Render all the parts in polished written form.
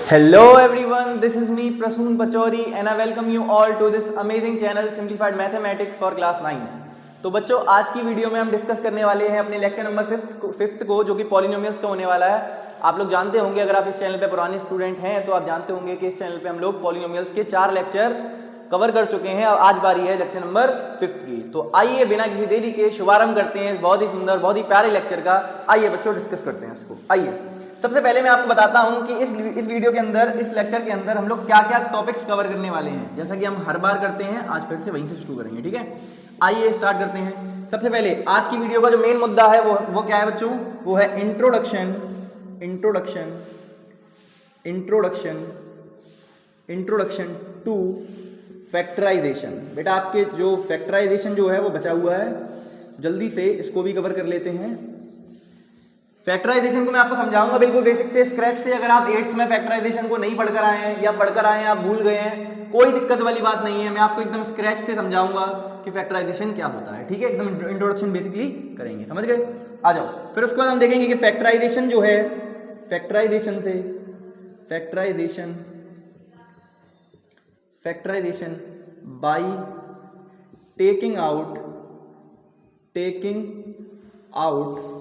Hello everyone, this is me Prasoon Pachori and I welcome you all to this amazing channel Simplified Mathematics for Class 9। तो बच्चों आज की video में हम discuss करने वाले हैं अपने लेक्चर नंबर फिफ्थ को जो कि पॉलिनोमियल्स का होने वाला है। आप लोग जानते होंगे, अगर आप इस चैनल पे पुराने स्टूडेंट हैं तो आप जानते होंगे कि इस चैनल पे हम लोग पॉलिनोमियल्स के 4 लेक्चर कवर कर चुके हैं और आज बारी है लेक्चर नंबर 5 की। तो आइए बिना किसी देरी के शुभारंभ करते हैं इस बहुत ही सुंदर बहुत ही प्यारे लेक्चर का। आइए बच्चों डिस्कस करते हैं इसको। आइए सबसे पहले मैं आपको बताता हूं कि इस वीडियो के अंदर, इस लेक्चर के अंदर हम लोग क्या क्या टॉपिक्स कवर करने वाले हैं। जैसा कि हम हर बार करते हैं, आज फिर से वहीं से शुरू करेंगे। ठीक है, आइए स्टार्ट करते हैं। सबसे पहले आज की वीडियो का जो मेन मुद्दा है वो क्या है बच्चों? वो है इंट्रोडक्शन टू फैक्टराइजेशन। बेटा आपके जो फैक्टराइजेशन जो है वो बचा हुआ है, जल्दी से इसको भी कवर कर लेते हैं। फैक्टराइजेशन को मैं आपको समझाऊंगा बिल्कुल बेसिक से, स्क्रैच से। अगर आप 8th में फैक्टराइजेशन को नहीं पढ़कर आए हैं या पढ़कर आए हैं, आप भूल गए हैं, कोई दिक्कत वाली बात नहीं है। मैं आपको एकदम स्क्रैच से समझाऊंगा कि फैक्टराइजेशन क्या होता है। ठीक है, एकदम इंट्रोडक्शन बेसिकली करेंगे, समझ गए? आ जाओ। फिर उसके बाद हम देखेंगे कि फैक्टराइजेशन जो है, factorisation by taking out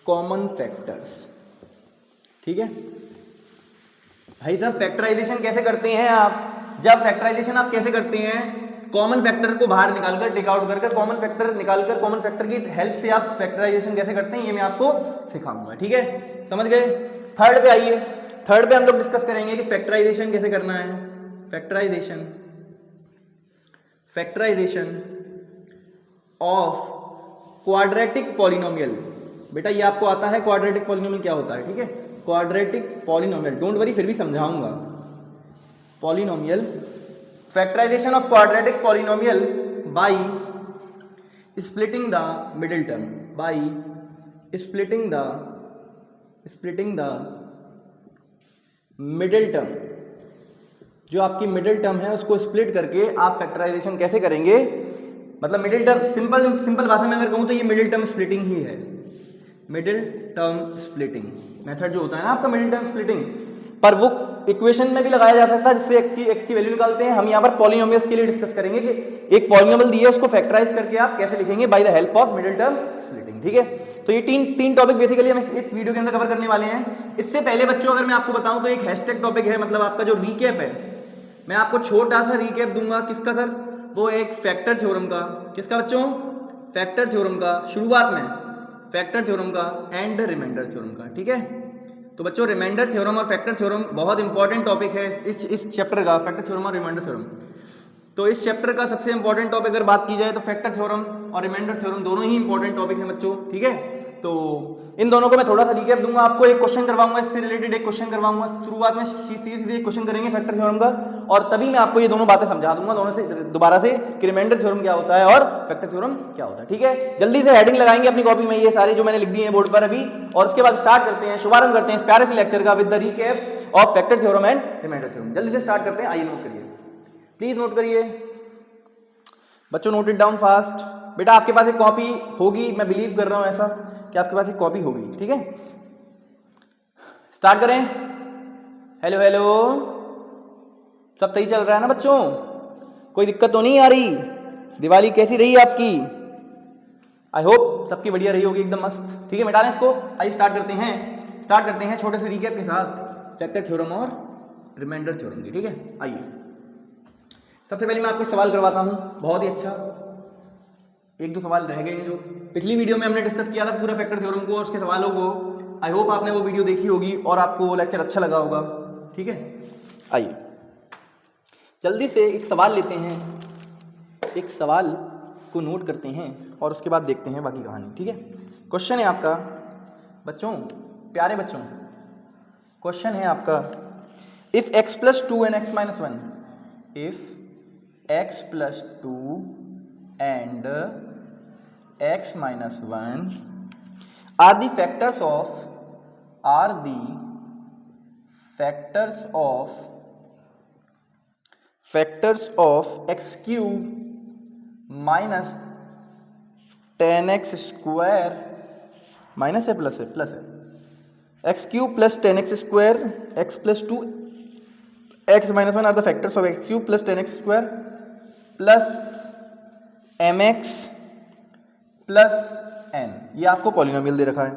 common factors. ठीक है भाई साहब, फैक्टराइजेशन कैसे करते हैं आप? जब फैक्टराइजेशन आप कैसे करते हैं, कॉमन फैक्टर को बाहर निकालकर, टेक आउट कर कॉमन फैक्टर निकालकर, कॉमन फैक्टर की हेल्प से आप फैक्टराइजेशन कैसे करते हैं ये मैं आपको सिखाऊंगा। ठीक है, समझ गए? थर्ड पे आइए। थर्ड पे हम लोग डिस्कस करेंगे कि फैक्टराइजेशन कैसे करना है। Factorisation of quadratic polynomial. बेटा ये आपको आता है क्वाड्रेटिक पॉलिनोमियल क्या होता है? ठीक है, क्वाड्रेटिक पॉलिनोमियल, डोंट वरी, फिर भी समझाऊंगा। Polynomial, factorisation of quadratic polynomial by splitting the middle term, splitting the middle term. जो आपकी मिडिल टर्म है उसको स्प्लिट करके आप फैक्टराइजेशन कैसे करेंगे? मतलब मिडिल टर्म, सिंपल भाषा में अगर कहूं तो ये मिडिल टर्म स्प्लिटिंग ही है। मिडिल टर्म स्प्लिटिंग मेथड जो होता है ना आपका, मिडिल टर्म स्प्लिटिंग, पर वो इक्वेशन में भी लगाया जा सकता है जिससे एक्स की वैल्यू निकालते हैं। हम यहाँ पर पॉलिनोमियल्स के लिए डिस्कस करेंगे कि एक पॉलिनोमियल दी है उसको फैक्टराइज करके आप कैसे लिखेंगे by the help of middle term splitting. ठीक है, तो ये तीन टॉपिक बेसिकली हम इस वीडियो के अंदर कवर करने वाले हैं। इससे पहले बच्चों अगर मैं आपको बताऊं तो एक हैशटैग टॉपिक है, मतलब आपका जो रीकैप है, मैं आपको छोटा सा रीकैप दूंगा। किसका सर? वो एक फैक्टर थ्योरम का। किसका बच्चों? फैक्टर थ्योरम का, शुरुआत में फैक्टर थ्योरम का एंड रिमाइंडर थ्योरम का। ठीक है, तो बच्चों रिमाइंडर थ्योरम और फैक्टर थ्योरम बहुत इंपॉर्टेंट टॉपिक है इस चैप्टर का, फैक्टर थ्योरम और रिमाइंडर थ्योरम। तो इस चैप्टर का सबसे इंपॉर्टेंट टॉपिक अगर बात की जाए तो फैक्टर थ्योरम और रिमाइंडर थ्योरम दोनों ही इंपॉर्टेंट टॉपिक हैं बच्चों। ठीक है, तो इन दोनों को मैं थोड़ा सा रिकैप दूंगा आपको, एक क्वेश्चन करवाऊंगा, इससे रिलेटेड एक क्वेश्चन करवाऊंगा। शुरुआत में सीधे एक क्वेश्चन करेंगे फैक्टर थ्योरम का, और तभी मैं आपको ये दोनों बातें समझा दूंगा दोनों से दोबारा से कि रिमाइंडर थ्योरम क्या होता है और फैक्टर थ्योरम क्या होता है। ठीक है, जल्दी से हेडिंग लगाएंगे अपनी कॉपी में ये सारे जो मैंने लिख दिए हैं बोर्ड पर अभी, और उसके बाद स्टार्ट करते हैं, शुभारंभ करते हैं इस प्यारे से लेक्चर का with the recap of factor theorem and remainder theorem. जल्दी से स्टार्ट करते हैं। आइए नोट करिए, प्लीज नोट करिए बच्चों, नोट इट डाउन फास्ट। बेटा आपके पास एक कॉपी होगी, मैं बिलीव कर रहा हूं ऐसा कि आपके पास एक कॉपी होगी। ठीक है, स्टार्ट करें। हेलो हेलो, सब सही चल रहा है ना बच्चों? कोई दिक्कत तो नहीं आ रही? दिवाली कैसी रही आपकी? आई होप सबकी बढ़िया रही होगी, एकदम मस्त। ठीक है, मिटा लें इसको। आइए स्टार्ट करते हैं छोटे से रिकैप के साथ फैक्टर थ्योरम और रिमाइंडर थ्योरम की। ठीक है, आइए सबसे पहले मैं आपको एक सवाल करवाता हूं, बहुत ही अच्छा। एक दो सवाल रह गए हैं जो पिछली वीडियो में हमने डिस्कस किया था पूरा फैक्टर थ्योरम को और उसके सवालों को। आई होप आपने वो वीडियो देखी होगी और आपको वो लेक्चर अच्छा लगा होगा। ठीक है, आइए जल्दी से एक सवाल लेते हैं, एक सवाल को नोट करते हैं और उसके बाद देखते हैं बाकी कहानी। ठीक है, क्वेश्चन है आपका बच्चों, प्यारे बच्चों, क्वेश्चन है आपका, if x plus 2 and x minus 1, if x plus 2 and x minus 1 are the factors of x cube minus 10x square minus है प्लस है? X cube plus 10x square x plus 2 x minus 1 are the factors of x cube plus 10x square plus mx plus n, ये आपको polynomial दे रखा है।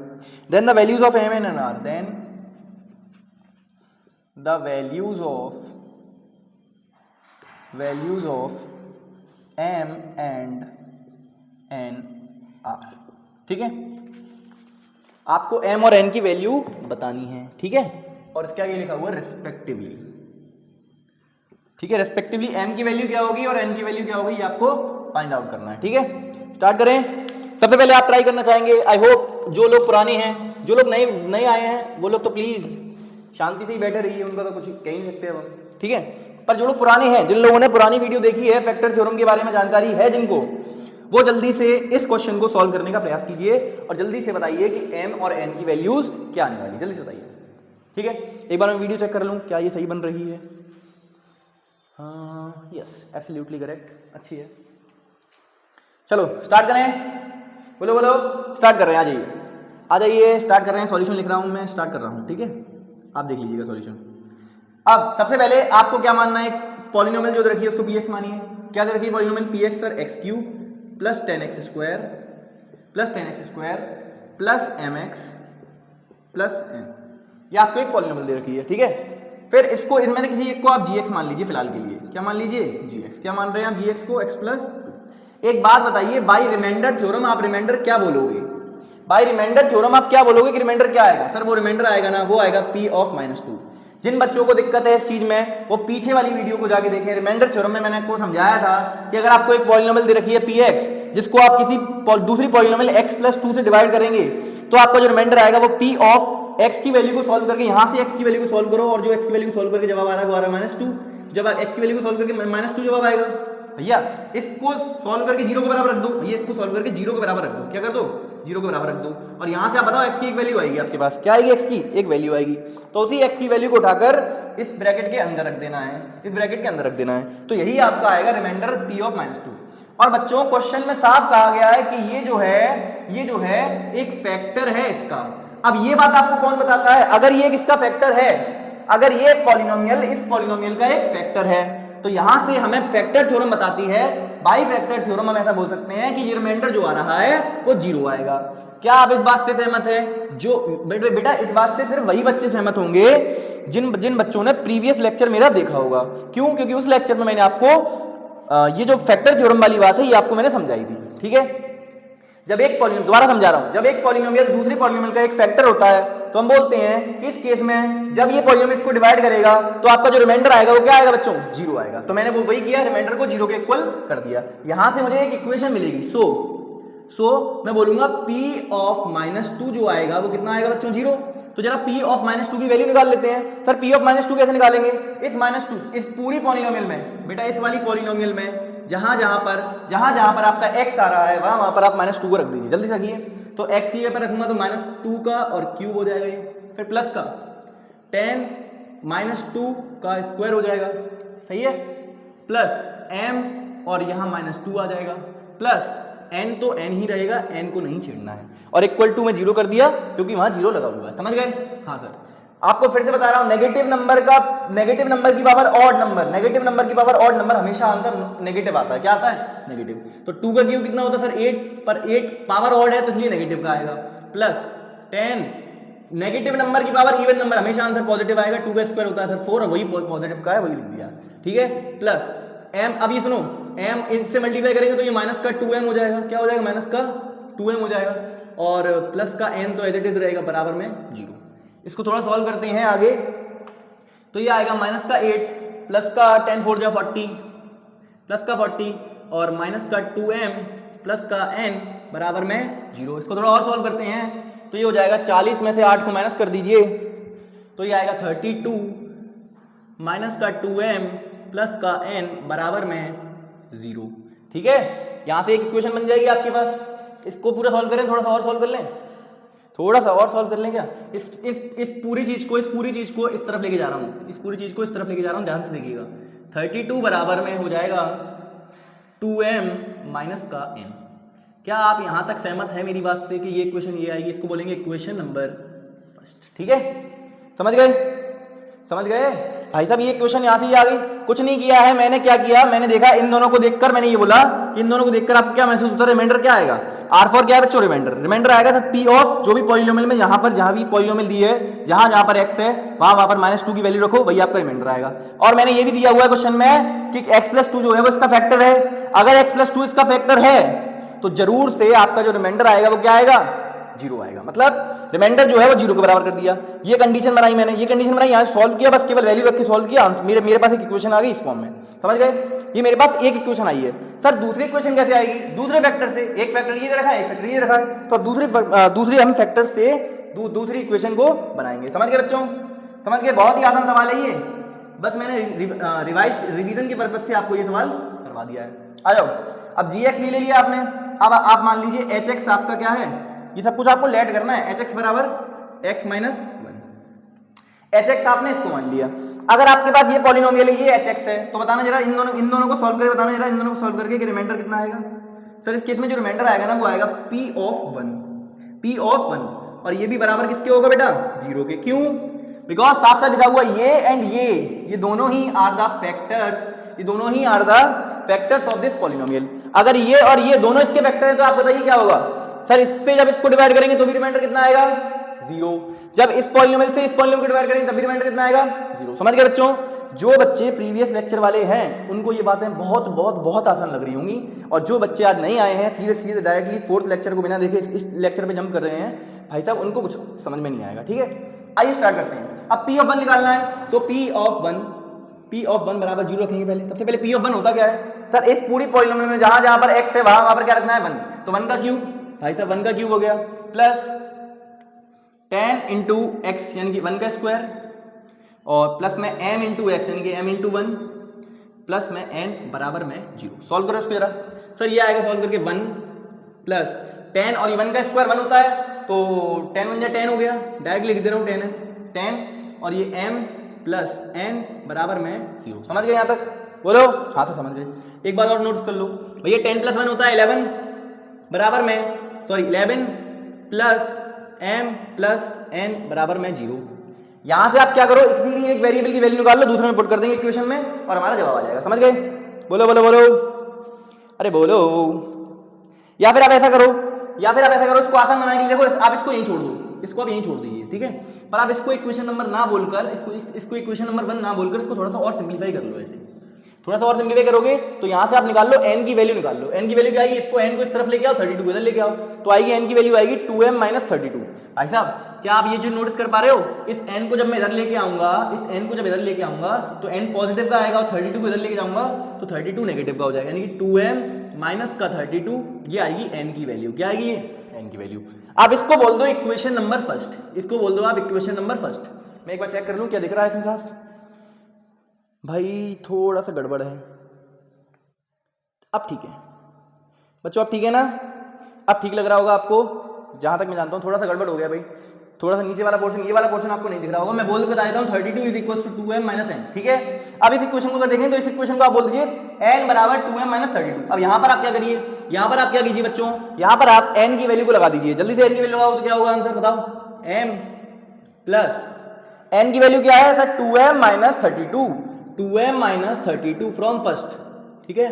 Then the values of m and n are, then the values of m and n are. ठीक है, आपको m और n की वैल्यू बतानी है। ठीक है, और इसके आगे लिखा हुआ है रिस्पेक्टिवली। ठीक है, रिस्पेक्टिवली m की वैल्यू क्या होगी और n की वैल्यू क्या होगी, ये आपको फाइंड आउट करना है। ठीक है, स्टार्ट करें। सबसे पहले आप ट्राई करना चाहेंगे, आई होप जो लोग पुराने हैं, जो लोग नए आए हैं वो लोग तो प्लीज शांति से ही बैठे रहिए, उनका तो कुछ कह नहीं सकते अब। ठीक है, पर जो लोग पुराने हैं, जिन लोगों ने पुरानी वीडियो देखी है, फैक्टर थ्योरम के बारे में जानकारी है जिनको, वो जल्दी से इस क्वेश्चन को सॉल्व करने का प्रयास कीजिए और जल्दी से बताइए कि m और n की वैल्यूज क्या आने वाली, जल्दी से बताइए। ठीक है, एक बार मैं वीडियो चेक कर लूं क्या ये सही बन रही है। हाँ, यस, एब्सोल्युटली करेक्ट, अच्छी है। चलो स्टार्ट करें, बोलो बोलो, स्टार्ट कर रहे हैं, आ जाइए, स्टार्ट कर रहे हैं। सॉल्यूशन लिख रहा हूं मैं, स्टार्ट कर रहा हूं। ठीक है, आप देख लीजिएगा सॉल्यूशन। अब सबसे पहले आपको क्या मानना है, पॉलिनोमियल जो रखी है उसको px मानिए। क्या दे रखी है polynomial, px sir x cube plus 10x square plus mx plus n, ये आपको एक पॉलिनोमियल दे रखी है। ठीक है, फिर इसको इनमें से किसी एक को आप gx मान लीजिए फिलहाल के लिए। क्या मान लीजिए, gx। क्या मान रहे हैं आप gx को, x प्लस। एक बात बताइए, बाय रिमाइंडर थ्योरम आप रिमाइंडर क्या बोलोगे, बाय रिमाइंडर थ्योरम आप क्या बोलोगे कि रिमाइंडर क्या आएगा, सर वो रिमाइंडर आएगा ना, वो आएगा p ऑफ -2। जिन बच्चों को दिक्कत है इस चीज में, वो पीछे वाली वीडियो को जाके देखें। रिमाइंडर थ्योरम में मैंने आपको समझाया था कि अगर आपको एक पॉलिनोमियल दे रखी है px, जिसको आप किसी दूसरी पॉलिनोमियल x प्लस 2 से डिवाइड करेंगे, तो आपका जो रिमाइंडर आएगा वो p ऑफ x की वैल्यू को सॉल्व करके, यहां से x की वैल्यू को सॉल्व करो, और जो x की वैल्यू को सॉल्व करके जवाब आ रहा है वो आ रहा है -2। जब x की वैल्यू को सॉल्व करके -2 जवाब आएगा, भैया इसको सॉल्व करके 0 के बराबर रख दो, भैया इसको सॉल्व करके 0 के बराबर रख दो। क्या कर दो, 0 के बराबर रख दो, और यहां से आप बताओ x की एक वैल्यू आएगी आपके पास, क्या आएगी, x की एक वैल्यू आएगी। तो उसी x की वैल्यू को उठाकर इस ब्रैकेट के अंदर रख देना है, इस ब्रैकेट के अंदर रख देना है, तो यही आपका आएगा रिमाइंडर p ऑफ -2। और बच्चों क्वेश्चन में साफ कहा गया है कि ये जो है एक फैक्टर है इसका। अब ये बात आपको कौन बताता है, अगर ये किसका फैक्टर है, अगर ये पॉलिनोमियल इस पॉलिनोमियल का एक फैक्टर है, तो यहां से हमें फैक्टर थ्योरम बताती है, बाई फैक्टर थ्योरम हम ऐसा बोल सकते हैं कि ये रिमाइंडर जो आ रहा है वो 0 आएगा। क्या आप इस बात से सहमत हैं? जो बेटा इस बात से सिर्फ वही बच्चे सहमत होंगे जिन बच्चों ने प्रीवियस लेक्चर मेरा देखा होगा। क्यों? क्योंकि उस लेक्चर में मैंने आपको ये जो फैक्टर थ्योरम वाली बात है ये आपको मैंने समझाई थी। ठीक है, जब एक पॉलिनोमियल, दोबारा समझा रहा हूं, जब एक पॉलिनोमियल दूसरी पॉलिनोमियल का एक फैक्टर होता है तो हम बोलते हैं कि इस केस में जब ये पॉलिनोमियल इसको डिवाइड करेगा तो आपका जो रिमाइंडर आएगा वो क्या आएगा बच्चों, 0 आएगा। तो मैंने वो वही किया, रिमाइंडर को 0 के इक्वल कर दिया। यहां से मुझे एक इक्वेशन मिलेगी, सो मैं बोलूंगा p ऑफ -2 जो आएगा वो कितना आएगा बच्चों, 0। तो जरा p ऑफ -2 की वैल्यू निकाल लेते हैं। सर p ऑफ -2 कैसे निकालेंगे, इस -2 इस पूरी पॉलिनोमियल में, बेटा इस वाली पॉलिनोमियल में जहां जहां पर आपका x आ रहा है वहां पर आप -2 को रख दीजिए, जल्दी से रखिए। तो x की जगह पर रखूंगा तो -2 का और क्यूब हो जाएगा ये, फिर प्लस का 10 -2 का स्क्वायर हो जाएगा, सही है, प्लस m और यहाँ -2 आ जाएगा, प्लस n तो n ही रहेगा, n को नहीं छेड़ना है, और इक्वल टू में 0 कर दिया क्योंकि वहां 0 लगा हुआ है। समझ गए? हाँ सर, आपको फिर से बता रहा हूं, नेगेटिव नंबर की power odd number, negative number की पावर ऑड नंबर हमेशा आंसर नेगेटिव आता है। क्या आता है? नेगेटिव। तो 2 का क्यूब कितना होता है सर, 8, पर 8 पावर ऑड है तो इसलिए नेगेटिव का आएगा, प्लस 10 नेगेटिव नंबर की पावर इवन नंबर हमेशा आंसर पॉजिटिव आएगा, 2 का स्क्वायर होता है सर 4, और वही पॉजिटिव का है, वही लिख दिया। ठीक है, प्लस m, अब ये सुनो, m इनसे मल्टीप्लाई करेंगे तो ये माइनस का 2m हो जाएगा, क्या हो जाएगा, माइनस का 2m हो जाएगा, और प्लस का n तो एज इट इज रहेगा बराबर में 0। इसको थोड़ा सॉल्व करते हैं आगे, तो ये आएगा माइनस का 8 प्लस का 10 4 जा 40 प्लस का 40 और माइनस का 2m प्लस का n बराबर में 0। इसको थोड़ा और सॉल्व करते हैं तो ये हो जाएगा 40 में से 8 को माइनस कर दीजिए तो ये आएगा 32 माइनस का 2m प्लस का n बराबर में 0। ठीक है, यहां से एक इक्वेशन बन जाएगी आपके पास। इसको पूरा सॉल्व करें, थोड़ा सा और सॉल्व कर लें, थोड़ा सा और सॉल्व कर लें क्या, इस पूरी चीज को इस तरफ लेके जा रहा हूं, इस पूरी चीज को इस तरफ लेके जा रहा हूं, ध्यान से देखिएगा। 32 बराबर में हो जाएगा 2m माइनस का n। क्या आप यहां तक सहमत है मेरी बात से कि ये इक्वेशन ये आएगी, इसको बोलेंगे इक्वेशन नंबर फर्स्ट। ठीक है, समझ गए? समझ गए भाई साहब? ये क्वेश्चन यहां से ही आ गई, कुछ नहीं किया है मैंने। क्या किया मैंने, देखा इन दोनों को देखकर मैंने ये बोला कि इन दोनों को देखकर आपको क्या महसूस होता है, रिमाइंडर क्या आएगा, आर फॉर क्या है बच्चों, रिमाइंडर आएगा सर पी ऑफ जो भी पॉलिनोमियल में यहां पर जहां भी पॉलिनोमियल दी है, जहां पर एक्स है वहां पर -2 की वैल्यू रखो, वही आपका रिमाइंडर आएगा। और मैंने ये भी दिया हुआ है क्वेश्चन में कि x+2 जो है वो इसका फैक्टर है। अगर x+2 इसका फैक्टर है तो जरूर से आपका जो रिमाइंडर आएगा वो क्या आएगा, 0 आएगा। मतलब रिमाइंडर जो है वो 0 के बराबर कर दिया। ये कंडीशन बनाई मैंने, ये कंडीशन बनाई, यहाँ सॉल्व किया, बस केवल वैल्यू रख के सॉल्व किया, मेरे पास एक इक्वेशन आ गई इस फॉर्म में। समझ गए? ये मेरे पास एक इक्वेशन आई है। सर दूसरी इक्वेशन कैसे आएगी, दूसरे फैक्टर से। एक फैक्टर ये रखा है, एक फैक्टर ये रखा है, तो दूसरी हम फैक्टर से दूसरी इक्वेशन को बनाएंगे। समझ गए बच्चों? समझ गए? बहुत ही आसान सवाल है ये, बस मैंने रिवीजन के पर्पज से आपको ये सवाल करवा दिया है। आ जाओ, अब जी एक्स ले लिया आपने, अब आप मान लीजिए एच एक्स आपका क्या है, ये सब कुछ आपको लेट करना है। एच एक्स बराबर x - 1, एच एक्स आपने इसको मान लिया। अगर आपके पास ये पॉलिनोमियल है, ये एच एक्स है, तो बताना जरा इन दोनों को सॉल्व करके बताना जरा, इन दोनों को सॉल्व करके कि रिमाइंडर कितना आएगा। सर इस केस में जो रिमाइंडर आएगा ना वो आएगा p ऑफ 1, और ये भी बराबर किसके होगा बेटा, 0 के। क्यों? बिकॉज साफ साफ लिखा हुआ ये एंड ये दोनों ही आर द फैक्टर्स, ये दोनों ही are the factors of this polynomial. अगर ये और ये दोनों इसके फैक्टर है तो आप बताइए क्या होगा। सर इससे जब इसको डिवाइड करेंगे तो भी रिमाइंडर कितना आएगा, 0। जब इस पॉलिनोमियल से इस पॉलिनोमियल को डिवाइड करेंगे तब भी रिमाइंडर कितना आएगा, 0। समझ गए बच्चों? जो बच्चे प्रीवियस लेक्चर वाले हैं उनको ये बातें बहुत बहुत बहुत आसान लग रही होंगी, और जो बच्चे आज नहीं आए हैं सीधे डायरेक्टली 4th लेक्चर को बिना देखे इस लेक्चर पे जंप कर रहे हैं, भाई साहब उनको कुछ समझ में नहीं आएगा। ठीक है, आइए स्टार्ट करते हैं। अब P ऑफ 1 निकालना है, तो P ऑफ 1 बराबर 0 रखेंगे। पहले सबसे पहले P ऑफ 1 होता क्या है सर, इस पूरी पॉलिनोमियल में जहां पर x है वहां पर क्या रखना है, 1। तो 1 का क्यूब, भाई साहब 1 का क्यूब हो गया, प्लस 10 इंटू एक्स यानी कि 1 का स्क्वायर, और प्लस में m इंटू एक्स यानी कि m इंटू 1, प्लस में n बराबर में 0। सॉल्व करो इसको जरा। सर ये आएगा सॉल्व करके 1 प्लस 10 और ये 1 का स्क्वायर 1 होता है, तो 10 1 10 हो गया, डायरेक्ट लिख दे रहा हूँ 10 और ये m प्लस n बराबर में 0। समझ गए यहाँ तक? बोलो हाँ सर समझ गए। एक बात और नोट कर लो भैया, 10 प्लस 1 होता है 11 बराबर में 11 प्लस m प्लस n बराबर में 0। यहां से आप क्या करो, किसी भी एक वेरिएबल की वैल्यू निकाल लो, दूसरे में पुट कर देंगे इक्वेशन में और हमारा जवाब आ जाएगा। समझ गए? बोलो बोलो बोलो, अरे बोलो। या फिर आप ऐसा करो, इसको आसान बनाने के लिए देखो, आप इसको यहीं छोड़ दो, इसको आप यहीं छोड़ दीजिए, ठीक है। पर आप इसको इक्वेशन नंबर ना बोलकर, इसको इक्वेशन नंबर 1 ना बोलकर इसको थोड़ा सा और सिंप्लीफाई कर लो। ऐसे थोड़ा सा और सिंप्लीफाई करोगे तो यहां से आप निकाल लो n की वैल्यू निकाल लो। n की वैल्यू क्या आएगी, इसको n को इस तरफ लेके आओ, 32 इधर लेके आओ, तो आएगी n की वैल्यू आएगी 2m - 32। भाई साहब क्या आप ये जो नोटिस कर पा रहे हो, इस n को जब मैं इधर लेके आऊंगा, तो n पॉजिटिव का आएगा और 32 को इधर लेके जाऊंगा तो 32 नेगेटिव का हो जाएगा, यानी कि 2m माइनस का 32, ये आएगी n की वैल्यू। क्या आएगी ये, n की वैल्यू। आप इसको बोल दो इक्वेशन नंबर फर्स्ट, इसको बोल दो आप इक्वेशन नंबर फर्स्ट। मैं एक बार चेक कर लूं क्या दिख रहा है इसमें साफ। भाई थोड़ा सा गड़बड़ है, अब ठीक है बच्चों, अब ठीक है ना, अब ठीक लग रहा होगा आपको, जहां तक मैं जानता हूं। थोड़ा सा गड़बड़ हो गया भाई, थोड़ा सा नीचे वाला पोर्शन, ये वाला पोर्शन आपको नहीं दिख रहा होगा। मैं बोल के बता देता हूं 32 is equal to 2m - n, ठीक है। अब इस इक्वेशन को अगर देखें तो इस इक्वेशन को आप बोल दीजिए n बराबर 2m - 32। अब यहां पर आप क्या करिए, यहां पर आप क्या कीजिए बच्चों, यहां पर आप n की वैल्यू को लगा दीजिए, जल्दी से n की वैल्यू लगाओ तो क्या होगा आंसर बताओ। m प्लस n की वैल्यू क्या है sir, 2m - 32, 2m - 32 from first, ठीक है।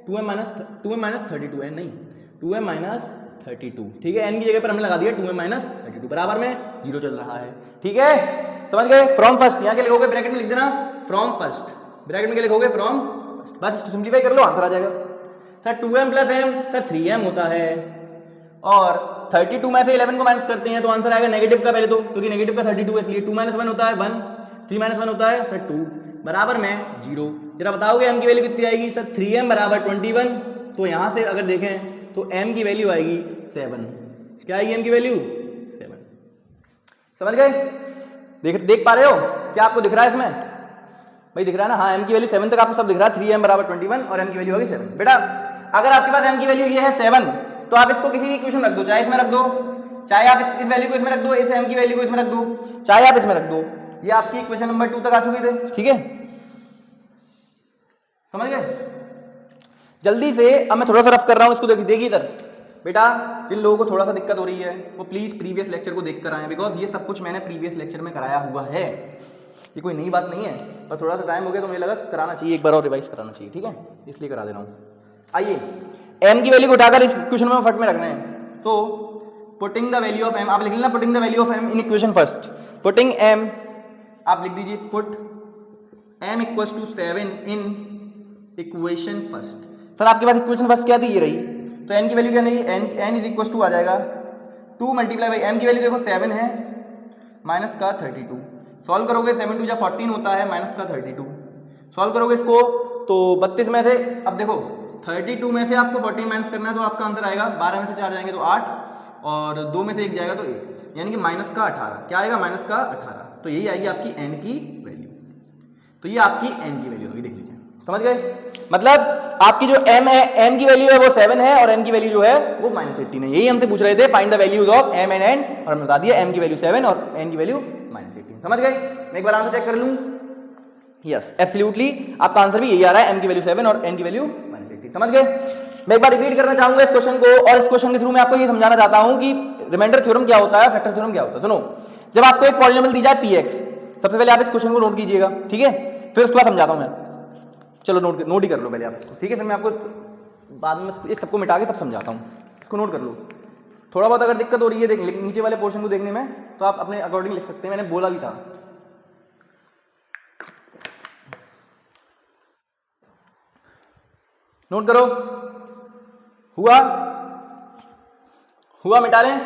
2m - 32 n नहीं, 2m - 32, ठीक है। n की जगह पर हमने लगा दिया 2m - 32 बराबर में 0 चल रहा है, ठीक है। समझ गए? फ्रॉम फर्स्ट यहाँ के लिखोगे, ब्रैकेट में लिख देना फ्रॉम फर्स्ट, ब्रैकेट में क्या लिखोगे, फ्रॉम फर्स्ट, बस इसको सिंप्लीफाई कर लो, आंसर आ जाएगा। Sir 2m plus m sir 3m होता है, और 32 में से 11 को माइनस करते हैं तो आंसर आएगा नेगेटिव का पहले तो, क्योंकि नेगेटिव का 32 है, इसलिए 2 - 1 होता है 1, 3 - 1 होता है फिर 2 बराबर में 0। जरा बताओगे m की वैल्यू कितनी आएगी सर, 3m बराबर 21, तो यहां से अगर देखें तो m की वैल्यू आएगी 7। क्या आएगी m की वैल्यू, 7। समझ गए? देख पा रहे हो क्या आपको दिख रहा है इसमें भाई, दिख रहा है ना, हाँ m की वैल्यू 7 तक आपको सब दिख रहा है, 3m बराबर 21 और m की वैल्यू होगी 7। बेटा अगर आपके पास m की वैल्यू ये है 7, तो आप इसको किसी भी इक्वेशन रख दो, चाहे इसमें रख दो, चाहे आप इस वैल्यू को इसमें रख दो, इस m की वैल्यू को इसमें रख दो, चाहे आप इसमें रख दो, ये आपकी इक्वेशन नंबर 2 तक आ चुकी थी, ठीक है। समझ गए? जल्दी से अब मैं थोड़ा सा रफ कर रहा हूं इसको, देखिए इधर बेटा जिन लोगों को थोड़ा सा दिक्कत हो रही है वो प्लीज़ प्रीवियस लेक्चर को देख कर आएँ, बिकॉज ये सब कुछ मैंने प्रीवियस लेक्चर में कराया हुआ है, ये कोई नई बात नहीं है, पर थोड़ा सा टाइम हो गया तो मुझे लगा कराना चाहिए, एक बार और रिवाइज कराना चाहिए, ठीक है, इसलिए करा दे रहा हूँ। आइए m की वैल्यू को उठाकर इस इक्वेशन में फट में रखना है। So putting the value of m, आप लिख लेना putting the value of m in equation first. Putting m, आप लिख दीजिए put m equals to 7 in equation first. Sir आपके पास इक्वेशन फर्स्ट क्या थी, ये रही, तो n की वैल्यू क्या नहीं, n इज इक्वल्स टू आ जाएगा 2 मल्टीप्लाई बाई m की वैल्यू देखो 7 है माइनस का 32, सॉल्व करोगे 7 2 14 होता है माइनस का 32, सॉल्व करोगे इसको तो 32 में से, अब देखो 32 में से आपको 14 माइनस करना है तो आपका आंसर आएगा 12 में से 4 जाएंगे तो 8 और 2 में से 1 जाएगा तो 1, यानी कि माइनस का 18, क्या आएगा माइनस का 18, तो यही आएगी आपकी n की वैल्यू, तो ये आपकी n की वैल्यू होगी, देख लीजिए, समझ गए, मतलब आपकी जो m है, m की वैल्यू है वो 7 है और n की वैल्यू जो है वो -18 है, यही हमसे पूछ रहे थे, find the values of m and n, और हमने बता दिया m की वैल्यू 7 और n की वैल्यू -18, समझ गए। मैं एक बार आंसर चेक कर लूं, यस एब्सोल्युटली आपका आंसर भी यही आ रहा है, m की वैल्यू 7 और n की वैल्यू -18, समझ गए। मैं एक बार रिपीट करना चाहूंगा इस क्वेश्चन को, और इस क्वेश्चन के थ्रू मैं आपको ये समझाना चाहता हूं कि रिमाइंडर थ्योरम क्या होता है, फैक्टर थ्योरम क्या होता है। सुनो, जब आपको एक पॉलिनोमियल दी जाए px, सबसे पहले आप इस क्वेश्चन को नोट कीजिएगा, ठीक है, फिर उसके बाद समझाता हूं मैं, चलो नोट ही कर लो पहले आप इसको, ठीक है, फिर मैं आपको बाद में इस सबको मिटा के तब समझाता हूं, इसको नोट कर लो। थोड़ा बहुत अगर दिक्कत हो रही है देख नीचे वाले पोर्शन को देखने में तो आप अपने अकॉर्डिंग लिख सकते हैं, मैंने बोला भी था। नोट करो, हुआ मिटा लें,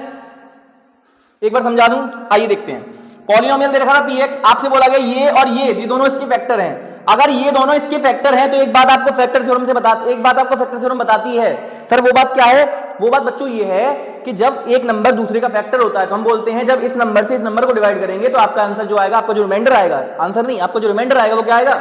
एक बार समझा दूं, आइए देखते हैं। पॉलिनोमियल दे रखा था px, आपसे बोला गया ये और ये दोनों इसके फैक्टर हैं, अगर ये दोनों इसके फैक्टर हैं तो एक बात आपको फैक्टर थ्योरम बताती है। सर वो बात क्या है, वो बात बच्चों ये है कि जब एक नंबर दूसरे का फैक्टर होता है तो हम बोलते हैं जब इस नंबर से इस नंबर को डिवाइड करेंगे तो आपका आंसर जो आएगा, आपका जो रिमाइंडर आएगा, आंसर नहीं, आपका जो रिमाइंडर आएगा वो क्या आएगा,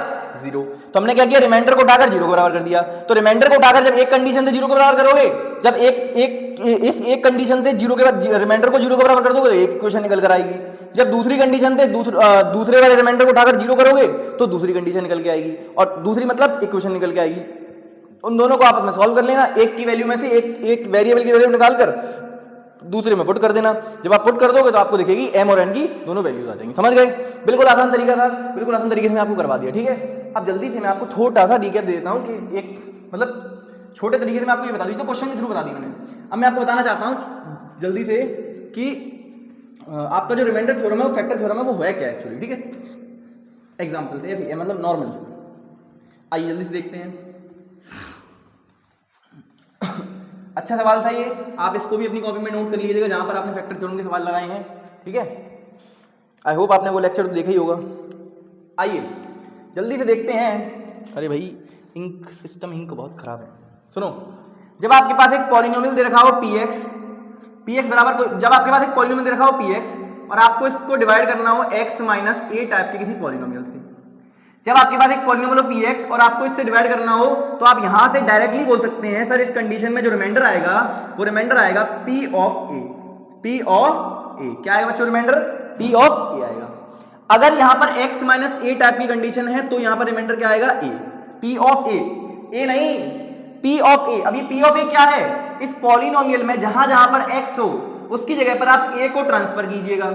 0। तो हमने क्या किया, रिमाइंडर को उठाकर 0 को बराबर कर दिया। तो रिमाइंडर को उठाकर जब एक कंडीशन से 0 को बराबर करोगे, जब एक कंडीशन से 0 के बाद रिमाइंडर को 0 को बराबर कर दोगे तो एक इक्वेशन निकल कर आएगी। जब दूसरी कंडीशन से दूसरे वाले रिमाइंडर को उठाकर 0 करोगे तो दूसरी कंडीशन निकल के आएगी, और दूसरी मतलब इक्वेशन निकल के आएगी। उन दोनों को आप अपना सॉल्व कर लेना, एक की वैल्यू में से एक वेरिएबल की वैल्यू निकालकर दूसरे में पुट कर देना। जब आप पुट कर दोगे तो आपको दिखेगी m और n की दोनों वैल्यूज आ जाएंगी, समझ गए। बिल्कुल आसान तरीका था, बिल्कुल आसान तरीके से मैं आपको करवा दिया, ठीक है। अब जल्दी से मैं आपको छोटा सा रिकैप दे देता हूँ कि एक मतलब छोटे तरीके से मैं आपको ये बता दी, तो क्वेश्चन के थ्रू बता दी मैंने। अब मैं आपको बताना चाहता हूँ जल्दी से कि आपका जो रिमाइंडर थ्योरम है वो फैक्टर थ्योरम है वो है क्या एक्चुअली, ठीक है। एग्जाम्पल से ऐसे मतलब नॉर्मल, आइए जल्दी से देखते हैं। अच्छा सवाल था ये, आप इसको भी अपनी कॉपी में नोट कर लीजिएगा जहां पर आपने फैक्टर थ्योरम के सवाल लगाए हैं, ठीक है। आई होप आपने वो लेक्चर तो देखा ही होगा। आइए जल्दी से देखते हैं। अरे भाई इंक सिस्टम बहुत खराब है। सुनो, जब आपके पास एक पॉलिनोमियल दे रखा हो px बराबर, जब आपके पास एक पॉलिनोमियल दे रखा हो px और आपको इसको डिवाइड करना हो x माइनस a टाइप के किसी पॉलिनोमियल से, जब आपके पास एक पॉलिनोमियल हो px और आपको इससे डिवाइड करना हो तो आप यहां से डायरेक्टली बोल सकते हैं सर इस कंडीशन में जो रिमाइंडर आएगा वो रिमाइंडर आएगा p ऑफ a। क्या आएगा बच्चों, रिमाइंडर p ऑफ a आएगा। अगर यहां पर x माइनस a टाइप की कंडीशन है तो यहां पर रिमाइंडर क्या आएगा, a, p ऑफ a नहीं p ऑफ a। अब ये p ऑफ a क्या है, इस पॉलिनोमियल में जहां जहां पर x हो उसकी जगह पर आप a को ट्रांसफर कीजिएगा,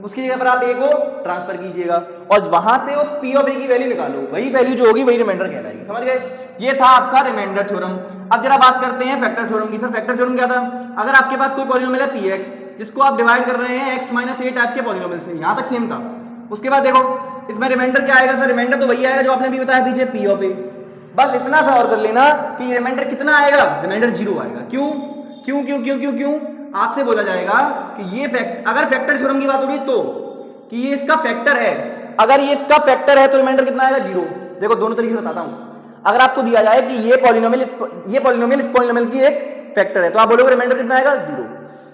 उसकी जगह पर आप a को ट्रांसफर कीजिएगा और वहां से उस p ऑफ a की वैल्यू निकालो, वही वैल्यू जो होगी वही रिमाइंडर कहलाएगी, समझ गए। ये था आपका रिमाइंडर थ्योरम। अब जरा बात करते हैं फैक्टर थ्योरम की। सर फैक्टर थ्योरम क्या था, अगर आपके पास कोई पॉलिनोमियल है px जिसको आप डिवाइड कर रहे हैं x माइनस a टाइप के पॉलिनोमियल से, यहां तक सेम था। उसके बाद देखो इसमें रिमाइंडर क्या आएगा, सर रिमाइंडर तो वही आएगा जो आपने भी बताया पीछे, p ऑफ a। बस इतना सा और कर लेना कि रिमाइंडर कितना आएगा, रिमाइंडर 0 आएगा। क्यों क्यों क्यों क्यों क्यों क्यों आपसे बोला जाएगा कि ये अगर फैक्टर थ्योरम की बात हो रही तो कि ये इसका फैक्टर है, अगर ये इसका फैक्टर है तो रिमाइंडर कितना आएगा, 0। देखो दोनों तरीके से बताता हूं। अगर आपको दिया जाए कि ये पॉलिनोमियल इस पॉलिनोमियल की एक फैक्टर है तो आप बोलोगे रिमाइंडर कितना आएगा, 0।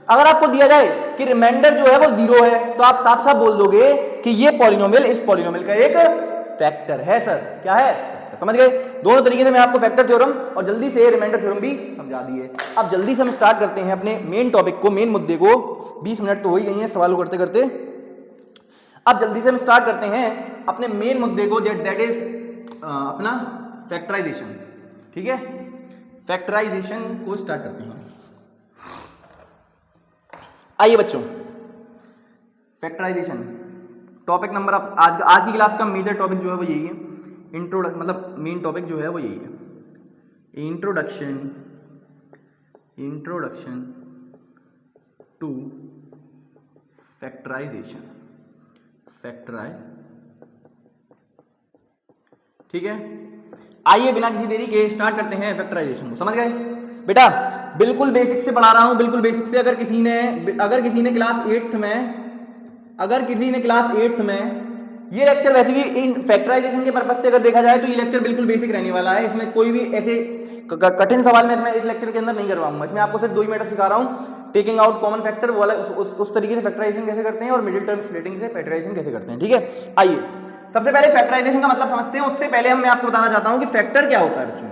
अगर आपको दिया जाए कि रिमाइंडर जो है वो 0 है तो आप साफ साफ बोल दोगे कि ये पॉलिनोमियल इस पॉलिनोमियल का एक फैक्टर है। सर क्या है, समझ गए। दोनों तरीके से मैं आपको फैक्टर थ्योरम और जल्दी से रिमाइंडर थ्योरम भी समझा दिए। अब जल्दी से हम स्टार्ट करते हैं अपने मेन टॉपिक को, मेन मुद्दे को। 20 मिनट तो हो ही गई हैं सवाल करते करते। अब जल्दी से हम स्टार्ट करते हैं अपने मेन मुद्दे को, दैट इज अपना फैक्टराइजेशन, ठीक है। फैक्टराइजेशन को स्टार्ट करते हैं। आइए बच्चों, फैक्टराइजेशन टॉपिक नंबर, आज की क्लास का मेजर टॉपिक जो है वो यही है, मतलब मेन टॉपिक जो है वो यही है, इंट्रोडक्शन टू फैक्टराइजेशन। ठीक है, आइए बिना किसी देरी के स्टार्ट करते हैं फैक्टराइजेशन को। समझ गए बेटा? बिल्कुल बेसिक से पढ़ा रहा हूं, बिल्कुल बेसिक से। अगर किसी ने क्लास 8th में ये लेक्चर, वैसे भी इन फैक्टराइजेशन के पर्पस से अगर देखा जाए तो ये लेक्चर बिल्कुल बेसिक रहने वाला है। इसमें कोई भी ऐसे कठिन सवाल में इसमें इस लेक्चर के अंदर नहीं करवाऊंगा। इसमें आपको सिर्फ 2 ही मेथड सिखा रहा हूं, टेकिंग आउट कॉमन फैक्टर, वो वाला उस तरीके से फैक्टराइजेशन कैसे करते हैं, और मिडिल टर्म स्प्लिटिंग से फैक्टराइजेशन कैसे करते हैं। ठीक है, आइए सबसे पहले फैक्टराइजेशन का मतलब समझते हैं। उससे पहले मैं आपको बताना चाहता हूं कि फैक्टर क्या होता है बच्चों।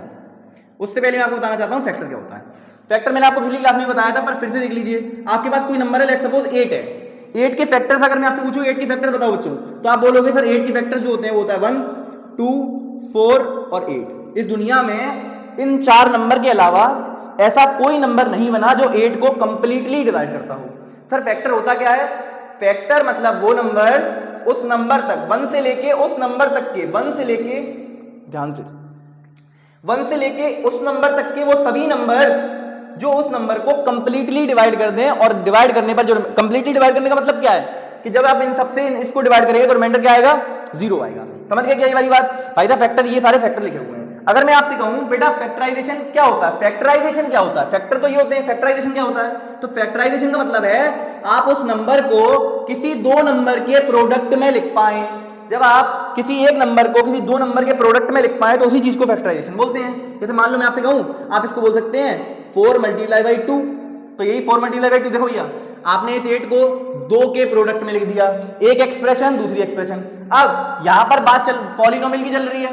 फैक्टर मैंने आपको पिछली क्लास में बताया था, पर फिर से देख लीजिए। आपके पास कोई नंबर है, लेट्स सपोज 8 है। 8 के फैक्टर्स अगर मैं आपसे पूछूं 8 के फैक्टर्स बताओ बच्चों, तो आप बोलोगे सर 8 के फैक्टर्स जो होते हैं वो होता है 1, 2, 4 और 8। इस दुनिया में इन 4 नंबर के अलावा ऐसा कोई नंबर नहीं बना जो 8 को कंप्लीटली डिवाइड करता हो। सर फैक्टर होता क्या है? फैक्टर मतलब वो नंबर उस नंबर तक 1 से लेके उस नंबर तक के 1 से लेके उस नंबर तक के वो सभी नंबर जो उस नंबर को कंप्लीटली डिवाइड कर दें, और डिवाइड करने पर जो कंप्लीटली डिवाइड करने का मतलब क्या है कि जब आप इन सबसे इसको डिवाइड करेंगे तो रिमाइंडर क्या आएगा? 0 आएगा। समझ गए क्या ये वाली बात? भाई साहब फैक्टर, ये सारे फैक्टर लिखे हुए हैं। अगर मैं आपसे कहूं बेटा फैक्टराइजेशन क्या होता है, फैक्टर तो ये होते हैं, फैक्टराइजेशन क्या होता है? तो फैक्टराइजेशन का मतलब है आप उस नंबर को किसी 2 नंबर के प्रोडक्ट में लिख पाए। जब आप किसी एक नंबर को किसी 2 नंबर के प्रोडक्ट में लिख पाए तो उसी चीज को फैक्टराइजेशन बोलते हैं। जैसे मान लो मैं आपसे कहूं, आप इसको बोल सकते हैं 4 × 2, तो यही 4 × 2। देखो भैया, आपने इस 8 को 2 के प्रोडक्ट में लिख दिया, एक एक्सप्रेशन दूसरी एक्सप्रेशन। अब यहां पर बात पॉलिनोमियल की चल रही है।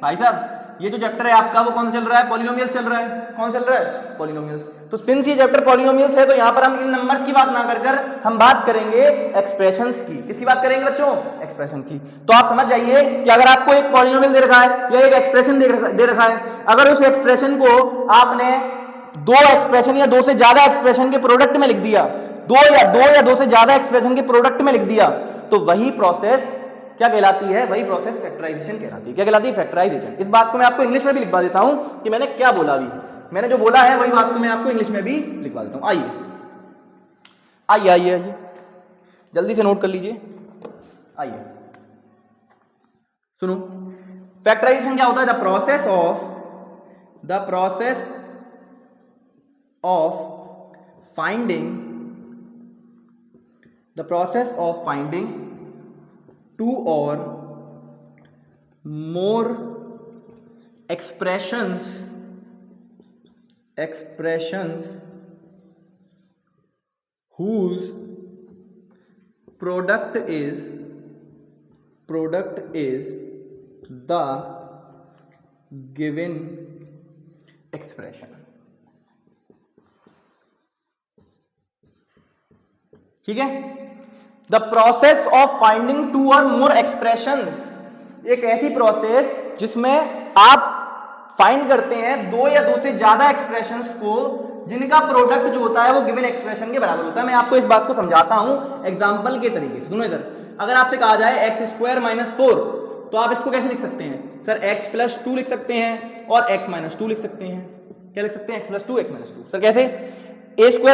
भाई साहब ये जो चैप्टर है आपका वो कौन सा चल रहा है? पॉलिनोमियल्स चल रहा है। कौन चल रहा है? पॉलिनोमियल्स। तो सिंस ये चैप्टर पॉलिनोमियल्स है तो यहां पर हम इन नंबर्स की बात ना कर हम बात करेंगे एक्सप्रेशंस की। किसकी बात करेंगे बच्चों? एक्सप्रेशन की। तो आप समझ जाइए कि अगर आपको एक पॉलिनोमियल दे रखा है या एक एक्सप्रेशन दे रखा है, अगर उस एक्सप्रेशन को आपने 2 एक्सप्रेशन या 2 से ज्यादा एक्सप्रेशन के प्रोडक्ट में लिख दिया, 2 या 2 से ज्यादा एक्सप्रेशन के प्रोडक्ट में लिख दिया, तो वही प्रोसेस क्या कहलाती है? वही प्रोसेस फैक्टराइजेशन कहलाती है। क्या कहलाती है? फैक्टराइजेशन। इस बात को मैं आपको इंग्लिश में भी लिखवा देता हूं कि मैंने क्या बोला। अभी मैंने जो बोला है वही बात को मैं आपको इंग्लिश में भी लिखवा देता हूं। आइए जल्दी से नोट कर लीजिए। आइए सुनो, फैक्टराइजेशन क्या होता है? The process of finding 2 or more expressions whose product is the given expression। ठीक है, the process of finding 2 or more expressions, एक ऐसी प्रोसेस जिसमें आप फाइंड करते हैं 2 या 2 से ज्यादा एक्सप्रेशंस को जिनका प्रोडक्ट जो होता है वो गिवन एक्सप्रेशन के बराबर होता है। मैं आपको इस बात को समझाता हूं एग्जांपल के तरीके से। सुनो इधर, अगर आपसे कहा जाए x² - 4, तो आप इसको कैसे लिख सकते हैं? सर x + 2 लिख सकते हैं और x - 2 लिख सकते हैं। क्या लिख सकते हैं? x + 2 x - 2। सर कैसे? a² - b², a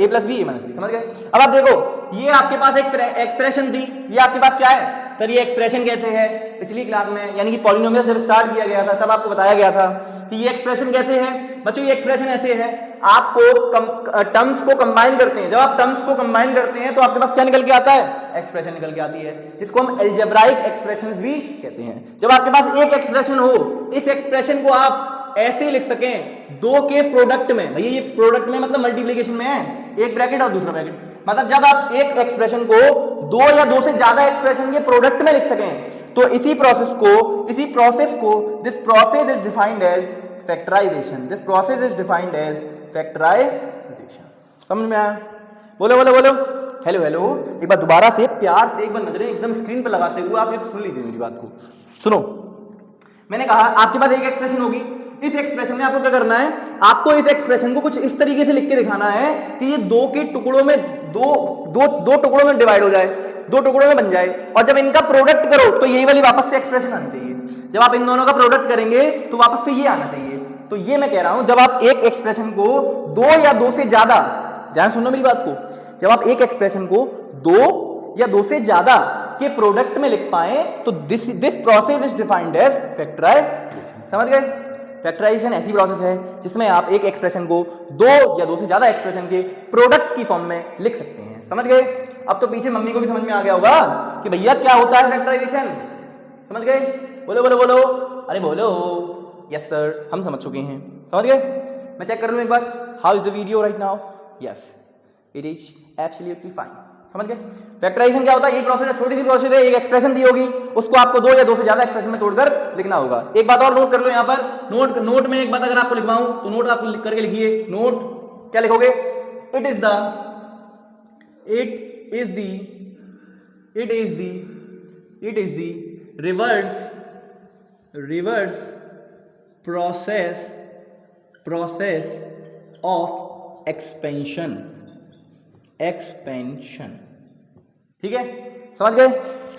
+ b, a - b। समझ गए? अब आप देखो, ये आपके पास एक एक्सप्रेशन थी, ये आपके पास क्या है? सर ये एक्सप्रेशन कैसे है? पिछली क्लास में यानी कि पॉलिनोमियल जब स्टार्ट किया गया था तब आपको बताया गया था कि ये एक्सप्रेशन कैसे है। बच्चों ये एक्सप्रेशन ऐसे है, आपको टर्म्स को कंबाइन करते हैं। जब आप टर्म्स को कंबाइन करते हैं तो आपके पास क्या निकल के आता है? एक्सप्रेशन निकल के आती है, जिसको हम अलजेब्राइक एक्सप्रेशंस भी कहते हैं। जब आपके पास एक एक्सप्रेशन हो, इस एक्सप्रेशन को आप ऐसे लिख सकें 2 के प्रोडक्ट में। भैया ये प्रोडक्ट में मतलब मल्टीप्लिकेशन में है, एक ब्रैकेट और दूसरा ब्रैकेट। मतलब जब आप एक एक्सप्रेशन को 2 या 2 से ज्यादा एक्सप्रेशन के प्रोडक्ट में लिख सकें, तो इसी प्रोसेस को this process is defined as factorisation. समझ में आया? बोलो हेलो। एक बार दोबारा से प्यार से एक बार नजरें एकदम स्क्रीन पर लगाते हुए आप ये सुन लीजिए मेरी बात को। सुनो, मैंने कहा आपके पास एक एक्सप्रेशन होगी, इस एक्सप्रेशन में आपको क्या करना है? आपको इस एक्सप्रेशन को कुछ इस तरीके से लिख के दिखाना है कि ये 2 के टुकड़ों में दो दो दो टुकड़ों में डिवाइड हो जाए, दो टुकड़ों में बन जाए, और जब इनका प्रोडक्ट करो तो यही वाली वापस से एक्सप्रेशन आनी चाहिए। जब आप इन दोनों का प्रोडक्ट करेंगे तो वापस से ये आना चाहिए। तो ये मैं कह रहा हूं, जब आप एक एक्सप्रेशन को दो या दो से ज्यादा, ध्यान सुनो मेरी बात को, जब आप एक एक्सप्रेशन को दो या दो से ज्यादा के प्रोडक्ट में लिख पाए तो this process is defined as factorisation. समझ गए? फैक्टराइजेशन ऐसी प्रोसेस है जिसमें आप एक एक्सप्रेशन को दो या दो से ज्यादा एक्सप्रेशन के प्रोडक्ट की फॉर्म में लिख सकते हैं। समझ गए? अब तो पीछे मम्मी को भी समझ में आ गया होगा कि भैया क्या होता है फैक्टराइजेशन। समझ गए? बोलो बोलो बोलो, अरे बोलो। यस सर, हम समझ चुके हैं। समझ गए? मैं चेक कर लूं एक बार, how is the video right now? Yes, it is absolutely fine. समझ गए? फैक्टराइजेशन क्या होता है? ये प्रोसेस है, छोटी सी प्रोसेस है, एक एक्सप्रेशन दी होगी, उसको आपको दो या दो से ज्यादा एक्सप्रेशन में तोड़कर लिखना होगा। एक बात और नोट कर लो यहाँ पर, नोट में एक बात अगर आपको लिखवाऊं तो नोट आप लिख करके लिखिए। नोट क्या लिखोगे? It is the reverse process of expansion. ठीक है? समझ गए?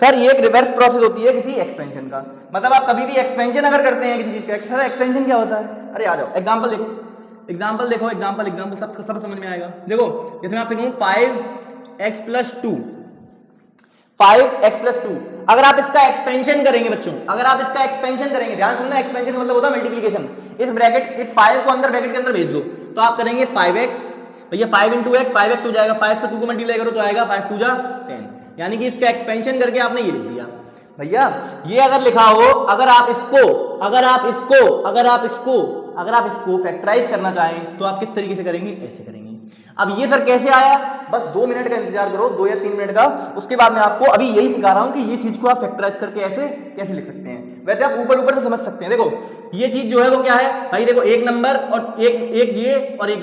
सर ये एक रिवर्स प्रोसेस होती है किसी एक्सपेंशन का, मतलब आप कभी भी एक्सपेंशन अगर करते हैं किसी चीज का, सर एक्सपेंशन क्या होता है? अरे आ जाओ, एग्जांपल देखो, सब समझ में आएगा। देखो जैसे मैं आपसे कहूं 5x + 2, 5x + 2, अगर आप इसका एक्सपेंशन करेंगे बच्चों, अगर आप इसका एक्सपेंशन करेंगे, ध्यान सुनना, एक्सपेंशन मतलब होता है मल्टीप्लिकेशन। इस 5 को अंदर ब्रैकेट के अंदर भेज दो तो आप करेंगे 5x, भैया 5 × x 5x हो जाएगा, 5 से 2 को मल्टीप्लाई करो तो आएगा 5 × 2 = 10, यानी कि इसका एक्सपेंशन करके आपने ये लिख दिया। भैया ये अगर लिखा हो, अगर आप इसको फैक्टराइज करना चाहें तो आप किस तरीके से करेंगे? ऐसे करेंगे। अब ये सर कैसे आया? बस 2 मिनट का इंतजार करो, 2 या 3 मिनट का, उसके बाद मैं आपको अभी यही सिखा रहा हूं कि ये चीज को आप फैक्टराइज करके ऐसे कैसे लिख सकते हैं। वैसे आप ऊपर से समझ सकते हैं। देखो ये चीज जो है वो क्या है भाई, देखो एक नंबर और एक ये और एक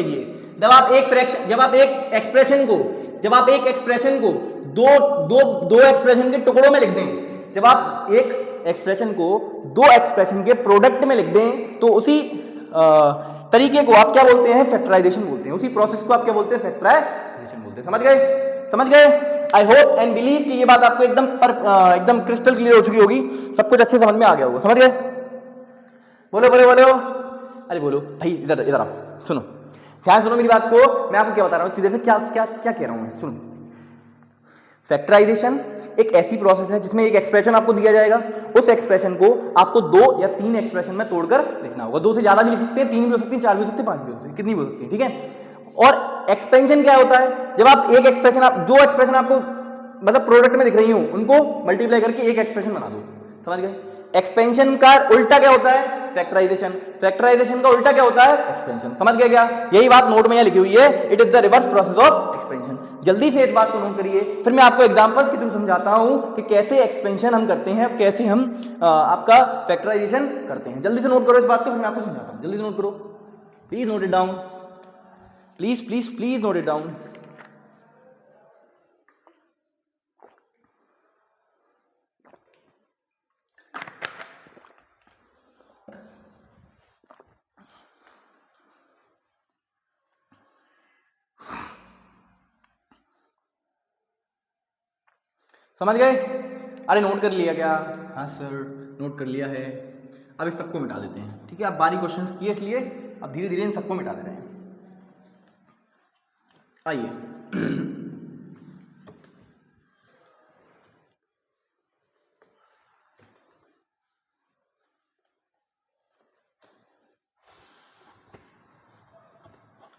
ये। जब आप एक एक्सप्रेशन को दो एक्सप्रेशन के टुकड़ों में लिख दें, जब आप एक एक्सप्रेशन को दो एक्सप्रेशन के प्रोडक्ट में लिख दें तो उसी तरीके को आप क्या बोलते हैं? फैक्टराइजेशन बोलते हैं। उसी प्रोसेस को आप क्या बोलते हैं? फैक्टराइजेशन बोलते हैं। समझ गए? आई होप एंड बिलीव कि ये बात आपको एकदम क्रिस्टल क्लियर हो चुकी होगी, सब कुछ अच्छे समझ में आ गया होगा। समझ गए? बोलो, अरे बोलो भाई, इधर आओ, सुनो, ध्यान सुनो मेरी बात को, मैं आपको क्या बता रहा हूं, इधर से क्या कह रहा हूं, सुनो। फैक्टराइजेशन एक ऐसी प्रोसेस है जिसमें एक एक्सप्रेशन आपको दिया जाएगा, उस एक्सप्रेशन को आपको 2 या 3 एक्सप्रेशन में तोड़कर लिखना होगा। 2 से ज्यादा भी लिख सकते हैं, 3 भी हो सकते हैं, 4 भी हो सकते हैं, 5 भी हो सकते हैं, कितनी भी हो सकती है। ठीक है? और एक्सपेंशन क्या होता है? जब आप जो एक्सप्रेशन आपको मतलब प्रोडक्ट में दिख रही हूं उनको मल्टीप्लाई करके एक एक्सप्रेशन बना दो। समझ गए? एक्सपेंशन का उल्टा क्या होता है? फैक्टराइजेशन का उल्टा क्या होता है? एक्सपेंशन। समझ गए क्या? यही बात नोट में यहां लिखी हुई है, it is the reverse process of expansion. जल्दी से इस बात को नोट करिए, फिर मैं आपको एग्जांपल्स के थ्रू समझाता हूं कि कैसे एक्सपेंशन हम करते हैं, कैसे हम आपका फैक्टराइजेशन करते हैं। जल्दी से नोट करो इस बात को, फिर मैं आपको समझाता हूं। जल्दी से नोट करो, please note it down, please note it down. समझ गए? अरे नोट कर लिया क्या? हाँ सर नोट कर लिया है। अब इस सबको मिटा देते हैं। ठीक है? आप बारी क्वेश्चंस किए इसलिए अब धीरे धीरे इन सबको मिटा दे रहे हैं।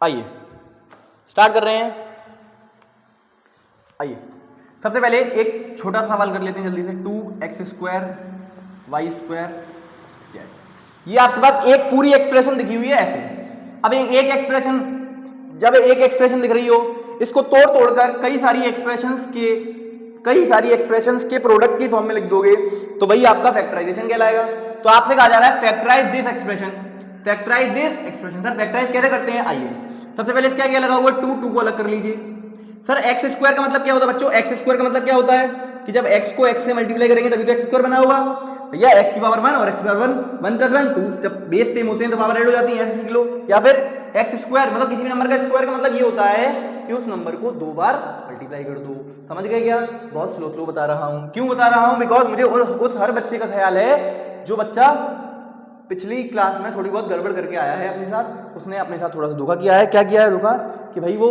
आइए स्टार्ट कर रहे हैं। आइए सबसे पहले एक छोटा सवाल कर लेते हैं जल्दी से। 2x² y² z, ये आपके पास एक पूरी एक्सप्रेशन दिखी हुई है ऐसे। अब जब एक एक्सप्रेशन दिख रही हो, इसको तोड़कर कई सारी एक्सप्रेशंस के प्रोडक्ट की फॉर्म में लिख दोगे तो वही आपका फैक्टराइजेशन कहलाएगा। तो आपसे कहा जा रहा है factorise this expression. Sir factorise कैसे करते हैं? आइए सबसे पहले इसका क्या लगा हुआ? 2 को अलग कर लीजिए। सर x² का मतलब क्या होता है बच्चों? x² का मतलब क्या होता है कि जब x को x से मल्टीप्लाई करेंगे तभी तो x² बना होगा। भैया x⁴ 1 और x⁴ 1 + 1 2, जब बेस सेम होते हैं तो पावर ऐड हो जाती है, ऐसे सीख लो। या फिर x² मतलब किसी भी नंबर का स्क्वायर का मतलब ये होता है कि उस नंबर को 2 बार मल्टीप्लाई कर दो। समझ गए क्या? बहुत स्लो बता रहा हूं। क्यों बता रहा हूं? बिकॉज मुझे उस हर बच्चे का ख्याल है जो बच्चा पिछली क्लास में थोड़ी बहुत गड़बड़ करके आया है अपने साथ, उसने अपने साथ थोड़ा सा धोखा किया है। क्या किया है धोखा? कि भाई वो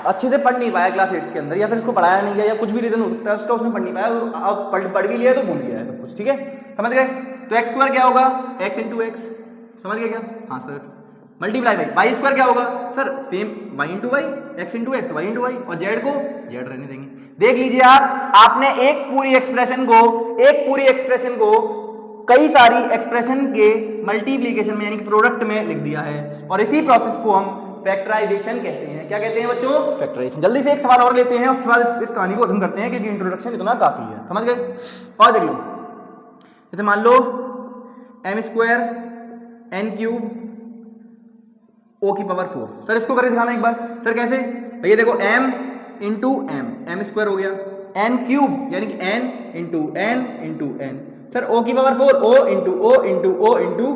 अच्छे से पढ़ नहीं पाया क्लास 8 के अंदर, या फिर उसको पढ़ाया नहीं गया, या कुछ भी रीजन हो सकता है उसका, उसने पढ़ नहीं पाया, अब पढ़ भी लिया तो भूल गया है सब कुछ। ठीक है, समझ गए? तो एक्स स्क्वायर क्या होगा? X into x. समझ गए क्या? हाँ sir. Multiply by y square क्या होगा? Sir same y into y, x into x, y into y, और जेड को जेड रहने देंगे। देख लीजिए आप, आपने एक पूरी एक्सप्रेशन को कई सारी एक्सप्रेशन के मल्टीप्लीकेशन में यानी कि प्रोडक्ट में लिख दिया है, और इसी प्रोसेस को हम फैक्टराइजेशन कहते हैं। क्या कहते हैं बच्चों? फैक्टराइजेशन। जल्दी से एक सवाल और लेते हैं, उसके बाद इस कहानी को खत्म करते हैं क्योंकि इंट्रोडक्शन इतना काफी है। समझ गए? और देख लो, जैसे मान लो एम स्क्वायर एन क्यूब ओ की पावर 4। सर इसको करके दिखाना एक बार। सर कैसे? भैया देखो एम इंटू एम स्क्वायर हो गया, एन क्यूब यानी कि n into n. Sir o की power 4 o into o into o into o.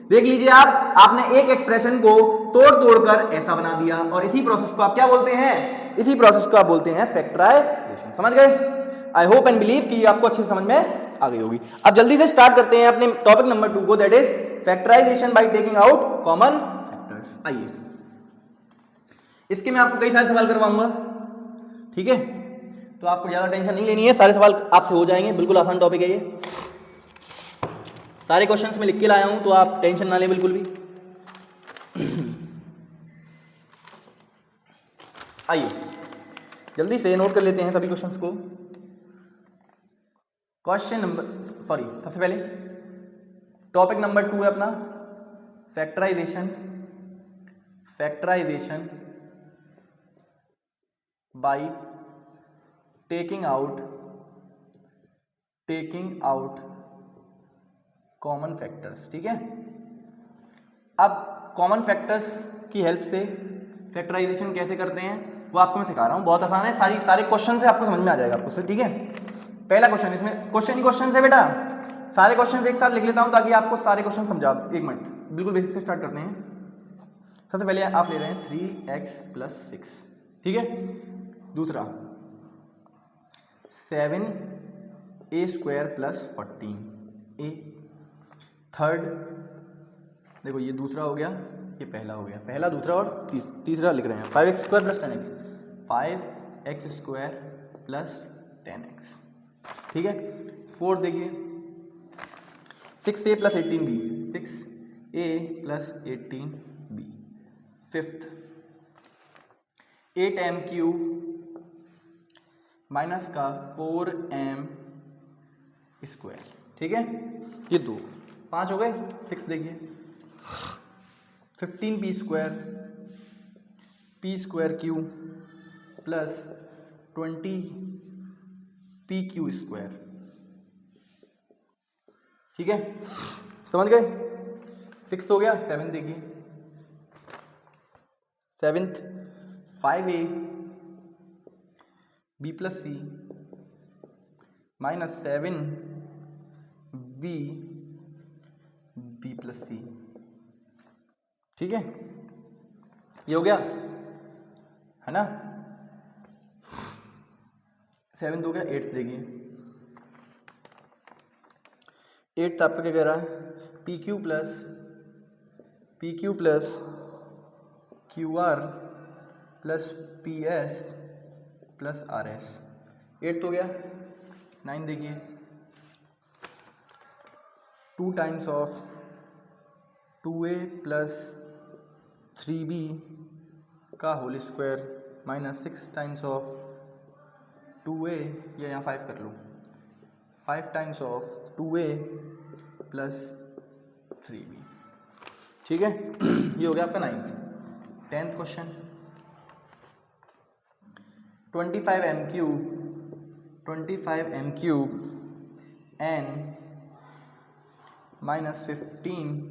देख लीजिए आप, आपने एक एक्सप्रेशन को तोड़ कर ऐसा बना दिया, और इसी प्रोसेस को आप क्या बोलते हैं? इसी प्रोसेस को आप बोलते हैं फैक्टराइजेशन। समझ गए? आई होप एंड बिलीव कि आपको अच्छे समझ में आ गई होगी। अब जल्दी से स्टार्ट करते हैं अपने टॉपिक नंबर 2 को, that is factorisation by taking out common factors. आइए, इसके मैं आपको कई सारे सवाल करवाऊंगा। ठीक है, तो आपको ज्यादा टेंशन नहीं लेनी है, सारे सवाल आपसे हो जाएंगे। बिल्कुल आसान टॉपिक है ये, सारे क्वेश्चंस में लिख के लाया हूं, तो आप टेंशन ना लें बिल्कुल भी। आइए जल्दी से नोट कर लेते हैं सभी क्वेश्चंस को। सबसे पहले टॉपिक नंबर 2 है अपना factorisation by taking out common factors. ठीक है, अब कॉमन फैक्टर्स की हेल्प से फैक्टराइजेशन कैसे करते हैं वो आपको मैं सिखा रहा हूँ। बहुत आसान है, सारे क्वेश्चन से आपको समझ में आ जाएगा आपको सर। ठीक है, पहला क्वेश्चन, इसमें क्वेश्चन है बेटा, सारे क्वेश्चन एक साथ लिख लेता हूँ ताकि आपको सारे क्वेश्चन समझा। एक मिनट, बिल्कुल बेसिक से स्टार्ट करते हैं। सबसे पहले आप ले रहे हैं 3x + 6। ठीक है, दूसरा 7a² + 14a। थर्ड देखो, ये दूसरा हो गया, ये पहला हो गया, पहला दूसरा और तीसरा लिख रहे हैं 5x² + 10x, 5x² + 10x। ठीक है, फोर्थ देखिए 6a + 18b, 6a + 18b। Fifth 8m³ minus का 4m²। ठीक है, ये 2 5 हो गए। 6 देखिए 15p² p²q + 20pq²। ठीक है, समझ गए? 6 हो गया। 7 देखिए, 7th 5a b + c - 7b b + c। ठीक है, ये हो गया है ना। 7th हो गया। 8th देखिए, 8th आपका क्या कह रहा है? pq + qr + ps + rs। 8th हो गया। 9 देखिए 2 टाइम्स ऑफ 2a + 3b का whole square - 6 times of 2a, या यहाँ 5 कर लो, 5 टाइम्स ऑफ 2a + 3b। ठीक है, ये हो गया आपका 9th। 10th question 25m³ n - 15m²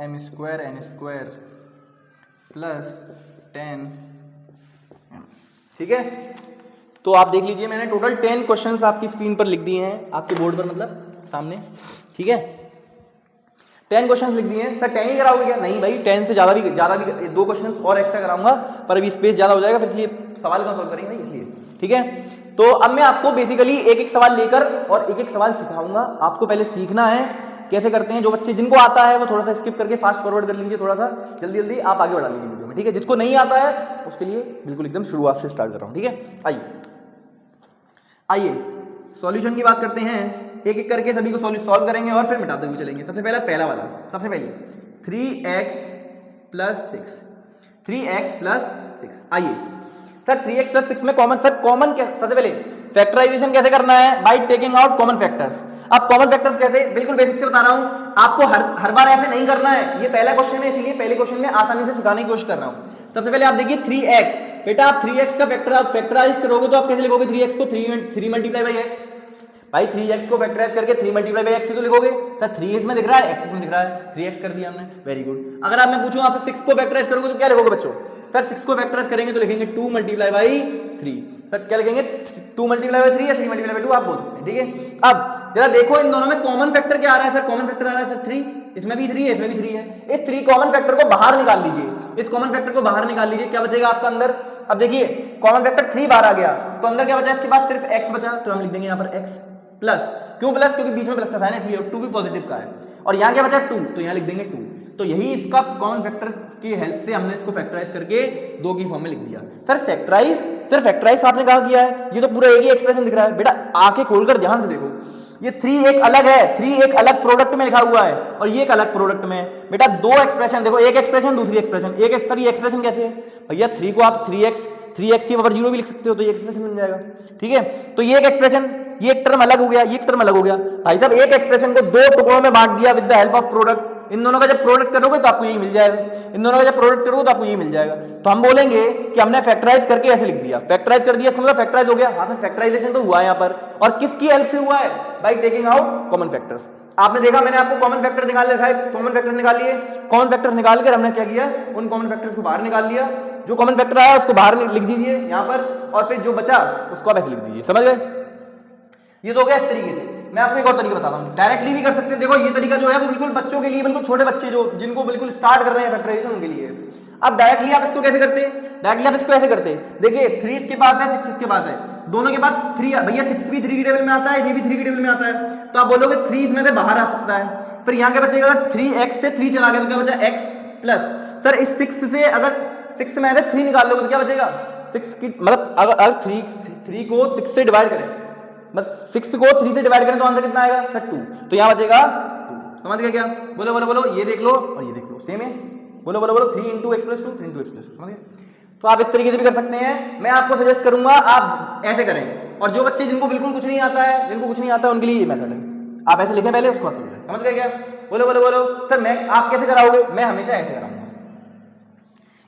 n² + 10m। ठीक है, तो आप देख लीजिए, मैंने टोटल 10 क्वेश्चंस आपकी स्क्रीन पर लिख दिए हैं, आपके बोर्ड पर मतलब सामने। ठीक है, 10 क्वेश्चन लिख दिए हैं सर, 10 ही कराओगे क्या? नहीं भाई, 10 से ज़्यादा भी 2 क्वेश्चन और एक्स्ट्रा कराऊंगा, पर अभी स्पेस ज़्यादा हो जाएगा, फिर इसलिए सवाल का सॉल्व करेंगे इसलिए, ठीक है। तो अब मैं आपको बेसिकली एक एक सवाल लेकर और एक एक सवाल सिखाऊंगा। आपको पहले सीखना है कैसे करते हैं। जो बच्चे जिनको आता है वो थोड़ा सा स्किप करके फास्ट फॉरवर्ड कर लीजिए, थोड़ा सा जल्दी जल्दी आप आगे बढ़ा लीजिए वीडियो में, ठीक है। जिसको नहीं आता है उसके लिए बिल्कुल एकदम शुरुआत से स्टार्ट कर रहा हूँ, ठीक है। आइए सॉल्यूशन की बात करते हैं, एक एक करके सभी को सॉल्व करेंगे और फिर मिटाते हुए चलेंगे। सबसे पहला वाला, सबसे पहले 3x + 6, 3x + 6। आइए सर 3x + 6 में कॉमन, सर कॉमन क्या, सबसे पहले फैक्टराइजेशन कैसे करना है? Bye taking out common factors. अब कॉमन फैक्टर्स कैसे, बिल्कुल बेसिक से बता रहा हूं आपको, हर बार ऐसे नहीं करना है। ये पहला क्वेश्चन है इसलिए पहले क्वेश्चन में आसानी से सिखाने की कोशिश कर रहा हूं। सबसे पहले आप देखिए 3x, बेटा आप 3x का फैक्टर आप फैक्टराइज करोगे तो आप कैसे लिखोगे 3x को? 3 × x। भाई 3x को फैक्टराइज करके 3 × x तो लिखोगे सर, 3 इसमें दिख रहा है, x इसमें दिख रहा है, 3x कर दिया हमने, वेरी गुड। अगर आप मैं पूछूं आपसे 6 को फैक्टराइज करोगे तो क्या लिखोगे बच्चों? सर 6 को फैक्टराइज करेंगे तो लिखेंगे 2 × 3। सर क्या लिखेंगे? 2 × 3 या 3 × 2 आप बोल सकते हैं, ठीक है। अब जरा देखो इन दोनों में कॉमन फैक्टर क्या आ रहा है? सर कॉमन फैक्टर आ रहा है सर 3, इसमें भी 3 है, इसमें भी 3 है। इस 3 कॉमन फैक्टर को बाहर निकाल लीजिए, इस कॉमन फैक्टर को बाहर निकाल लीजिए, क्या बचेगा आपका अंदर? अब देखिए कॉमन फैक्टर 3 बाहर आ गया तो अंदर क्या बचा? इसके बाद सिर्फ x बचा, तो हम लिख देंगे यहाँ पर x प्लस, क्यों प्लस? क्योंकि बीच में प्लस का साइन है इसलिए, 2 भी पॉजिटिव का है। और यहाँ क्या बचा? 2, तो यहाँ लिख देंगे 2। तो यही इसका कॉमन फैक्टर की हेल्प से हमने इसको फैक्टराइज करके 2 की फॉर्म में लिख दिया। सर फैक्टराइज आपने कहा किया है, ये तो पूरा एक ही एक्सप्रेशन दिख रहा है। बेटा आंखें खोलकर ध्यान से देखो, ये 3 एक अलग है, 3 एक अलग प्रोडक्ट में लिखा हुआ है और ये एक अलग प्रोडक्ट में। बेटा 2 एक्सप्रेशन देखो, एक एक्सप्रेशन दूसरी एक्सप्रेशन, सर ये एक्सप्रेशन कैसे है भैया? 3 को आप 3x की पावर 0 भी लिख सकते हो, तो ये एक्सप्रेशन बन जाएगा, ठीक है। तो ये एक एक्सप्रेशन, ये एक टर्म अलग हो गया, ये एक टर्म अलग हो गया। भाई साहब एक एक्सप्रेशन को 2 टुकड़ों में बांट दिया with the help of product. इन दोनों का जब प्रोडक्ट करोगे तो आपको यही मिल जाएगा, इन दोनों का जब प्रोडक्ट करोगे तो आपको यही मिल जाएगा। तो हम बोलेंगे कि हमने फैक्टराइज करके ऐसे लिख दिया, फैक्टराइज कर दिया, इसका मतलब फैक्टराइज हो गया। हाँ सर फैक्टराइजेशन तो हुआ है यहाँ पर, और किसकी हेल्प से हुआ है? Bye taking out common factors. आपने देखा मैंने आपको कॉमन फैक्टर निकाल रखा है, कॉमन फैक्टर निकाल लिए, कॉमन फैक्टर निकाल कर हमने क्या किया? उन कॉमन फैक्टर्स को बाहर निकाल लिया, जो कॉमन फैक्टर आया उसको बाहर लिख दीजिए यहाँ पर, और फिर जो बचा उसको आप ऐसे लिख दीजिए, समझ गए? ये तो हो गया इस तरीके से। मैं आपको एक और तरीका बताता हूँ, डायरेक्टली भी कर सकते हैं। देखो ये तरीका जो है वो बिल्कुल बच्चों के लिए, बिल्कुल छोटे बच्चे जो जिनको बिल्कुल स्टार्ट कर रहे हैं फैक्टराइजेशन उनके लिए। अब डायरेक्टली आप इसको कैसे करते? डायरेक्टली आप इसको ऐसे करते, देखिए 3 इसके पास है, 6 इसके पास है, दोनों के पास 3 भैया 6 भी 3 की टेबल में आता है, ये भी 3 की टेबल में आता है, तो आप बोलोगे 3 इसमें से बाहर आ सकता है। फिर यहाँ क्या बचेगा? अगर 3x से 3 चला गया तो क्या बचा? x प्लस, सर इस 6 से अगर 6 में से 3 निकाल लोगे तो क्या बचेगा? 6 की मतलब अगर 3 को 6 से डिवाइड करें, मतलब 6 को 3 से डिवाइड करें तो आंसर कितना आएगा? सर 2। तो यहाँ बचेगा 2। समझ गए क्या? बोलो बोलो बोलो, ये देख लो और ये देख लो, सेम है। बोलो बोलो बोलो, 3 × x + 2, 3 × x + 2। समझ गए? तो आप इस तरीके से भी कर सकते हैं। मैं आपको सजेस्ट करूंगा आप ऐसे करें, और जो बच्चे जिनको बिल्कुल कुछ नहीं आता है, उनके लिए ये मेथड है, आप ऐसे लिखें पहले, उसको समझ गए क्या? बोलो बोलो बोलो सर मैं, आप कैसे कराओगे? मैं हमेशा ऐसे कराऊंगा।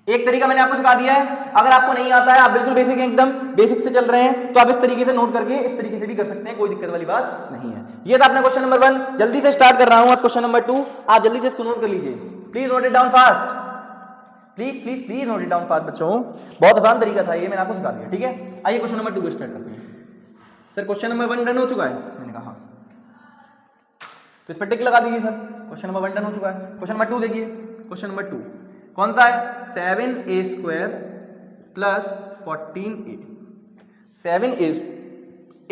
एक तरीका मैंने आपको सिखा दिया है, अगर आपको नहीं आता है, आप बिल्कुल बेसिक हैं, एकदम बेसिक से चल रहे हैं, तो आप इस तरीके से नोट करके इस तरीके से भी कर सकते हैं, कोई दिक्कत वाली बात नहीं है। ये था अपना क्वेश्चन नंबर 1। जल्दी से स्टार्ट कर रहा हूं, अब क्वेश्चन नंबर 2 आप जल्दी से इसको नोट कर लीजिए। Please note it down fast, please please please note it down fast बच्चों, बहुत आसान तरीका था ये, मैंने आपको सिखा दिया, ठीक है। आइए क्वेश्चन नंबर 2 को स्टार्ट करते हैं। सर क्वेश्चन नंबर 1 डन हो चुका है, मैंने कहा तो इस पर टिक लगा दीजिए सर, क्वेश्चन नंबर 1 डन हो चुका है। क्वेश्चन नंबर 2 देखिए, क्वेश्चन नंबर 2 कौन सा है? 7a² + 14a, 7a²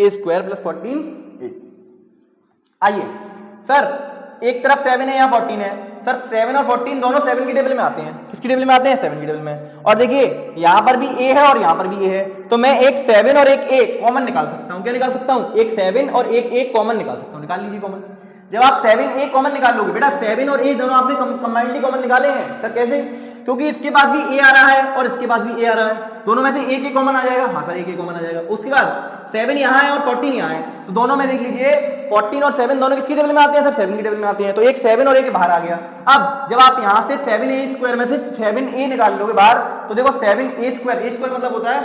+ 14a। आइए सर एक तरफ 7 है या 14 है, सर 7 और 14 दोनों 7 की टेबल में आते हैं। किसकी टेबल में आते हैं? 7 की टेबल में। और देखिए यहां पर भी a है और यहां पर भी a है, तो मैं एक 7 और एक a कॉमन निकाल सकता हूं। क्या निकाल सकता हूं? एक 7 और एक a कॉमन निकाल सकता हूं। निकाल लीजिए कॉमन। जब आप 7a कॉमन निकाल लोगे, बेटा 7 और a दोनों आपने कंबाइंडली कॉमन निकाले हैं। सर कैसे? क्योंकि इसके पास भी a आ रहा है और इसके पास भी a आ रहा है, दोनों में से एक ही कॉमन आ जाएगा। हाँ सर एक ही कॉमन आ जाएगा। उसके बाद 7 यहाँ है और 14 यहाँ है, तो दोनों में देख लीजिए 14 और 7 दोनों किसकी टेबल में आते हैं? सर 7 की टेबल में आते हैं, तो एक 7 और एक बाहर आ गया। अब जब आप यहाँ से 7a² में से 7a निकाल लोगे बाहर, तो देखो 7a² मतलब होता है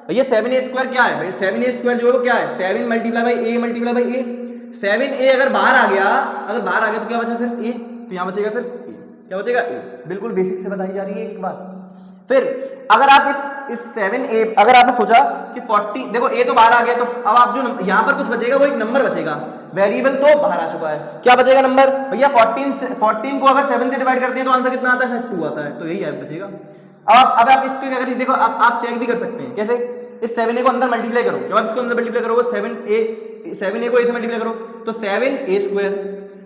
भैया 7a² क्या है? भाई 7a² जो है वो क्या है? 7 × a 7a अगर बाहर आ गया, तो क्या बचा? सिर्फ a, तो यहाँ बचेगा सिर्फ a। क्या बचेगा? a। बिल्कुल बेसिक से बताई जा रही है एक बात, फिर अगर आप इस 7a अगर आपने सोचा कि 40 देखो a तो बाहर आ गया, तो अब आप जो यहां पर कुछ बचेगा वो एक नंबर बचेगा, वेरिएबल तो बाहर आ चुका है, क्या बचेगा नंबर भैया 14 को अगर 7 से डिवाइड करते हैं तो आंसर कितना आता है, 2 आता है, तो यही बचेगा। अब आप इसको अगर देखो आप चेक भी कर सकते हैं, कैसे, इस 7a को अंदर मल्टीप्लाई करो, जब आप इसको अंदर मल्टीप्लाई करोगे 7a को a से मल्टीप्लाई करो तो 7a²,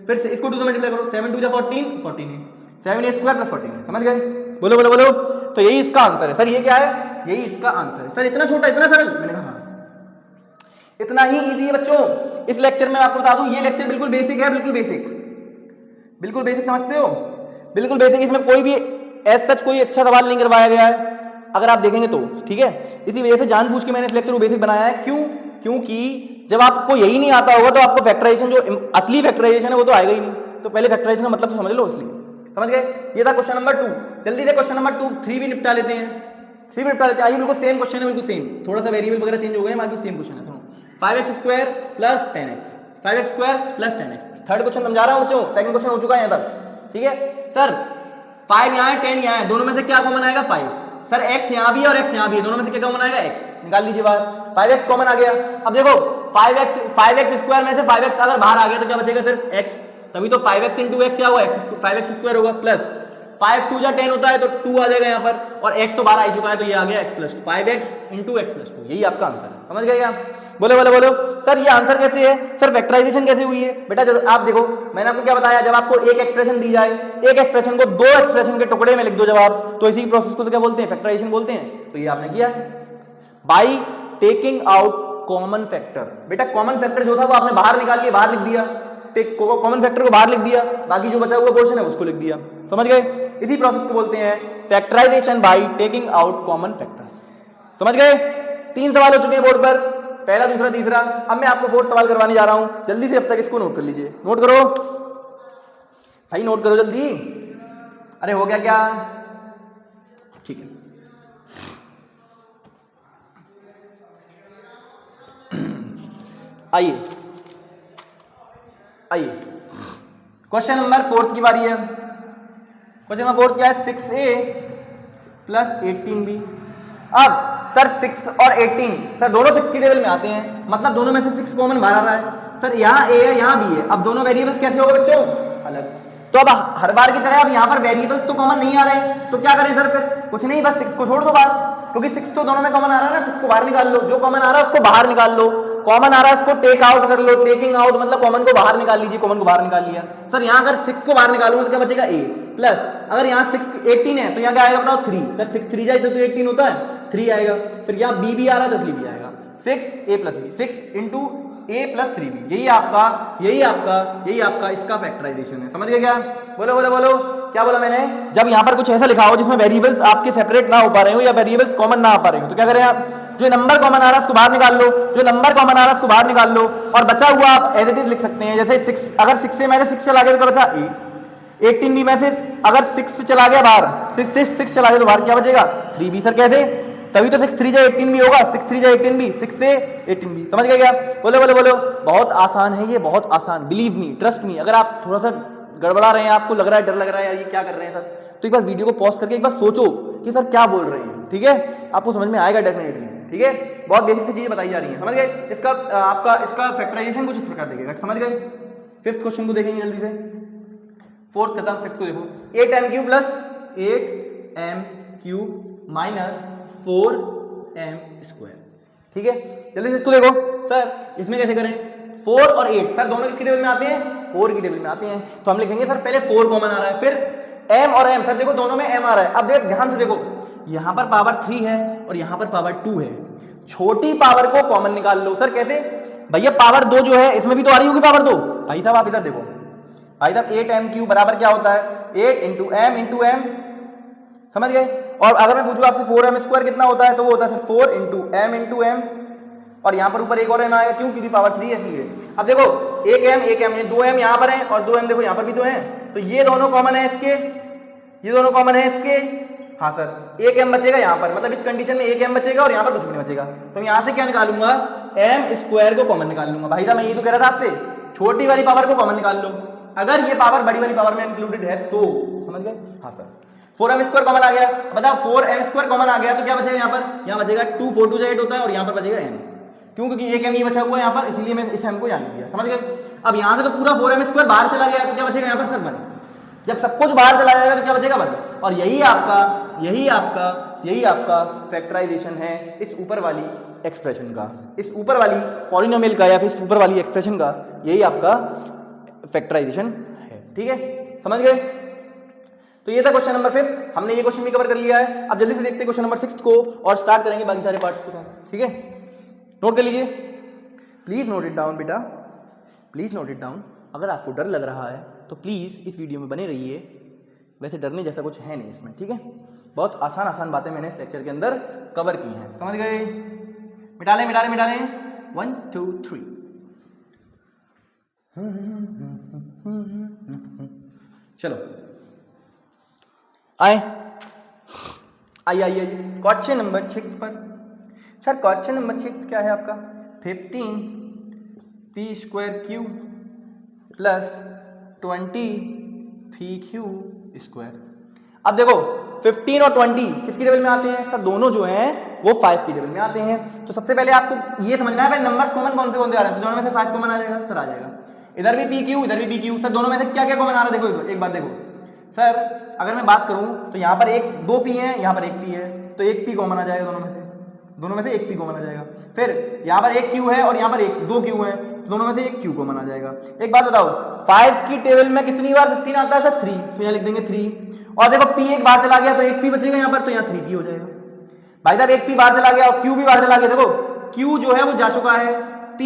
फिर इसको 2 से मल्टीप्लाई करो 7 2 14 14 7a² + 14, समझ गए, बोलो बोलो बोलो। तो यही इसका आंसर है सर, ये क्या है, यही इसका आंसर है सर, इतना छोटा इतना सरल, मैंने कहा इतना ही इजी है बच्चों। इस लेक्चर में आपको बता दूं ये लेक्चर बिल्कुल बेसिक है, बिल्कुल बेसिक, बिल्कुल बेसिक, समझते हो, बिल्कुल बेसिक, इसमें कोई भी एज सच कोई अच्छा सवाल नहीं करवाया गया है अगर आप देखेंगे तो, ठीक है। इसी वजह से जानबूझ के मैंने इस लेक्चर को बेसिक बनाया है, क्यों, क्योंकि जब आपको यही नहीं आता होगा तो आपको फैक्टराइजेशन जो असली फैक्टराइजेशन है वो तो आएगा ही नहीं, तो पहले फैक्टराइजेशन का मतलब समझ लो, इसलिए समझ गए। ये था क्वेश्चन नंबर 2, जल्दी से क्वेश्चन नंबर 2 3 भी निपटा लेते हैं, 3 भी निपटा लेते हैं। आइए बिल्कुल सेम क्वेश्चन है, बिल्कुल सेम, थोड़ा सा वेरिएबल वगैरह चेंज हो गए, बाकी सेम क्वेश्चन है। सुनो 5x² + 10x, 5x² + 10x, third question समझा रहा हूं बच्चों, सेकंड क्वेश्चन हो चुका है यहां तक, ठीक है। सर 5 यहाँ है 10 यहाँ है, दोनों में से क्या कॉमन आएगा 5, सर x यहाँ भी है और x यहाँ भी है, दोनों में से क्या कॉमन आएगा x, निकाल लीजिए बाहर, 5x कॉमन आ गया। अब देखो 5x² में से 5x अगर बाहर आ गया तो क्या बचेगा, सिर्फ x, तभी तो 5x × x क्या होगा, 5x² होगा, प्लस 5 2 जा 10 होता है तो 2 आ जाएगा यहाँ पर, और x तो बाहर आ चुका है तो ये आ गया x + 2, 5x × x + 2, यही आपका आंसर है, समझ गए क्या, बोलो बोलो बोलो। सर ये आंसर कैसे है, सर फैक्टराइजेशन कैसे हुई है बेटा, जब आप देखो मैंने आपको क्या बताया, जब आपको एक एक्सप्रेशन दी जाए, एक एक्सप्रेशन को 2 एक्सप्रेशन के टुकड़े में लिख दो जब आप, तो इसी प्रोसेस को तो क्या बोलते हैं, फैक्टराइजेशन बोलते हैं। तो ये आपने किया है by taking out common factor, बेटा कॉमन फैक्टर जो था वो आपने बाहर निकाल लिया, बाहर लिख दिया, कॉमन फैक्टर को बाहर लिख दिया, बाकी जो बचा हुआ पोर्शन है उसको लिख दिया, समझ गए। इसी प्रोसेस को बोलते हैं factorisation by taking out common factor, समझ गए। 3 सवाल हो चुके हैं बोर्ड पर, पहला दूसरा तीसरा, अब मैं आपको 4th सवाल करवाने जा रहा हूं, जल्दी से अब तक इसको नोट कर लीजिए, नोट करो भाई, नोट करो जल्दी, अरे हो गया क्या, ठीक है। आइए आइए क्वेश्चन नंबर 4 की बारी है। क्वेश्चन नंबर 4 क्या है, 6a + 18b। अब सर 6 और 18 सर दोनों 6 की टेबल में आते हैं, मतलब दोनों में से 6 कॉमन बाहर आ रहा है, सर यहाँ a है यहाँ b है, अब दोनों वेरिएबल्स कैसे होगा बच्चों, अलग। तो अब हर बार की तरह अब यहाँ पर वेरिएबल्स तो कॉमन नहीं आ रहे हैं, तो क्या करें सर, फिर कुछ नहीं, बस 6 को छोड़ दो बाहर, क्योंकि 6 तो दोनों में कॉमन आ रहा है ना, 6 को बाहर निकाल लो, जो कॉमन आ रहा है उसको बाहर निकाल लो, कॉमन आ रहा है उसको टेक आउट कर लो, टेकिंग आउट मतलब कॉमन को बाहर निकाल लीजिए, कॉमन को बाहर निकाल लिया। सर यहाँ अगर 6 को बाहर निकालूंगा तो क्या बचेगा a, प्लस अगर यहाँ 18 है तो यहाँ क्या आएगा बताओ 3, सर 6 3 जाए तो 18 होता है, 3 आएगा, फिर यहाँ b भी आ रहा है तो 3 भी आएगा, 6a + b, 6 × a + 3b, यही आपका इसका फैक्टराइजेशन है, समझ गए क्या, बोलो बोलो बोलो, क्या बोला मैंने, जब यहाँ पर कुछ ऐसा लिखा हो जिसमें वेरिएबल्स आपके सेपरेट ना हो पा रहे हो या वेरिएबल्स कॉमन ना आ पा रहे हो, तो क्या करें आप, जो नंबर कॉमन आ रहा है उसको बाहर निकाल लो, जो नंबर कॉमन आ रहा है उसको बाहर निकाल लो, और बचा हुआ आप एज इट इज लिख सकते हैं, जैसे 6 अगर 6 से मैंने 6 चला गया तो बचा a, 18b में से अगर 6 चला गया बाहर, 6 चला गया तो बाहर क्या बचेगा 3b, सर कैसे, तभी तो 6 3 जा 18b होगा, 6 3 जा 18b, 6 से 18b, समझ गए क्या, बोलो बोलो बोलो। बहुत आसान है ये, बहुत आसान, बिलीव मी, ट्रस्ट मी। अगर आप थोड़ा सा गड़बड़ा रहे हैं, आपको लग रहा है, डर लग रहा है यार ये क्या कर रहे हैं सर, तो एक बार वीडियो को पॉज करके एक बार सोचो कि सर क्या बोल रहे हैं, ठीक है, आपको समझ में आएगा डेफिनेटली, ठीक है। बहुत बेसिक सी चीजें बताई जा रही हैं, समझ गए। इसका आपका इसका फैक्टराइजेशन कुछ इस प्रकार देखेगा, समझ गए। 5th क्वेश्चन को देखेंगे जल्दी से, 4th खत्म, 5th को देखो, 8m³ + 8m³ - 4m², ठीक है। जल्दी से इसको देखो सर, इसमें कैसे करें, 4 और 8 सर दोनों किसकी टेबल में आते हैं, 4 की टेबल में आते हैं, तो हम लिखेंगे सर पहले 4 कॉमन आ रहा है, फिर m और m, सर देखो दोनों में m आ रहा है। अब देख ध्यान से देखो, यहां पर पावर 3 है और यहां पर पावर 2 है, छोटी पावर को कॉमन निकाल लो, सर कैसे भैया, पावर 2 जो है इसमें भी तो आ रही होगी पावर 2, भाई साहब आप इधर देखो, भाई साहब 8m³ बराबर क्या होता है, 8 × m, समझ गए। और अगर मैं पूछूं आपसे 4m² कितना होता है, तो वो होता है 4 × m, और यहाँ पर ऊपर एक और m आएगा, क्यों, क्योंकि पावर 3 है इसलिए। अब देखो एक m 2m यहाँ पर है और 2m देखो यहाँ पर भी तो है, तो ये दोनों कॉमन है इसके, ये दोनों कॉमन है इसके, हाँ सर एक m बचेगा यहाँ पर, मतलब इस कंडीशन में एक m बचेगा और यहाँ पर कुछ भी नहीं बचेगा, तो यहाँ से क्या निकालूंगा, m² को कॉमन निकाल लूंगा। भाई साहब मैं यही तो कह रहा था आपसे, छोटी वाली पावर को कॉमन निकाल लो, अगर ये पावर बड़ी वाली पावर में इंक्लूडेड है तो, समझ गए, हाँ सर। 4m स्क्वायर कॉमन आ गया, बताओ 4m स्क्वायर कॉमन आ गया तो क्या बचेगा यहाँ पर, यहाँ बचेगा 2 4 2 8 होता है और यहाँ पर बचेगा m, क्यों, क्योंकि एक m ही बचा हुआ है यहाँ पर, इसीलिए मैं इस m को यहाँ लिख दिया, समझ गए। अब यहाँ से तो पूरा 4m स्क्वायर बाहर चला गया तो क्या बचेगा यहाँ पर सर 1, जब सब कुछ बाहर चला जाएगा तो क्या बचेगा 1, और यही आपका फैक्टराइजेशन है इस ऊपर वाली एक्सप्रेशन का, इस ऊपर वाली पॉलिनोमियल का या फिर इस ऊपर वाली एक्सप्रेशन का, यही आपका फैक्टराइजेशन है, ठीक है, समझ गए। तो ये था क्वेश्चन नंबर 5, हमने ये क्वेश्चन भी कवर कर लिया है। अब जल्दी से देखते हैं क्वेश्चन नंबर 6 को और स्टार्ट करेंगे बाकी सारे पार्ट्स को, ठीक है। नोट कर लीजिए, प्लीज नोट इट डाउन बेटा, प्लीज नोट इट डाउन। अगर आपको डर लग रहा है तो प्लीज इस वीडियो में बने रहिए, वैसे डरने जैसा कुछ है नहीं इसमें, ठीक है। बहुत आसान आसान बातें मैंने इस लेक्चर के अंदर कवर की हैं, समझ गए। मिटा लें 1 2 3। चलो आइए क्वेश्चन नंबर 6 पर। सर क्वेश्चन नंबर 6 क्या है आपका, 15p² प्लस 20pq²। अब देखो 15 और 20 किसकी टेबल में आते हैं सर, दोनों जो हैं वो 5 की टेबल में आते हैं। तो सबसे पहले आपको ये समझना है भाई नंबर्स कॉमन कौन से आ रहे हैं, तो दोनों में से 5 कॉमन आ जाएगा सर, आ जाएगा। इधर भी pq इधर भी pq, सर दोनों में से क्या क्या कॉमन आ रहा है, देखो एक बात देखो सर, अगर मैं बात करूं तो यहाँ पर 2 p है, यहाँ पर 1 p है, तो 1 p कॉमन आ जाएगा दोनों में से 1 p कॉमन आ जाएगा। फिर यहाँ पर 1 q है और यहाँ पर 2 q है, दोनों में से 1 q कॉमन आ जाएगा। एक बात बताओ 5 की टेबल में कितनी बार 15 आता है सर, 3, तो यहाँ लिख देंगे 3। और देखो p एक बार चला गया तो 1 p बचेगा यहाँ पर, तो यहाँ 3p हो जाएगा। भाई साहब 1 p बाहर चला गया और q भी बाहर चला गया, देखो q जो है वो जा चुका है, p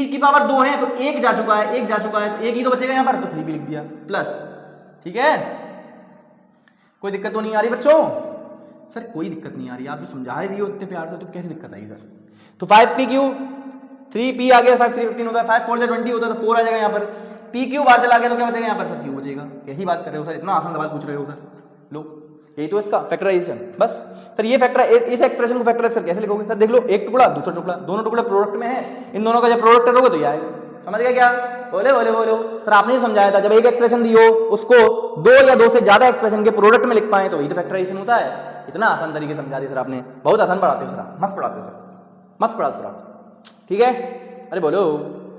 की पावर 2 है तो 1 जा चुका है, तो 1 ही तो बचेगा यहाँ पर, तो 3p लिख दिया प्लस, ठीक है। कोई दिक्कत तो नहीं आ रही बच्चों, सर कोई दिक्कत नहीं आ रही, आप जो समझाए भी हो इतने प्यार से तो कैसी दिक्कत आई सर। तो 5pq 3p आ गया, 5 3 15 होता है, 5 4 20 होता है, तो 4 आ जाएगा यहाँ पर। pq बाहर चला गया तो क्या बचेगा यहाँ पर सर, q बचेगा। कैसी बात कर रहे हो सर, इतना आसान सवाल पूछ रहे हो सर, लो यही तो इसका फैक्टराइजेशन बस। सर ये फैक्टर इस एक्सप्रेशन को फैक्टराइज सर कैसे लिखोगे, सर देख लो एक टुकड़ा दूसरा टुकड़ा, दोनों टुकड़े प्रोडक्ट में है, इन दोनों का जब प्रोडक्ट करोगे तो ये आएगा, समझ गया क्या, बोलो सर आपने ही समझाया था, जब एक एक्सप्रेशन दी हो उसको 2 या 2 से ज्यादा एक्सप्रेशन के प्रोडक्ट में लिख पाए तो वही तो फैक्टराइजेशन होता है। इतना आसान तरीके से समझा दिया सर आपने, बहुत आसान पढ़ाते हो सर, मस्त पढ़ाते हो सर, मस्त पढ़ाते हो आप, ठीक है। अरे बोलो,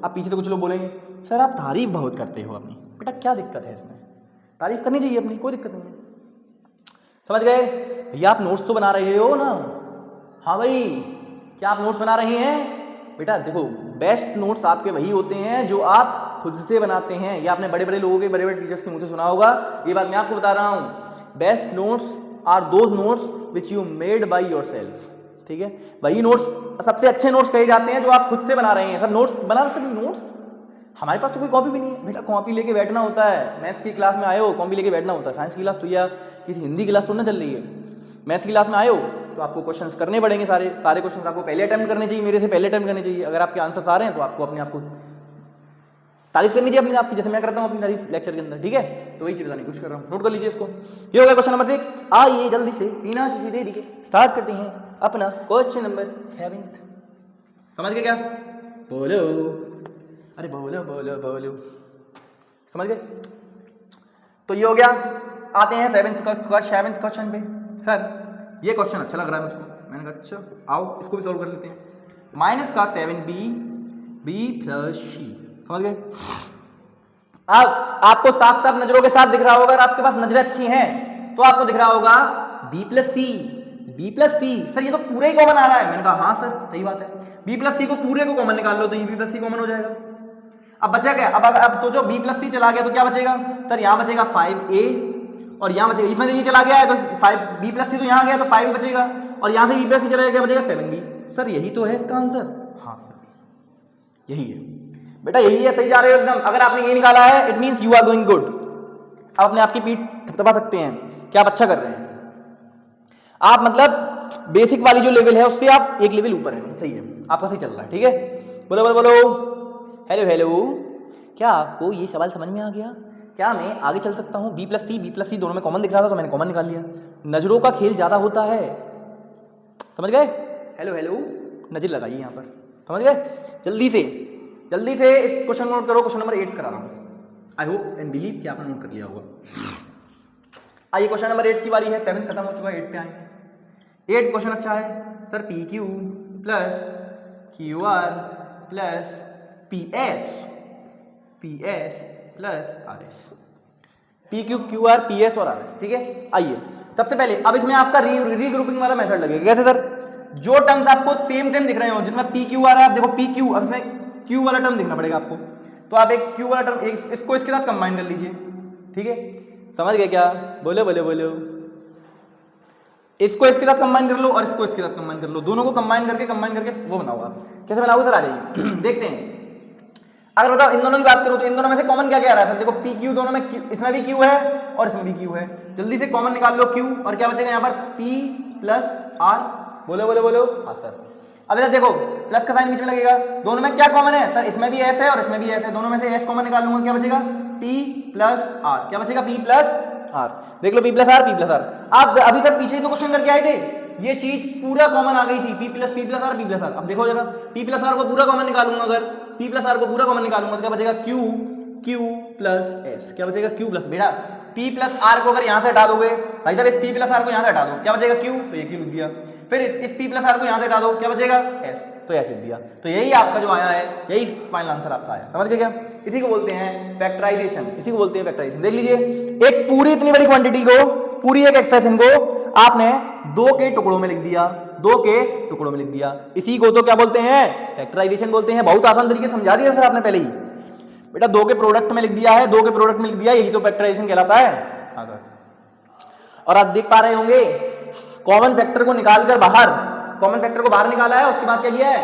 आप पीछे तो कुछ लोग बोलेंगे सर आप तारीफ बहुत करते हो अपनी, बेटा क्या दिक्कत है इसमें, तारीफ करनी चाहिए अपनी, कोई दिक्कत नहीं है, समझ गए भैया। आप नोट्स तो बना रहे हो ना, हाँ भाई क्या आप नोट्स बना रहे हैं बेटा, देखो बेस्ट नोट्स आपके वही होते हैं जो आप खुद से बनाते हैं, ये आपने बड़े बड़े लोगों के, बड़े बड़े टीचर्स के मुंह से सुना होगा, ये बात मैं आपको बता रहा हूँ। Best notes are those notes which you made by yourself, ठीक है। वही नोट्स सबसे अच्छे नोट्स कहे जाते हैं जो आप खुद से बना रहे हैं। सर नोट्स बना सकते हैं, नोट्स हमारे पास तो कोई कॉपी भी नहीं है बेटा, कॉपी लेके बैठना होता है, मैथ्स की क्लास में आए हो कॉपी लेके बैठना होता है, साइंस की क्लास तो या किसी हिंदी क्लास तो ना चल रही है, मैथ्स की क्लास में आए हो तो आपको क्वेश्चंस करने पड़ेंगे, सारे क्वेश्चंस आपको पहले अटेम्प्ट करने चाहिए, मेरे से पहले अटेम्प्ट करने चाहिए। अगर आपके आंसर्स आ रहे हैं तो आपको अपने आप को तारीफ करनी चाहिए अपने आपकी, जैसे मैं करता हूँ अपनी तारीफ लेक्चर के अंदर, ठीक है। तो वही चीज बताने की कोशिश कर रहा हूँ, नोट कर लीजिए इसको। ये हो गया क्वेश्चन नंबर 6। आइए जल्दी से बिना किसी देरी के स्टार्ट करते हैं अपना क्वेश्चन नंबर 7। समझ गए क्या, बोलो, अरे बोलो, समझ गए। तो ये हो गया, आते हैं 7th क्वेश्चन पे। सर ये क्वेश्चन अच्छा लग रहा है मुझको, मैंने कहा अच्छा आओ इसको भी सॉल्व कर लेते हैं। माइनस का 7b b प्लस c, समझ गए। अब आपको साफ साफ नजरों के साथ दिख रहा होगा, अगर आपके पास नजरें अच्छी हैं तो आपको दिख रहा होगा b प्लस c। सर ये तो पूरे ही कॉमन आ रहा है, मैंने कहा हाँ सर सही बात है, b प्लस सी को पूरे को कॉमन निकाल लो तो ये b प्लस सी कॉमन हो जाएगा। अब बचा क्या, अब सोचो b प्लस सी चला गया तो क्या बचेगा सर, यहाँ बचेगा 5a और यहाँ बचेगा, इसमें ये चला गया है तो 5b प्लस सी तो यहाँ गया तो 5 बचेगा, और यहाँ से b प्लस सी चला गया क्या बचेगा 7b। सर यही तो है इसका आंसर, हाँ सर यही है बेटा, यही है, सही जा रहे हो एकदम। अगर आपने ये निकाला है it means you are going good, आप अपने आप की पीठ थपथपा सकते हैं कि आप अच्छा कर रहे हैं, आप मतलब बेसिक वाली जो लेवल है उससे आप एक लेवल ऊपर है, सही है, आपका सही चल रहा है, ठीक है। बोलो हेलो, क्या आपको ये सवाल समझ में आ गया? क्या मैं आगे चल सकता हूँ? b प्लस सी दोनों में कॉमन दिख रहा था तो मैंने कॉमन निकाल लिया। नजरों का खेल ज्यादा होता है, समझ गए। हेलो नजर लगाइए यहाँ पर, समझ गए। जल्दी से इस क्वेश्चन को नोट करो, क्वेश्चन नंबर 8 करा रहा हूँ। आई होप एंड बिलीव कि आपने नोट कर लिया होगा। आइए क्वेश्चन नंबर 8 की बारी है। 7 खत्म हो चुका है, 8 पे आए। 8 क्वेश्चन अच्छा है sir. P Q plus Q R plus P S plus R S. P Q Q R P S और आर एस, ठीक है। आइए सबसे पहले अब इसमें आपका रीग्रुपिंग वाला मेथड लगेगा। कैसे सर? जो टर्म्स आपको सेम दिख रहे हो, जिसमें पी क्यू आर है, आप देखो पी क्यू, अब इसमें क्यू वाला टर्म दिखना पड़ेगा आपको, तो आप एक क्यू वाला टर्म इसको इसके साथ कंबाइन कर लीजिए, ठीक है। समझ गए क्या? बोलो बोलो बोलो। इसको इसके साथ कंबाइन कर लो और इसको इसके साथ कंबाइन कर लो, दोनों को कंबाइन करके वो बनाओ। आप कैसे बनाओगे सर? आ जाइए देखते हैं। अगर बताओ इन दोनों की बात करो तो इन दोनों में से कॉमन क्या क्या आ रहा है सर? देखो पी क्यू दोनों में Q, इसमें भी क्यू है और इसमें भी क्यू है। जल्दी से कॉमन निकाल लो क्यू, और क्या बचेगा यहाँ पर? P plus r. बोलो बोलो बोलो। हाँ सर। अब इधर देखो प्लस का साइन बीच में लगेगा। दोनों में क्या कॉमन है सर? इसमें भी एस है और इसमें भी एस है। दोनों में से एस कॉमन निकाल लूंगा, क्या बचेगा? P plus R. क्या बचेगा? P plus R. देख लो P plus are, P plus R. आप अभी सर पीछे तो क्वेश्चन करके आए थे, ये चीज पूरा कॉमन आ गई थी, p plus are, P plus r. अब देखो जरा, पी प्लस आर को पूरा कॉमन निकालूंगा, अगर पी प्लस आर को पूरा कॉमन निकालूंगा तो क्या बचेगा? Q plus S. क्या बचेगा? Q plus. बेटा पी प्लस आर को अगर यहां से हटा दोगे भाई साहब, इस पी प्लस आर को यहां से हटा दो, क्या बचेगा? क्यू, तो ये क्यू लिख दिया। फिर इस पी प्लस आर को यहां से हटा दो, क्या बचेगा? एस, तो एस लिख दिया। तो यही आपका जो आया है, यही फाइनल आंसर आपका आया। समझ गए क्या? इसी को बोलते हैं फैक्टराइजेशन, इसी को बोलते हैं फैक्टराइजेशन। देख लीजिए, एक पूरी इतनी बड़ी क्वांटिटी को, पूरी एक एक्सप्रेशन को आपने दो के टुकड़ों में लिख दिया, दो के टुकड़ों में लिख दिया। इसी को तो क्या बोलते हैं? फैक्टराइजेशन बोलते हैं। बहुत आसान तरीके से समझा दिया सर आपने पहले ही। बेटा दो के प्रोडक्ट में लिख दिया है, दो के प्रोडक्ट में लिख दिया, यही तो फैक्टराइजेशन कहलाता है। हाँ सर। और आप देख पा रहे होंगे कॉमन फैक्टर को निकालकर बाहर, कॉमन फैक्टर को बाहर निकाला है, उसके बाद क्या किया है?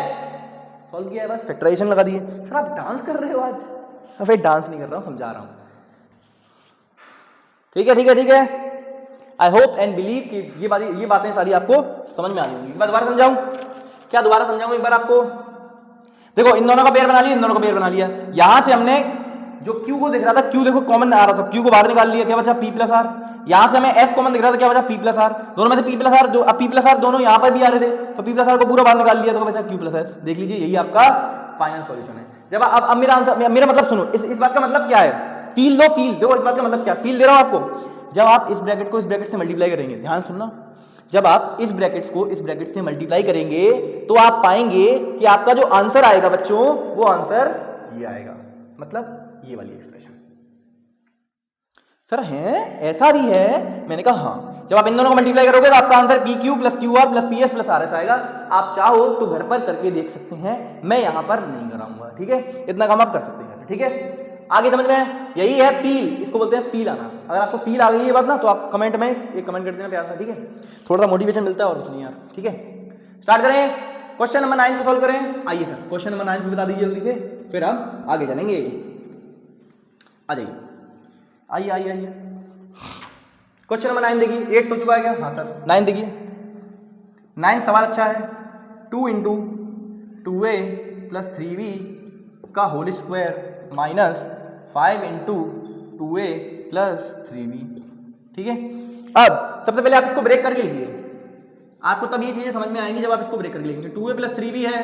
सॉल्व किया है, बस फैक्टराइजेशन लगा दिए। सर आप डांस कर रहे हो आज? फिर डांस नहीं कर रहा हूं, समझा रहा हूं। ठीक है ठीक है ठीक है। आई होप एंड बिलीव कि ये बातें सारी आपको समझ में आ जाएंगी। एक बार दोबारा समझाऊं क्या? दोबारा समझाऊं एक बार आपको। देखो इन दोनों का पेयर बना लिया, इन दोनों का पेयर बना लिया। यहां से हमने जो क्यू को दिख रहा था, क्यू देखो कॉमन आ रहा था, क्यू को बाहर निकाल लिया, क्या बचा? P plus r. यहां से हमें एस कॉमन दिख रहा था, क्या बचा? P plus r. दोनों में से पी प्लस आर, जो अब पी प्लस आर दोनों यहां पर भी आ रहे थे, तो पी प्लस आर को पूरा बाहर निकाल लिया, तो क्या बचा? Q plus S. देख लीजिए, यही आपका फाइनल सॉल्यूशन है। जब अब मेरा आंसर, मेरा मतलब सुनो, इस बात का मतलब क्या है? फील दो, फील देखो, इस बात का मतलब क्या? फील दे रहा हूं आपको। जब आप इस ब्रैकेट को इस ब्रैकेट से मल्टीप्लाई करेंगे, ध्यान सुनना, जब आप इस ब्रैकेट को इस ब्रैकेट से मल्टीप्लाई करेंगे तो आप पाएंगे कि आपका जो आंसर आएगा बच्चों, वो आंसर ये आएगा, मतलब ये वाली एक्सप्रेशन। सर है ऐसा भी है? मैंने कहा हाँ। जब आप इन दोनों को मल्टीप्लाई करोगे तो आपका answer P Q plus Q R plus P S plus R S आएगा। आप चाहो तो घर पर करके देख सकते हैं, मैं यहां पर नहीं कराऊंगा, ठीक है। इतना काम आप कर सकते हैं, ठीक है। आगे समझ में? यही है फील, इसको बोलते हैं फील आना। अगर आपको फील आ गई ये बात ना, तो आप कमेंट में एक कमेंट कर देना प्यार से, ठीक है। थोड़ा सा मोटिवेशन मिलता है और कुछ नहीं यार, ठीक है। स्टार्ट करें, क्वेश्चन नंबर 9 को सॉल्व करें। आइए सर क्वेश्चन नंबर 9 को बता दीजिए जल्दी से, फिर हम आगे चलेंगे। आ जाइए, आइए आइए आइए। क्वेश्चन नंबर 9 देखिए। 8 हो चुका है क्या? हाँ सर। 9 देखिए, 9 सवाल अच्छा है। 2 × 2a + 3b का whole square minus 5 × 2a + 3b, ठीक है। अब सबसे पहले आप इसको ब्रेक करके लिखिए। आपको तब ये चीजें समझ में आएंगी जब आप इसको ब्रेक करके लिखेंगे। 2a + 3b है,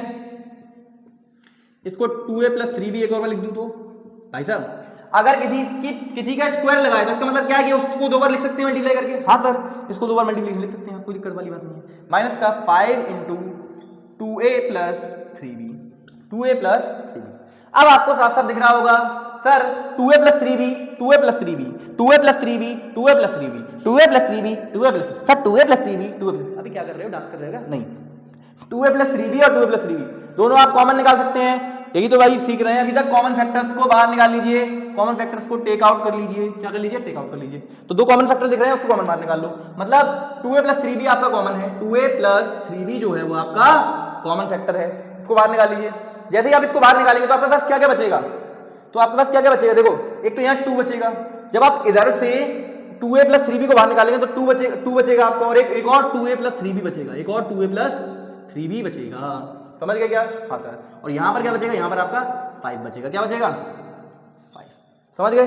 इसको 2a + 3b एक और बार लिख दूं तो भाई साहब, अगर किसी का स्क्वायर लगाए तो इसका मतलब क्या है कि उसको दो बार लिख सकते हैं मल्टीप्लाई करके। हाँ सर, इसको दो बार मल्टीप्लाई लिख सकते हैं, कोई दिक्कत वाली बात नहीं है। माइनस का 5 × 2a + 3b, 2a + 3b। अब आपको साफ साफ दिख रहा होगा sir 2a + 3b, 2a + 3b, 2a + 3b, 2a + 3b, 2a + 3b, 2a + sir 2a + 3b, 2a + अभी क्या कर रहे हो? डांस कर रहे हो? नहीं, 2a + 3b और 2a + 3b दोनों आप कॉमन निकाल सकते हैं। यही तो भाई सीख रहे हैं अभी तक। कॉमन फैक्टर्स को बाहर निकाल लीजिए, कॉमन फैक्टर्स को टेक आउट कर लीजिए। क्या कर लीजिए? टेक आउट कर लीजिए। तो दो कॉमन फैक्टर दिख रहे हैं, उसको कॉमन बाहर निकाल लो। मतलब 2a + 3b आपका कॉमन है, 2a + 3b जो है वो आपका कॉमन फैक्टर है, इसको बाहर निकाल लीजिए। जैसे ही आप इसको बाहर निकालेंगे तो आपके पास क्या क्या बचेगा? तो आपके पास क्या क्या बचेगा? देखो, एक तो यहाँ 2 बचेगा। जब आप इधर से 2a + 3b को बाहर निकालेंगे तो 2 बचेगा आपको, और एक और 2a + 3b बचेगा, एक और 2a + 3b बचेगा। समझ गए क्या? हाँ सर। और यहां पर क्या बचेगा? यहां पर आपका 5 बचेगा। क्या बचेगा? 5। समझ गए?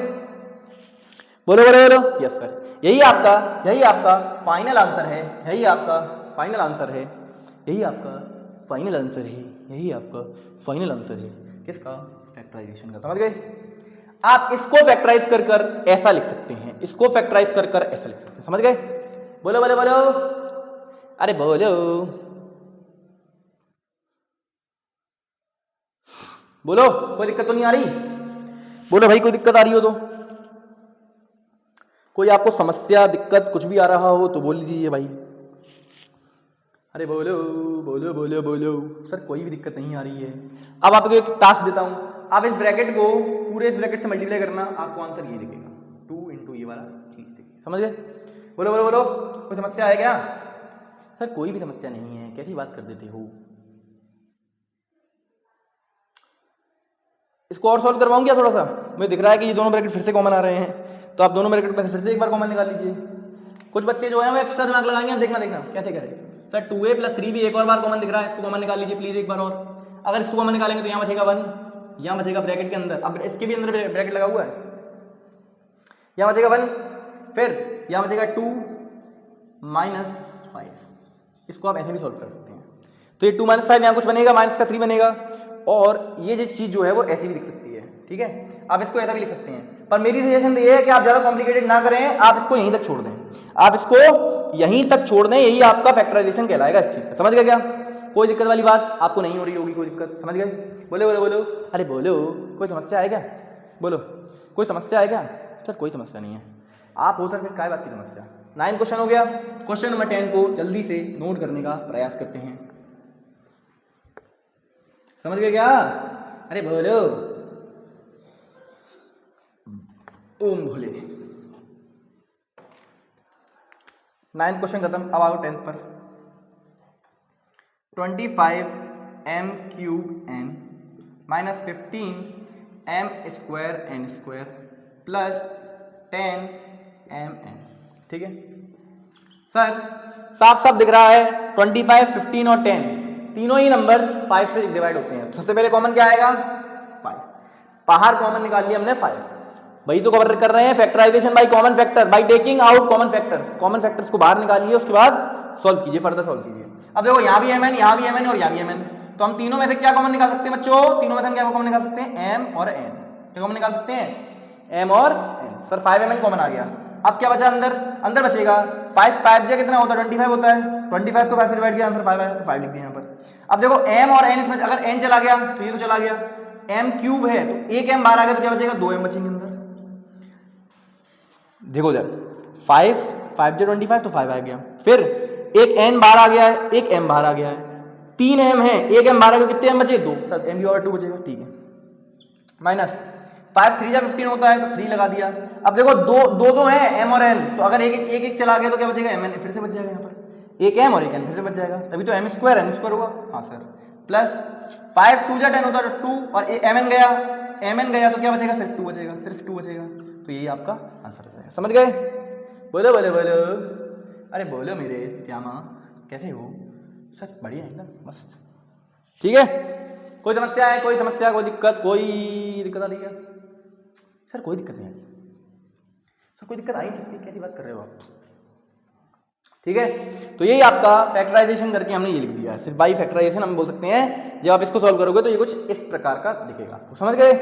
बोलो बोलो बोलो। यस सर, यही आपका फाइनल आंसर है, यही आपका फाइनल आंसर है, यही आपका फाइनल आंसर है, यही आपका फाइनल आंसर है किसका? फैक्टराइजेशन का। समझ गए? आप इसको फैक्टराइज कर कर ऐसा लिख सकते हैं, इसको फैक्टराइज कर कर ऐसा लिख सकते हैं। समझ गए? बोलो बोलो बोलो, अरे बोलो बोलो, कोई दिक्कत तो नहीं आ रही? बोलो भाई, कोई दिक्कत आ रही हो तो, कोई आपको समस्या दिक्कत कुछ भी आ रहा हो तो बोल दीजिए भाई। अरे बोलो बोलो बोलो बोलो। सर कोई भी दिक्कत नहीं आ रही है। अब आपको एक टास्क देता हूं, आप इस ब्रैकेट को पूरे इस ब्रैकेट से मल्टीप्लाई करना, आपको आंसर ये दिखेगा 2 इंटू ये वाला चीज दिखेगी। समझ गए? बोलो बोलो बोलो, कोई समस्या है क्या? सर कोई भी समस्या नहीं है, कैसी बात कर देते हो? इसको और सॉल्व करवाऊं क्या थोड़ा सा? मुझे दिख रहा है कि ये दोनों ब्रैकेट फिर से कॉमन आ रहे हैं, तो आप दोनों ब्रैकेट में से फिर से एक बार कॉमन निकाल लीजिए। कुछ बच्चे जो है वो एक्स्ट्रा दिमाग लगाएंगे, अब देखना देखना कैसे कैसे। सर 2a + 3b एक और बार कॉमन दिख रहा है, इसको कॉमन निकाल लीजिए प्लीज एक बार और। अगर इसको कॉमन निकालेंगे तो यहाँ बचेगा 1, यहाँ बचेगा ब्रैकेट के अंदर, अब इसके भी अंदर ब्रैकेट लगा हुआ है, यहाँ बचेगा 1, फिर यहाँ बचेगा 2 - 5। इसको आप ऐसे भी सॉल्व कर सकते हैं। तो ये 2 - 5 यहाँ कुछ बनेगा, माइनस का 3 बनेगा, और ये जो चीज जो है वो ऐसी भी दिख सकती है। ठीक है, आप इसको ऐसा भी लिख सकते हैं, पर मेरी सजेशन ये है कि आप ज्यादा कॉम्प्लिकेटेड ना करें, आप इसको यहीं तक छोड़ दें, आप इसको यहीं तक छोड़ दें, यही आपका फैक्टराइजेशन कहलाएगा इस चीज का। समझ गए क्या? कोई दिक्कत वाली बात आपको नहीं हो रही होगी, कोई दिक्कत? समझ गए? बोलो बोलो बोलो, अरे बोलो, कोई समस्या है क्या? बोलो, कोई समस्या है क्या? सर कोई समस्या नहीं है। आप हो सर फिर काय बात की समस्या? 9 क्वेश्चन हो गया। क्वेश्चन नंबर 10 को जल्दी से नोट करने का प्रयास करते हैं। समझ गए क्या? अरे बोलो, ओम भोले। 9 क्वेश्चन खत्म, अब आओ 10 पर। 25m³ n - 15m² n² plus 10mn। ठीक है सर, साफ साफ दिख रहा है 25, 15 और 10 तीनों ही नंबर 5 से डिवाइड होते हैं। सबसे पहले कॉमन क्या आएगा? 5। बाहर कॉमन निकाल लिया हमने 5, वही तो कवर कर रहे हैं, factorisation by common factor, by taking out common factors. Common factors को बाहर निकालिए, उसके बाद सॉल्व कीजिए, फर्दर सॉल्व कीजिए। अब देखो यहाँ भी mn, यहाँ भी mn और यहाँ भी mn, तो हम तीनों में से क्या कॉमन निकाल सकते हैं बच्चों? तीनों में से हम क्या कॉमन निकाल सकते हैं? m और n। क्या कॉमन निकाल सकते हैं? m और n। सर 5mn कॉमन आ गया, अब क्या बचा अंदर? अंदर बचेगा 5। 5 जगह कितना होता है? 25 होता है। 25 को 5 से डिवाइड किया, आंसर 5 आया, तो 5 लिख दिया यहाँ पर। अब देखो m और n, इसमें अगर n चला गया तो ये तो चला गया, m³ है तो एक m बाहर आ गया, तो क्या बचेगा? 2m बचेंगे अंदर। देखो जरा 5 × 25 तो 5 आ गया, फिर एक n बाहर आ गया है, एक m बाहर आ गया है, 3 m है, एक m बाहर आ गया, कितने m बचे? 2। सर m भी और 2 बचेगा। ठीक है, माइनस 5 × 3 = 15 होता है, तो 3 लगा दिया। अब देखो दो है m और n, तो अगर एक चला गया तो क्या बचेगा? mn फिर से बच जाएगा यहाँ पर, एक m और एक n फिर से बच जाएगा, तभी तो m² होगा। हाँ सर, प्लस 5 × 2 = 10 होता है, 2 और mn गया तो क्या बचेगा? सिर्फ 2 बचेगा, सिर्फ 2 बचेगा, तो यही आपका आंसर हो जाएगा। समझ गए? बोलो बोलो बोलो, अरे बोलो मेरे श्यामा, कैसे हो? सर बढ़िया एकदम मस्त। ठीक है, कोई समस्या है? कोई समस्या, कोई दिक्कत, कोई दिक्कत आ रही है? सर कोई दिक्कत नहीं आ रही। सर कोई दिक्कत आ ही नहीं सकती, कैसी बात कर रहे हो आप? ठीक है, तो यही आपका फैक्टराइजेशन करके हमने ये लिख दिया है। सिर्फ बाई फैक्टराइजेशन हम बोल सकते हैं। जब आप इसको सॉल्व करोगे तो ये कुछ इस प्रकार का दिखेगा आपको। समझ गए?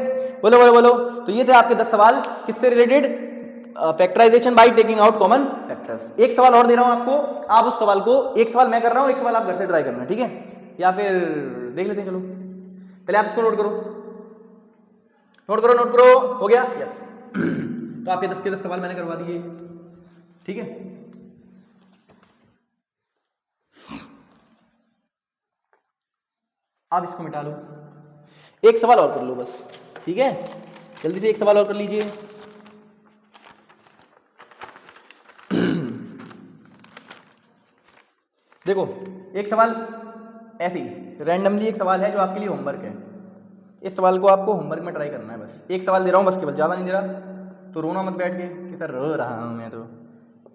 बोलो बोलो बोलो। तो ये थे आपके 10 सवाल किससे related? Factorisation by taking out common factors. एक सवाल और दे रहा हूं आपको, आप उस सवाल को, एक सवाल मैं कर रहा हूं, एक सवाल आप घर से ट्राई करना। ठीक है, या फिर देख लेते हैं, चलो पहले आप इसको नोट करो, नोट करो, नोट करो। हो गया? यस। तो आपके 10 के 10 सवाल मैंने करवा दिए। ठीक है, आप इसको मिटा लो, एक सवाल और कर लो बस। ठीक है, जल्दी से एक सवाल और कर लीजिए। देखो एक सवाल ऐसे ही रैंडमली एक सवाल है जो आपके लिए होमवर्क है। इस सवाल को आपको होमवर्क में ट्राई करना है। बस एक सवाल दे रहा हूँ, बस केवल, ज़्यादा नहीं दे रहा, तो रोना मत बैठ के कि सर रो रहा हूँ मैं, तो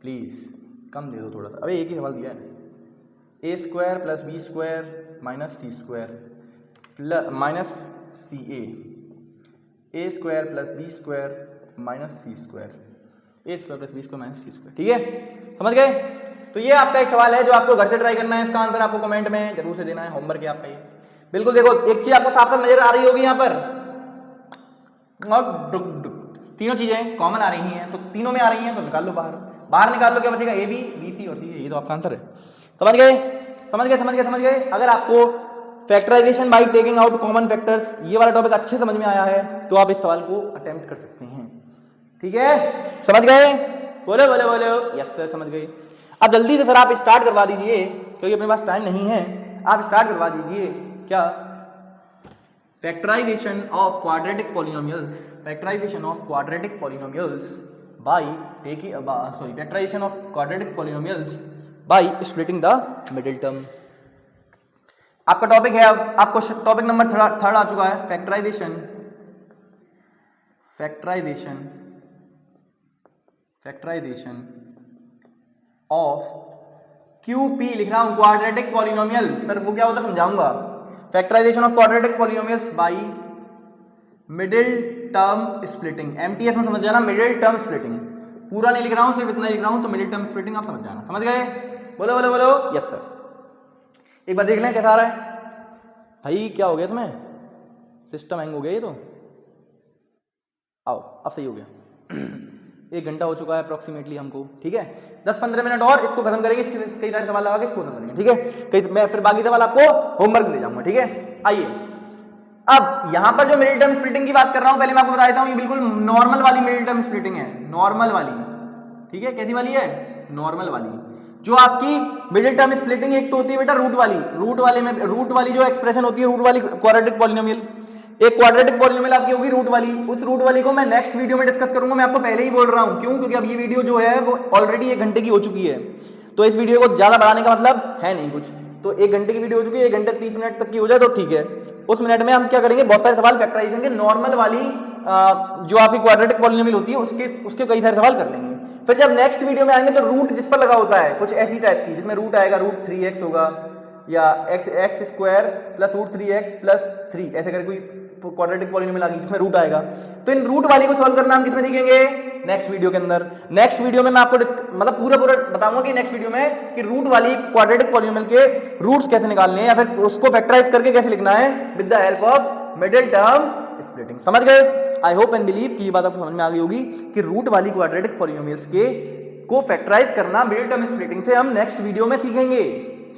प्लीज़ कम दे दो थोड़ा सा। अबे एक ही सवाल दिया है, a² + b² - c² माइनस सी a² + b² - c², a² + b² - c²। ठीक है, समझ गए? तो ये आपका एक सवाल है जो आपको घर से ट्राई करना है। इसका आंसर आपको कमेंट में जरूर से देना है, होमवर्क है आपका ये। बिल्कुल देखो, एक चीज आपको साफ साफ नजर आ रही होगी यहाँ पर, और तीनों चीजें कॉमन आ रही हैं, तो तीनों में आ रही हैं तो निकाल लो बाहर, बाहर निकाल लो, क्या बचेगा ए बी, बी सी और सी, ये तो आपका आंसर है। समझ गए समझ गए समझ गए समझ गए। अगर आपको factorisation by taking out common factors ये वाला टॉपिक अच्छे समझ में आया है तो आप इस सवाल को अटेम्प्ट कर सकते हैं। ठीक है, समझ गए? बोलो बोलो बोलो, यस सर समझ गए। अब जल्दी से सर आप स्टार्ट करवा दीजिए क्योंकि अपने पास टाइम नहीं है, आप स्टार्ट करवा दीजिए क्या factorization of quadratic polynomials, factorization of quadratic polynomials by taking factorization of quadratic polynomials by splitting the middle term. आपका टॉपिक है, अब आपको टॉपिक नंबर थर्ड आ चुका है, फैक्टराइजेशन ऑफ QP लिख रहा हूं क्वाड्रेटिक पॉलिनोमियल। सर वो क्या होता है समझाऊंगा। Factorization of quadratic polynomials by middle term splitting, MTS में समझ जाना, मिडिल टर्म स्प्लिटिंग। पूरा नहीं लिख रहा हूं, सिर्फ इतना लिख रहा हूं, तो मिडिल टर्म स्प्लिटिंग आप समझ जाना। समझ गए? बोलो बोलो बोलो, यस सर। एक बार देख लें कैसा आ रहा है भाई, क्या हो गया तुम्हें, सिस्टम हैंग हो गया ये तो। आओ अब सही हो गया। 1 घंटा हो चुका है अप्रोक्सीमेटली हमको, ठीक है, 10-15 मिनट और इसको खत्म करेंगे, कई सारे सवाल लगा के इसको खत्म करेंगे, ठीक है। मैं फिर बाकी सवाल आपको होमवर्क दे जाऊंगा, ठीक है। आइए अब यहां पर जो मिडिल टर्म स्प्लिटिंग की बात कर रहा हूं, पहले मैं आपको बता देता हूं, ये बिल्कुल नॉर्मल वाली मिडिल टर्म स्प्लिटिंग है, नॉर्मल वाली, ठीक है। कैसी वाली है? नॉर्मल वाली। जो आपकी मिडिल टर्म स्प्लिटिंग एक तो होती है बेटा रूट वाली, रूट वाली जो एक्सप्रेशन होती है, रूट वाली क्वाड्रेटिक पॉलिनोमियल, एक क्वाड्रेटिक पॉलिनोमियल आपकी होगी रूट वाली। उस रूट वाली को मैं नेक्स्ट वीडियो में डिस्कस करूंगा, मैं आपको पहले ही बोल रहा हूं। क्यों? क्योंकि अब ये वीडियो जो है वो ऑलरेडी 1 घंटे की हो चुकी है, तो इस वीडियो को ज्यादा बढ़ाने का मतलब है नहीं कुछ। तो 1 घंटे की वीडियो हो चुकी है, 1 घंटे 30 मिनट तक की हो जाए तो ठीक है। उस मिनट में हम क्या करेंगे, बहुत सारे सवाल फैक्टराइजेशन के नॉर्मल वाली जो आपकी क्वाड्रेटिक पॉलिनोमियल होती है उसके कई सारे सवाल कर लेंगे। फिर जब नेक्स्ट वीडियो में आएंगे तो रूट जिस पर लगा होता है कुछ ऐसी टाइप की, जिसमें रूट आएगा रूट 3x होगा या x square plus root 3x plus 3, ऐसे करके कोई क्वाड्रेटिक पॉलिनोमियल आ गई जिसमें रूट आएगा। तो इन रूट वाली को सॉल्व करना हम किसमें सीखेंगे? नेक्स्ट वीडियो के अंदर। नेक्स्ट वीडियो में मैं आपको मतलब पूरा बताऊंगा कि नेक्स्ट वीडियो में कि रूट वाली क्वाड्रेटिक पॉलिनोमियल के रूट्स कैसे निकालने हैं या फिर उसको फैक्टराइज करके कैसे लिखना है with the help of middle term splitting. समझ गए? आई होप एंड बिलीव कि ये बात आपको समझ में आ गई होगी कि रूट वाली क्वाड्रेटिक पॉलिनोमियल्स के को फैक्टराइज करना मिडिल टर्म स्प्लिटिंग से हम नेक्स्ट वीडियो में सीखेंगे।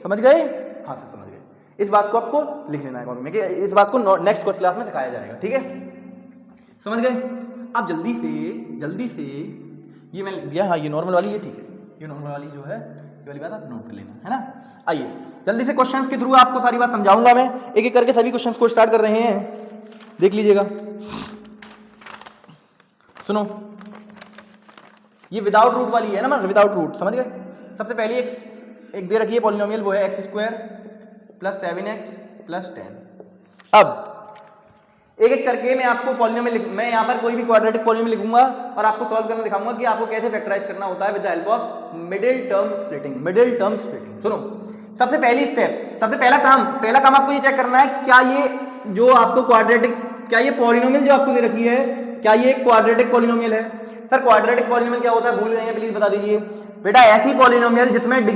समझ गए? हाँ सर समझ गए। इस बात को आपको लिख लेना है कॉपी में कि इस बात को नेक्स्ट क्लास में सिखाया जाएगा, ठीक है। समझ गए? अब जल्दी से ये मैंने दिया, हाँ ये नॉर्मल वाली है, ठीक है, ये नॉर्मल वाली जो है ये वाली बात आप नोट कर लेना, है ना। आइए जल्दी से क्वेश्चंस के थ्रू आपको सारी बात समझाऊंगा मैं, एक एक करके सभी क्वेश्चंस को स्टार्ट कर रहे हैं, देख लीजिएगा। सुनो, ये विदाउट रूट वाली है ना, विदाउट रूट, समझ गए। सबसे पहली एक दे रखी है पॉलिनोमियल, वो है x square plus 7x plus 10। अब एक एक करके मैं आपको पॉलिनोमियल मैं यहाँ पर कोई भी क्वाड्रेटिक पॉलिनोमियल लिखूंगा और आपको सॉल्व करना दिखाऊंगा कि आपको कैसे फैक्टराइज करना होता है with the help of middle term splitting. Middle term splitting सुनो, सबसे पहली स्टेप, सबसे पहला काम आपको ये चेक करना है क्या ये जो आपको क्वाड्रेटिक, क्या ये पॉलिनोमियल जो आपको दे रखी है क्या ये क्वाड्रेटिक पॉलिनोमियल है। सर क्वाड्रेटिक पॉलिनोमियल क्या होता है, भूल गए हैं, प्लीज बता दीजिए बेटा। ऐसी पॉलिनोमियल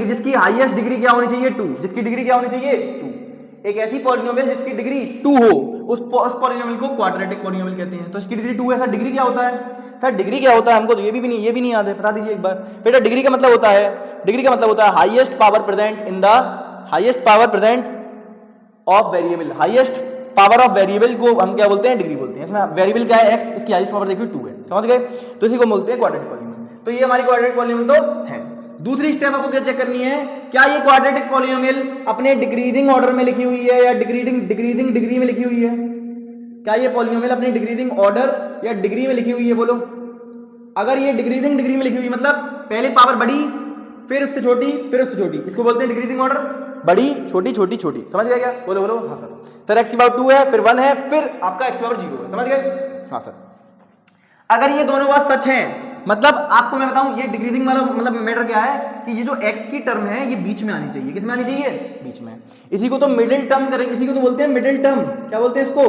जिसकी हाईएस्ट डिग्री क्या होनी चाहिए 2, जिसकी डिग्री क्या होनी चाहिए 2। एक ऐसी पॉलिनोमियल जिसकी डिग्री 2 हो, उस पॉलिनोमियल को क्वाड्रेटिक पॉलिनोमियल कहते हैं। तो इसकी डिग्री 2 है। सर डिग्री क्या होता है? सर डिग्री क्या होता है हमको तो ये भी नहीं याद है, बता दीजिए एक बार बेटा। डिग्री का मतलब होता है highest power present of variable. Highest power of variable को हम क्या बोलते हैं? डिग्री बोलते हैं। इसमें वेरिएबल क्या है? x, इसकी हाईएस्ट पावर देखिए 2 है, समझ गए। तो इसी को बोलते हैं क्वाड्रेटिक पॉलिनोमियल। तो ये हमारी क्वाड्रेटिक पॉलिनोमियल तो है। दूसरी स्टेप आपको क्या चेक करनी है, क्या ये क्वाड्रेटिक पॉलिनोमियल अपने डिक्रीजिंग ऑर्डर में लिखी हुई है या डिक्रीजिंग डिग्री में लिखी हुई है? क्या ये पॉलिनोमियल अपने डिक्रीजिंग ऑर्डर या डिग्री में लिखी हुई है? बोलो। अगर ये डिक्रीजिंग डिग्री में लिखी हुई मतलब पहले पावर बड़ी फिर उससे छोटी फिर उससे छोटी, इसको बोलते हैं डिक्रीजिंग ऑर्डर। बड़ी छोटी छोटी छोटी, समझ गए क्या? बोलो बोलो। हाँ सर x की पावर 2 है, फिर 1 है, फिर आपका x की पावर 0 है, समझ गए? हाँ सर। अगर ये दोनों बात सच है, मतलब आपको मैं बताऊं ये डिक्रीजिंग वाला मतलब मैटर क्या है कि ये जो x की टर्म है ये बीच में आनी चाहिए। किस में आनी चाहिए? बीच में। इसी को तो मिडिल टर्म करेंगे, इसी को तो बोलते हैं मिडिल टर्म। क्या बोलते हैं इसको?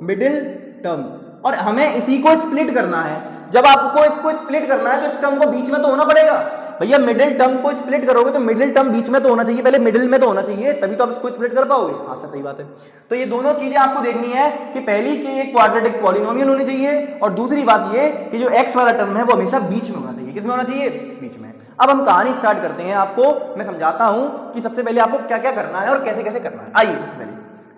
Middle term. और हमें इसी को स्प्लिट करना है। जब आपको इसको स्प्लिट करना है तो इस टर्म को बीच में तो होना पड़ेगा। भैया मिडिल टर्म को स्प्लिट करोगे तो मिडिल टर्म बीच में तो होना चाहिए, पहले मिडिल में तो होना चाहिए, तभी तो आप इसको स्प्लिट कर पाओगे। हाँ सर सही बात है। तो ये दोनों चीजें आपको देखनी है कि पहली कि एक क्वाड्रेटिक पॉलिनोमियल होनी चाहिए, और दूसरी बात ये कि जो एक्स वाला टर्म है वो हमेशा बीच में होना चाहिए। किस में होना चाहिए? बीच में। अब हम कहानी स्टार्ट करते हैं, आपको मैं समझाता हूं कि सबसे पहले आपको क्या क्या करना है और कैसे कैसे करना है। आइए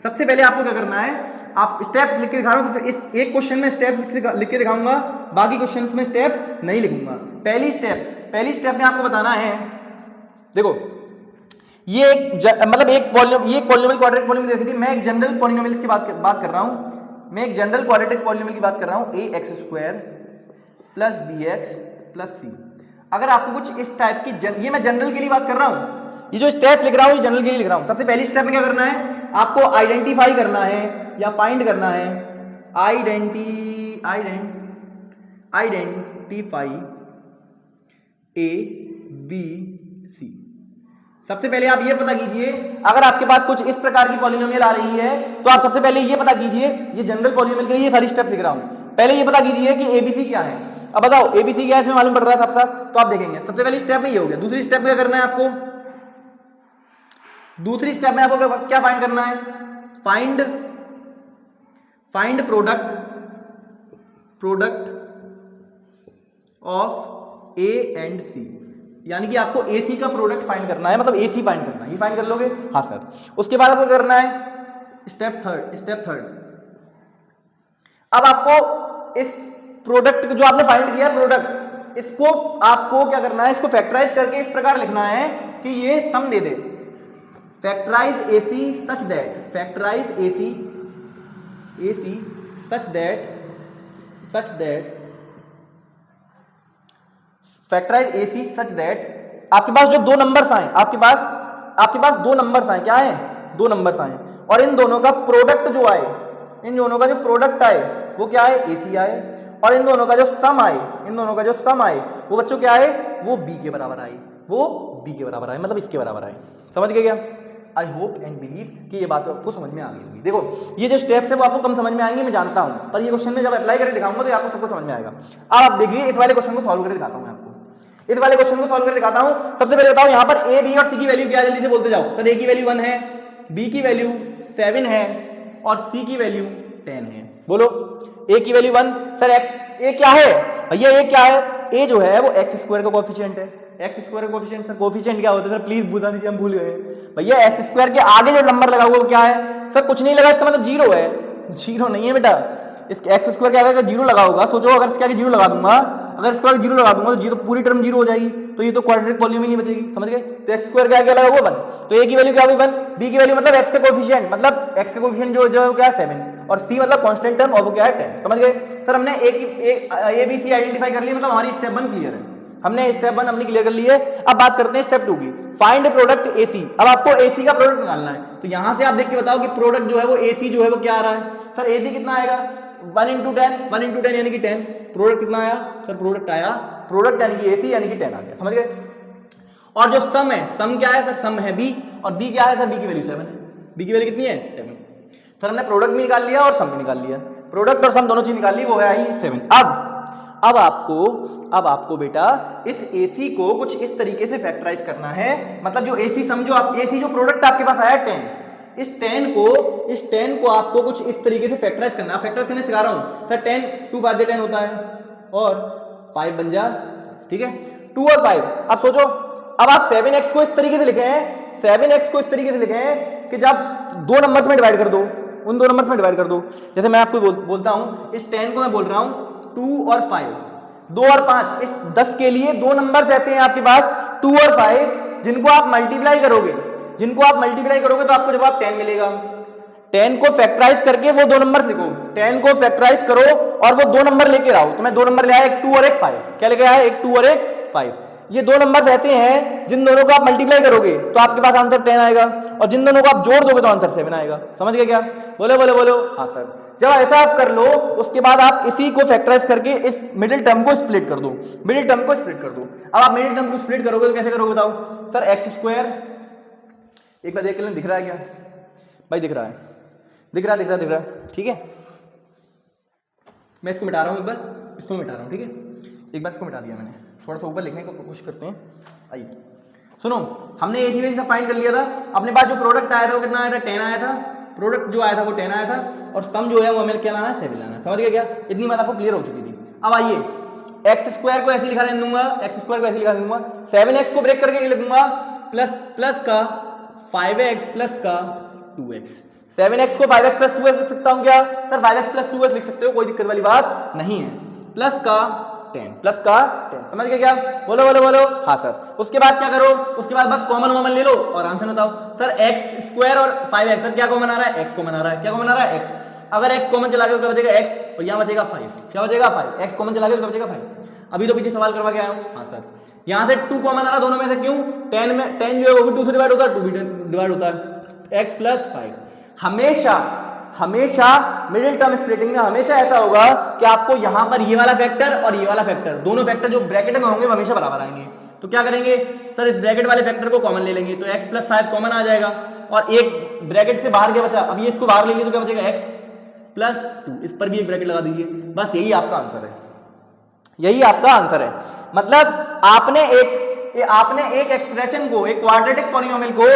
सबसे पहले आपको क्या करना है, आप स्टेप लिख के दिखा रहा हूं, इस एक क्वेश्चन में स्टेप लिख के दिखाऊंगा, बाकी क्वेश्चन में स्टेप नहीं लिखूंगा। पहली स्टेप में आपको बताना है, देखो ये एक मतलब एक पॉलिनोमियल क्वाड्रेटिक पॉलिनोमियल देखी थी, मैं एक जनरल पॉलिनोमियल की बात कर रहा हूं, मैं एक जनरल क्वाड्रेटिक पॉलिनोमियल की बात कर रहा हूं, A x square plus B x plus C. अगर आपको कुछ इस टाइप की ये मैं जनरल के लिए बात कर रहा हूं, ये जो स्टेप लिख रहा हूं ये जनरल के लिए लिख रहा हूं। सबसे पहली स्टेप में क्या करना है, आपको आइडेंटिफाई करना है या फाइंड करना है, आइडेंटिफाई ए बी सी। सबसे पहले आप ये पता कीजिए, अगर आपके पास कुछ इस प्रकार की पॉलिनोमियल आ रही है तो आप सबसे पहले ये पता कीजिए, ये जनरल पॉलिनोमियल के लिए ये सारी स्टेप लिख रहा हूं, पहले ये पता कीजिए कि एबीसी क्या है। अब बताओ एबीसी क्या है, इसमें मालूम पड़ रहा है साथ साथ, तो आप देखेंगे सबसे पहली स्टेप में ये हो गया। दूसरी स्टेप में क्या करना है आपको, दूसरी स्टेप में आपको क्या फाइंड करना है, find product of A and C, यानी कि आपको ए सी का प्रोडक्ट फाइंड करना है, मतलब ए सी फाइंड करना है। ये फाइंड कर लोगे? हाँ सर। उसके बाद आपको करना है स्टेप थर्ड। अब आपको इस प्रोडक्ट जो आपने फाइंड किया प्रोडक्ट, इसको आपको क्या करना है, इसको फैक्टराइज करके इस प्रकार लिखना है कि ये सम दे दे। फैक्टराइज AC such that आपके पास जो दो नंबर्स आए, आपके पास दो नंबर्स आए, क्या है? दो नंबर्स आए, और इन दोनों का प्रोडक्ट जो आए, इन दोनों का जो प्रोडक्ट आए वो क्या है? AC आए, और इन दोनों का जो सम आए वो बच्चों क्या आए? वो B के बराबर आए, मतलब इसके बराबर आए। समझ गए क्या? आई होप एंड बिलीव कि ये बात आपको समझ में आ गई होगी। देखो ये जो स्टेप्स है वो आपको कम समझ में आएंगे, मैं जानता हूं, पर ये क्वेश्चन में जब अप्लाई करके दिखाऊंगा तो आपको सबको समझ में आएगा। अब आप देखिए इस वाले क्वेश्चन को सॉल्व करके दिखाता हूं, मैं आपको इस वाले क्वेश्चन को सॉल्व करके दिखाता हूं। सबसे पहले बताओ यहाँ पर ए बी और सी की वैल्यू क्या है, जल्दी से बोलते जाओ। सर ए की वैल्यू 1 है, बी की वैल्यू 7 है, और सी की वैल्यू 10 है। बोलो ए की वैल्यू 1, सर एक्स ए क्या है भैया? ए क्या है? ए जो है वो एक्स स्क्वायर का कोएफिशिएंट है। एक्स स्क्वायर का कोएफिशिएंट, सर कोएफिशिएंट क्या होता है सर? प्लीज बता दीजिए, हम भूल गए भैया। एक्स स्क्वायर के आगे जो नंबर लगा हुआ वो क्या है? सर कुछ नहीं लगा, इसका मतलब जीरो है। जीरो नहीं है बेटा, इस एक्स स्क्वायर के आगे अगर जीरो लगा होगा, सोचो अगर इसके आगे जीरो लगा दूंगा, अगर इसके आगे जीरो लगा दूंगा तो जीरो पूरी टर्म जीरो हो जाएगी, तो ये तो क्वाड्रेटिक पॉलिनोमियल नहीं बचेगी। समझ गए? तो एक्स स्क्वायर के आगे लगा हुआ 1, तो ए की वैल्यू क्या होगी? 1, बी की वैल्यू मतलब एक्स का कोएफिशिएंट, मतलब एक्स का कोएफिशिएंट जो क्या है 7, और सी मतलब कांस्टेंट टर्म, और वो क्या है 10। समझ गए? सर हमने ए बी सी आइडेंटिफाई कर लिया, मतलब हमारी स्टेप 1 क्लियर है, हमने स्टेप 1 अपनी क्लियर कर ली है। अब बात करते हैं स्टेप 2 की, फाइंड प्रोडक्ट AC। अब आपको AC का प्रोडक्ट निकालना है, तो यहां से आप देख के बताओ कि प्रोडक्ट जो है वो AC जो है वो क्या आ रहा है। सर AC कितना आएगा? 1 into 10 यानी कि 10। प्रोडक्ट कितना आया? सर प्रोडक्ट यानी कि AC यानी कि 10 आ गया। समझ गए? और जो सम है, सम क्या है सर? सम है B, और B क्या है सर? B की वैल्यू 7 है। B की वैल्यू कितनी है? 7। सर हमने प्रोडक्ट भी निकाल लिया और सम भी निकाल लिया, प्रोडक्ट और सम दोनों चीज निकाल ली, वो है आई 7। अब आपको बेटा इस AC को कुछ इस तरीके से फैक्टराइज करना है, मतलब जो AC सम जो प्रोडक्ट आपके पास आया 10, इस 10 को आपको कुछ इस तरीके से फैक्टराइज करना। फैक्टराइज करने सिखा रहा हूं सर। 10 2 5 10 होता है, और 5 बन जा, ठीक है, 2 और 5। अब सोचो, अब आप 7x को इस तरीके से लिखे हैं कि जब दो नंबर्स में डिवाइड कर दो, उन दो नंबर्स में डिवाइड कर दो। जैसे मैं आपको बोलता हूं, इस 10 को मैं बोल रहा हूं 2 और 5, 2 और 5, इस 10 के लिए दो नंबर्स ऐसे हैं आपके पास 2 और 5, जिनको आप मल्टीप्लाई करोगे तो आपको जवाब 10 मिलेगा। 10 को फैक्टराइज करके वो दो नंबर लिखो, 10 को फैक्टराइज करो और वो दो नंबर लेके आओ। तो मैं दो नंबर ले आया, एक 2 और एक 5। क्या लेके आया? एक 2 और एक 5। ये दो नंबर्स ऐसे हैं जिन दोनों को आप मल्टीप्लाई करोगे तो आपके पास आंसर 10 आएगा, और जिन दोनों को आप जोड़ दोगे तो आंसर 7 आएगा। समझ गए क्या? बोलो। हाँ सर। जब ऐसा आप कर लो, उसके बाद आप इसी को फैक्टराइज करके इस मिडिल टर्म को स्प्लिट कर दो। अब आप मिडिल टर्म को स्प्लिट करोगे तो कैसे करोगे बताओ? सर एक्स स्क्वायर, एक बार देख लें, दिख रहा है क्या भाई? दिख रहा है, ठीक है। मैं इसको मिटा रहा हूं, एक बार इसको मिटा रहा हूं, ठीक है, एक बार इसको मिटा दिया मैंने। थोड़ा सा ऊपर लिखने की कोशिश करते हैं। आइए सुनो, हमने ए सी बी सब फाइंड कर लिया था। अपने पास जो प्रोडक्ट आया था वो कितना आया था, 10 आया था। प्रोडक्ट जो आया था वो 10 आया था और सम जो है वो हमें क्या लाना है, 7 लाना है। समझ गए क्या? इतनी बात आपको क्लियर हो चुकी थी। अब आइए एक्स स्क्वायर को ऐसे लिखा रहने दूंगा, एक्स स्क्वायर को ऐसे लिखा रहने दूंगा, 7x को ब्रेक करके लिखूंगा प्लस का 5x प्लस का 2x। 7x को 5x प्लस 2x लिख सकता हूं क्या सर? 5x प्लस 2x लिख सकते हो, कोई दिक्कत वाली बात नहीं है। प्लस का 10 समझ गए क्या? बोलो बोलो बोलो। हाँ सर। उसके बाद क्या करो, उसके बाद बस कॉमन ले लो और आंसर बताओ। सर एक्स स्क्वायर और 5x, सर क्या कॉमन आ रहा है? एक्स कॉमन आ रहा है। क्या कॉमन आ रहा है? एक्स। अगर एक्स कॉमन चला गया तो क्या बचेगा? एक्स, और यहाँ बचेगा 5। क्या बचेगा? 5। एक्स कॉमन चला गया तो क्या बचेगा? 5। अभी तो पीछे सवाल करवा के आया हूँ। हाँ सर। यहाँ से 2 कॉमन आ रहा दोनों में से, क्यों? 10 में 10 जो है वो भी 2 से डिवाइड होता है, 2 भी डिवाइड होता है। x प्लस 5 हमेशा मिडिल टर्म स्प्लिटिंग में हमेशा ऐसा होगा कि आपको यहां पर ये वाला फैक्टर और ये वाला फैक्टर, दोनों फैक्टर जो ब्रैकेट में होंगे वो हमेशा बराबर आएंगे। तो क्या करेंगे सर, इस ब्रैकेट वाले फैक्टर को कॉमन ले लेंगे तो x प्लस 5 कॉमन आ जाएगा और एक ब्रैकेट से बाहर क्या बचा? अब ये इसको बाहर ले लिए तो क्या बचेगा? x plus 2। इस पर भी एक ब्रैकेट लगा दीजिए। बस यही आपका आंसर है, यही आपका आंसर है। मतलब आपने एक एक्सप्रेशन को, एक क्वाड्रेटिक पॉलिनोमियल को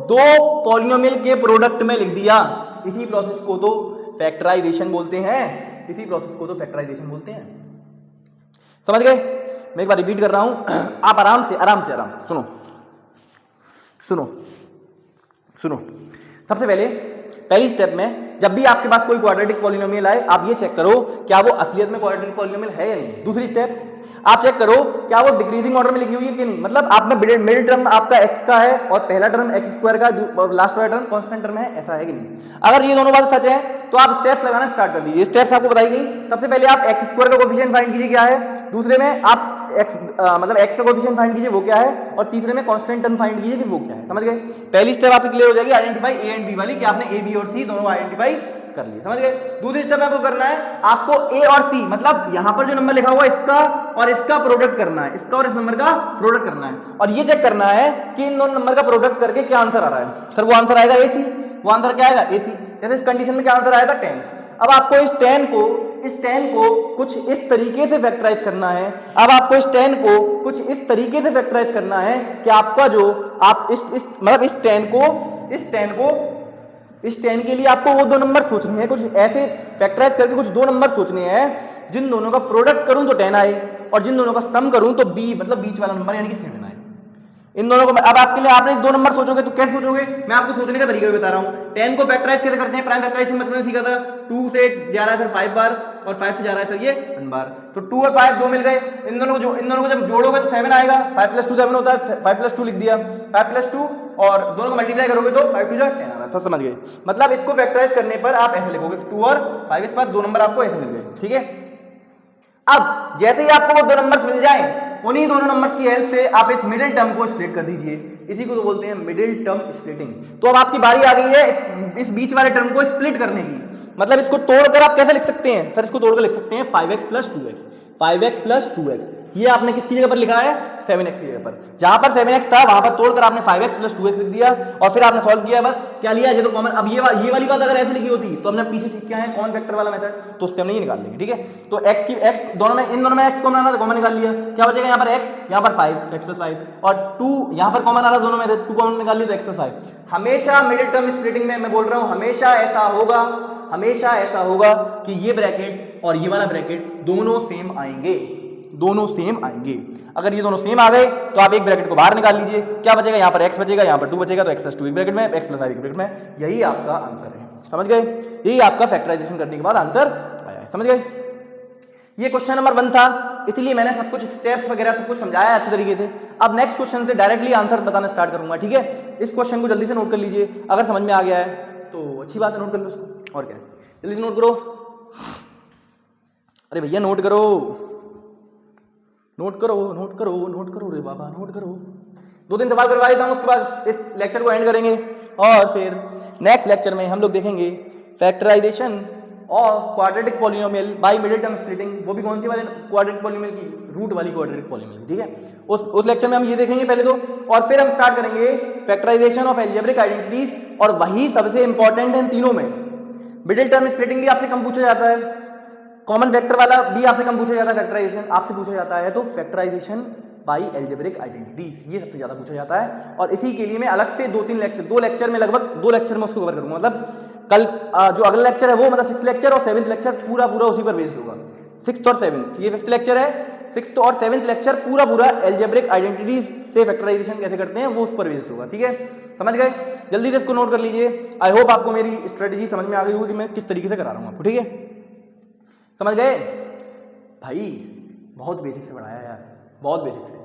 दो पॉलिनोमियल के प्रोडक्ट में लिख दिया। इसी प्रोसेस को तो फैक्टराइजेशन बोलते हैं, इसी प्रोसेस को तो फैक्टराइजेशन बोलते हैं। समझ गए? मैं एक बार रिपीट कर रहा हूं, आप आराम से सुनो। सबसे पहली स्टेप में जब भी आपके पास कोई क्वाड्रेटिक पॉलिनोमियल आए, आप ये चेक करो क्या वो असलियत में क्वाड्रेटिक पॉलिनोमियल है या नहीं। दूसरी स्टेप, आप चेक करो क्या वो डिक्रीजिंग ऑर्डर में लिखी हुई है कि नहीं। मतलब आप में मिडिल टर्म आपका x का है और पहला टर्म x स्क्वायर का, लास्ट वाला टर्म कांस्टेंट टर्म है, ऐसा है कि नहीं। अगर ये दोनों बात सच है तो आप स्टेप्स लगाना स्टार्ट कर दीजिए। स्टेप्स आपको बताई गई। सबसे पहले आप x स्क्वायर का कोएफिशिएंट फाइंड कीजिए क्या है, दूसरे में आप x का कोएफिशिएंट फाइंड कीजिए वो क्या है, और तीसरे में कांस्टेंट टर्म फाइंड कीजिए कि वो क्या है। समझ गए? पहली स्टेप आपकी क्लियर हो जाएगी, आइडेंटिफाई a एंड b वाली, कि आपने a b और c दोनों आइडेंटिफाई कर लिए। समझ गए? दूसरी स्टेप आपको करना है, आपको a और c, मतलब यहां पर जो नंबर लिखा हुआ है इसका और इसका प्रोडक्ट करना है, इसका और इस नंबर का प्रोडक्ट करना है, और ये चेक करना है कि इन दोनों नंबर का प्रोडक्ट करके क्या आंसर आ रहा है। सर वो आंसर आएगा ac, वो आंसर क्या आएगा? ac। जैसे इस कंडीशन में क्या आंसर आया था? 10। अब आपको इस 10 को कुछ इस तरीके से फैक्टराइज करना है। अब आपको इस 10 को कुछ इस तरीके से फैक्टराइज करना है कि आपका जो आप मतलब इस 10 के लिए आपको वो दो नंबर सोचने हैं, कुछ ऐसे फैक्टराइज करके कुछ दो नंबर सोचने हैं जिन दोनों का प्रोडक्ट करूं तो 10 आए और जिन दोनों का सम करूं तो b, मतलब बीच वाला नंबर यानी कि 7 आए। इन दोनों को अब आपके लिए आपने दो नंबर सोचोगे तो कैसे सोचोगे, मैं आपको सोचने का तरीका भी बता रहा हूं। 10 को फैक्टराइज कैसे करते हैं, प्राइम फैक्टराइजेशन में तुमने सीखा था। 2 से जा रहा है सर 5 बार और 5 से जा रहा है सर ये 1 बार, तो 2 और 5 दो मिल गए। इन दोनों को जब जोड़ोगे तो 7 आएगा। 5 + 2 7 होता है, 5 + 2 लिख दिया, 5 + 2 और दोनों को मल्टीप्लाई करोगे तो 5 × 2 = 10 आ रहा है। सब समझ गए? मतलब इसको फैक्टराइज करने पर आप ऐसे लिखोगे 2 और 5, इस पास दो नंबर आपको ऐसे मिल गए। ठीक है? अब जैसे ही आपको वो दो नंबर्स मिल जाए, उन्हीं दोनों नंबर्स की हेल्प से आप इस मिडिल टर्म को स्प्लिट कर दीजिए। इसी को तो बोलते हैं मिडिल टर्म स्प्लिटिंग। तो अब आपकी बारी आ गई है इस बीच वाले टर्म को स्प्लिट करने की। मतलब इसको तोड़कर आप कैसे लिख सकते हैं सर? इसको तोड़कर लिख सकते हैं 5x + 2x, 5x + 2x। ये आपने किसकी जगह पर लिखा है? 7x की जगह पर। जहां पर 7x था वहां पर तोड़कर आपने 5x + 2x लिख दिया और फिर आपने सॉल्व किया। बस क्या लिया? ये तो कॉमन। अब ये वाली बात अगर ऐसे लिखी होती तो हमने पीछे सीख के आए कॉमन फैक्टर वाला मेथड, तो उससे हम नहीं निकाल लेंगे। ठीक है? तो x दोनों में, इन दोनों में x कॉमन आना तो कॉमन निकाल लिया। क्या बचेगा यहाँ पर? x, यहाँ पर 5, x + 5 और 2 यहाँ पर कॉमन आ रहा दोनों में से, 2 कॉमन निकाल लिया तो x + 5। हमेशा मिडिल टर्म स्प्लिटिंग में मैं बोल रहा हूं हमेशा ऐसा होगा कि ये ब्रैकेट और ये वाला ब्रैकेट दोनों सेम आएंगे। अगर ये दोनों सेम आ गए तो आप एक ब्रैकेट को बाहर निकाल लीजिए। क्या बचेगा? यहाँ पर x बचेगा, यहाँ पर 2 बचेगा, तो x + 2 एक ब्रैकेट में, x + 5 एक ब्रैकेट में। यही आपका आंसर है। समझ गए? यही आपका फैक्टराइजेशन करने के बाद आंसर आया है। समझ गए? ये क्वेश्चन नंबर 1 था, इसलिए मैंने सब कुछ स्टेप्स वगैरह सब कुछ समझाया अच्छे तरीके से। अब नेक्स्ट क्वेश्चन से डायरेक्टली आंसर बताना स्टार्ट करूंगा। ठीक है? इस क्वेश्चन को जल्दी से नोट कर लीजिए। अगर समझ में आ गया है तो अच्छी बात है, नोट कर लो उसको। और क्या है, जल्दी से नोट करो। अरे भैया नोट करो रे बाबा, नोट करो। 2-3 सवाल करवा देता हूं, उसके बाद इस लेक्चर को एंड करेंगे और फिर नेक्स्ट लेक्चर में हम लोग देखेंगे factorization of quadratic polynomial by middle term splitting. वो भी कौन सी वाले क्वाड्रेटिक पॉलिनोमियल की? रूट वाली क्वाड्रेटिक पॉलिनोमियल। ठीक है? उस लेक्चर में हम ये देखेंगे पहले तो, और फिर हम स्टार्ट करेंगे फैक्टराइजेशन ऑफ अलजेब्रिक आइडेंटिटीज, और वही सबसे इंपॉर्टेंट है इन तीनों में। मिडिल टर्म स्प्लिटिंग भी आपसे कम पूछा जाता है, कॉमन फैक्टर वाला भी आपसे कम पूछा जाता है, फैक्टराइजेशन आपसे पूछा जाता है, तो फैक्टराइजेशन बाई एल्जेब्रिक आइडेंटिटीज ये सबसे ज्यादा पूछा जाता है। और इसी के लिए मैं अलग से 2 लेक्चर में लगभग 2 लेक्चर में उसको कवर करूंगा। मतलब कल जो अगला लेक्चर है वो मतलब 6th लेक्चर और 7th लेक्चर पूरा उसी पर बेस्ड होगा। 6th और 7th, ये 5th लेक्चर है, 6th और 7th लेक्चर पूरा एल्जेब्रिक आइडेंटिटीज से फैक्टराइजेशन कैसे करते हैं वो उस पर बेस्ड होगा। ठीक है, समझ गए? जल्दी से इसको नोट कर लीजिए। आई होप आपको मेरी स्ट्रेटेजी समझ में आ गई होगी कि मैं किस तरीके से करा रहा हूँ आपको। ठीक है, समझ गए भाई? बहुत बेसिक से पढ़ाया यार, बहुत बेसिक से,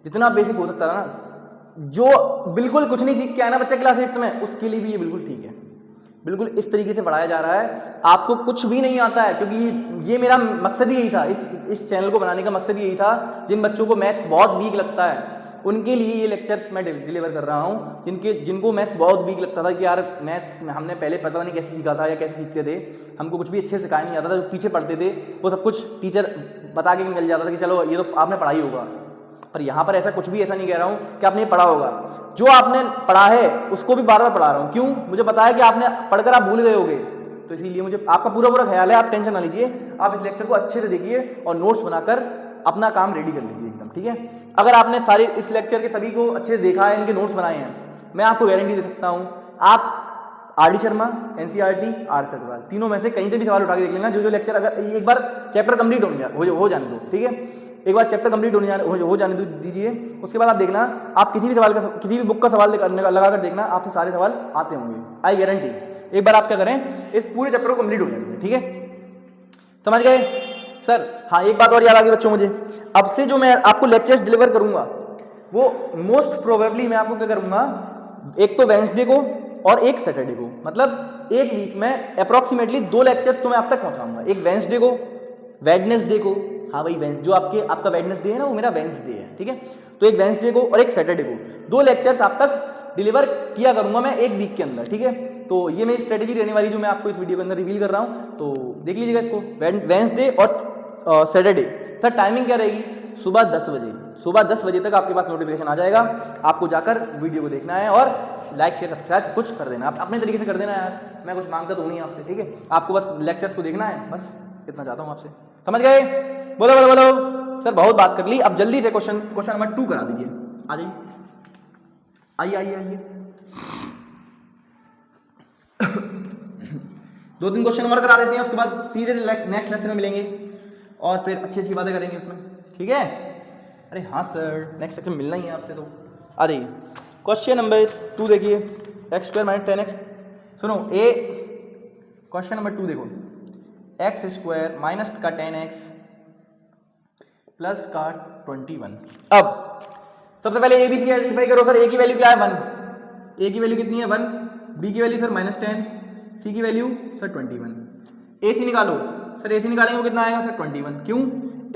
जितना बेसिक हो सकता था ना। जो बिल्कुल कुछ नहीं सीख के आया ना बच्चा क्लास 8 में, उसके लिए भी ये बिल्कुल ठीक है। बिल्कुल इस तरीके से पढ़ाया जा रहा है। आपको कुछ भी नहीं आता है, क्योंकि ये मेरा मकसद ही यही था, इस चैनल को बनाने का मकसद यही था। जिन बच्चों को मैथ्स बहुत वीक लगता है उनके लिए ये लेक्चर्स मैं डिलीवर कर रहा हूँ। जिनको मैथ्स बहुत वीक लगता था कि यार मैथ्स हमने पहले पता नहीं कैसे सीखा था या कैसे सीखते थे, हमको कुछ भी अच्छे से सिखाया नहीं आता था, जो पीछे पढ़ते थे वो सब कुछ टीचर बता के निकल जाता था कि चलो ये तो आपने पढ़ा ही होगा। पर यहाँ पर ऐसा कुछ भी ऐसा नहीं कह रहा हूँ कि आपने पढ़ा होगा। जो आपने पढ़ा है उसको भी बार बार पढ़ा रहा हूँ। क्यों? मुझे पता है कि आपने पढ़कर आप भूल गए होगे, तो इसीलिए मुझे आपका पूरा ख्याल है। आप टेंशन ना लीजिए, आप इस लेक्चर को अच्छे से देखिए और नोट्स बनाकर अपना काम रेडी कर लीजिए एकदम। ठीक है, अगर आपने सारे इस लेक्चर के सभी को अच्छे से देखा है, इनके नोट्स बनाए हैं, मैं आपको गारंटी दे सकता हूँ आप R D Sharma, NCERT, are सग्रवाल तीनों में से कहीं से भी सवाल उठा के देख लेना। जो लेक्चर अगर एक बार चैप्टर कंप्लीट हो जाने दो, ठीक है, एक बार चैप्टर कंप्लीट हो जाने दीजिए, उसके बाद आप देखना, आप किसी भी बुक का सवाल लगा कर देखना, आपसे सारे सवाल आते होंगे, आई गारंटी। एक बार आप क्या करें, इस पूरे चैप्टर को कंप्लीट हो जाएंगे। ठीक है, समझ गए सर? हाँ, एक बात और याद आ गई बच्चों मुझे, अब से जो मैं आपको लेक्चर्स डिलीवर करूंगा वो मोस्ट प्रोबेबली मैं आपको क्या करूंगा, एक तो वेडनेसडे को और एक सैटरडे को, मतलब एक वीक में अप्रोक्सीमेटली 2 लेक्चर्स तो मैं आप तक पहुंचाऊंगा। एक वेडनेसडे को, हाँ भाई जो आपका वेडनेसडे है ना, वो मेरा वेडनेसडे है। ठीक है, तो एक वेडनेसडे को और एक सैटरडे को 2 लेक्चर्स आप तक डिलीवर किया करूंगा मैं एक वीक के अंदर। ठीक है, तो ये मेरी स्ट्रेटेजी रहने वाली जो मैं आपको इस वीडियो के अंदर रिवील कर रहा हूँ, तो देख लीजिएगा इसको। वेडनेसडे और सैटरडे सर टाइमिंग क्या रहेगी? सुबह 10 बजे, सुबह 10 बजे तक आपके पास नोटिफिकेशन आ जाएगा। आपको जाकर वीडियो को देखना है और लाइक शेयर सब्सक्राइब कुछ कर देना, आप अपने तरीके से कर देना यार, मैं कुछ मांगता तो नहीं आपसे। ठीक है, आपको बस लेक्चर्स को देखना है, बस इतना चाहता हूँ आपसे। समझ गए? बोलो बोलो बोलो सर, बहुत बात कर ली। अब जल्दी से क्वेश्चन नंबर 2 करा दीजिए। आ जाइए, आइए आइए। 2-3 क्वेश्चन नंबर करा देते हैं, उसके बाद सीधे नेक्स्ट लेक्चर में मिलेंगे और फिर अच्छी अच्छी बातें करेंगे उसमें। ठीक है? अरे हाँ सर, नेक्स्ट लेक्चर मिलना ही है आपसे, तो आ जाइए। क्वेश्चन नंबर 2 देखिए, x² - 10x। सुनो, क्वेश्चन नंबर 2 देखो, x² माइनस का 10x प्लस का 21। अब सबसे पहले ए बी सी आइडेंटिफाई करो सर। ए की वैल्यू क्या है? 1। ए की वैल्यू कितनी है? 1। बी की वैल्यू सर -10। सी की वैल्यू सर 21। ए सी निकालो सर, ए सी निकालेंगे वो कितना आएगा सर? 21। क्यों?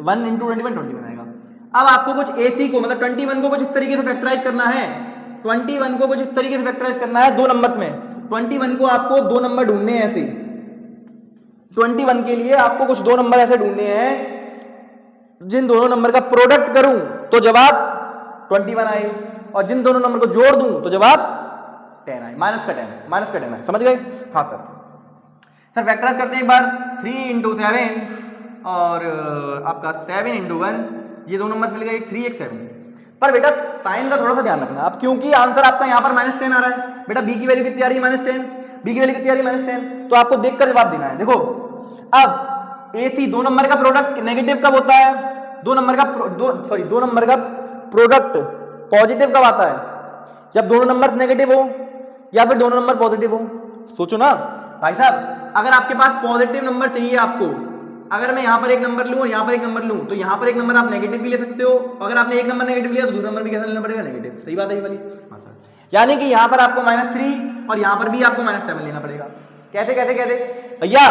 1 × 21 आएगा। अब आपको कुछ ए सी को मतलब 21 को कुछ इस तरीके से फैक्टराइज करना है। 21 को कुछ इस तरीके से फैक्टराइज करना है 2 नंबर्स में। 21 को आपको 2 नंबर ढूंढने हैं ऐसे। 21 के लिए आपको कुछ 2 नंबर ऐसे ढूंढने हैं जिन दोनों नंबर का प्रोडक्ट करूं तो जवाब 21 आए, और जिन दोनों नंबर को जोड़ दूं तो जवाब 10 आए, माइनस का 10 आए। समझ गए? हाँ सर फैक्टराइज करते हैं एक बार। 3 × 7 और आपका 7 × 1, ये 2 नंबर मिल गए, एक 3 एक 7। पर बेटा साइन का थोड़ा सा ध्यान रखना आप, क्योंकि आंसर आपका यहाँ पर -10 आ रहा है। बेटा बी की वैल्यू कितनी आ रही है? -10। बी की वैल्यू कितनी आ रही है? -10। तो आपको देखकर जवाब देना है। देखो अब ए सी 2 नंबर का प्रोडक्ट नेगेटिव कब होता है? 2 नंबर का प्रोडक्ट पॉजिटिव कब आता है? जब दोनों नंबर नेगेटिव हो या फिर दोनों नंबर पॉजिटिव हो। सोचो ना भाई साहब, अगर आपके पास पॉजिटिव नंबर चाहिए आपको, अगर मैं यहाँ पर एक नंबर लूं और यहाँ पर एक नंबर लूं, तो यहाँ पर एक नंबर आप नेगेटिव भी ले सकते हो। अगर आपने एक नंबर नेगेटिव लिया तो दूसरा नंबर भी कैसा लेना पड़ेगा? नेगेटिव। सही बात है ये वाली? हाँ सर। यानी कि यहाँ पर आपको -3 और यहाँ पर भी आपको -7 लेना पड़ेगा। कैसे भैया?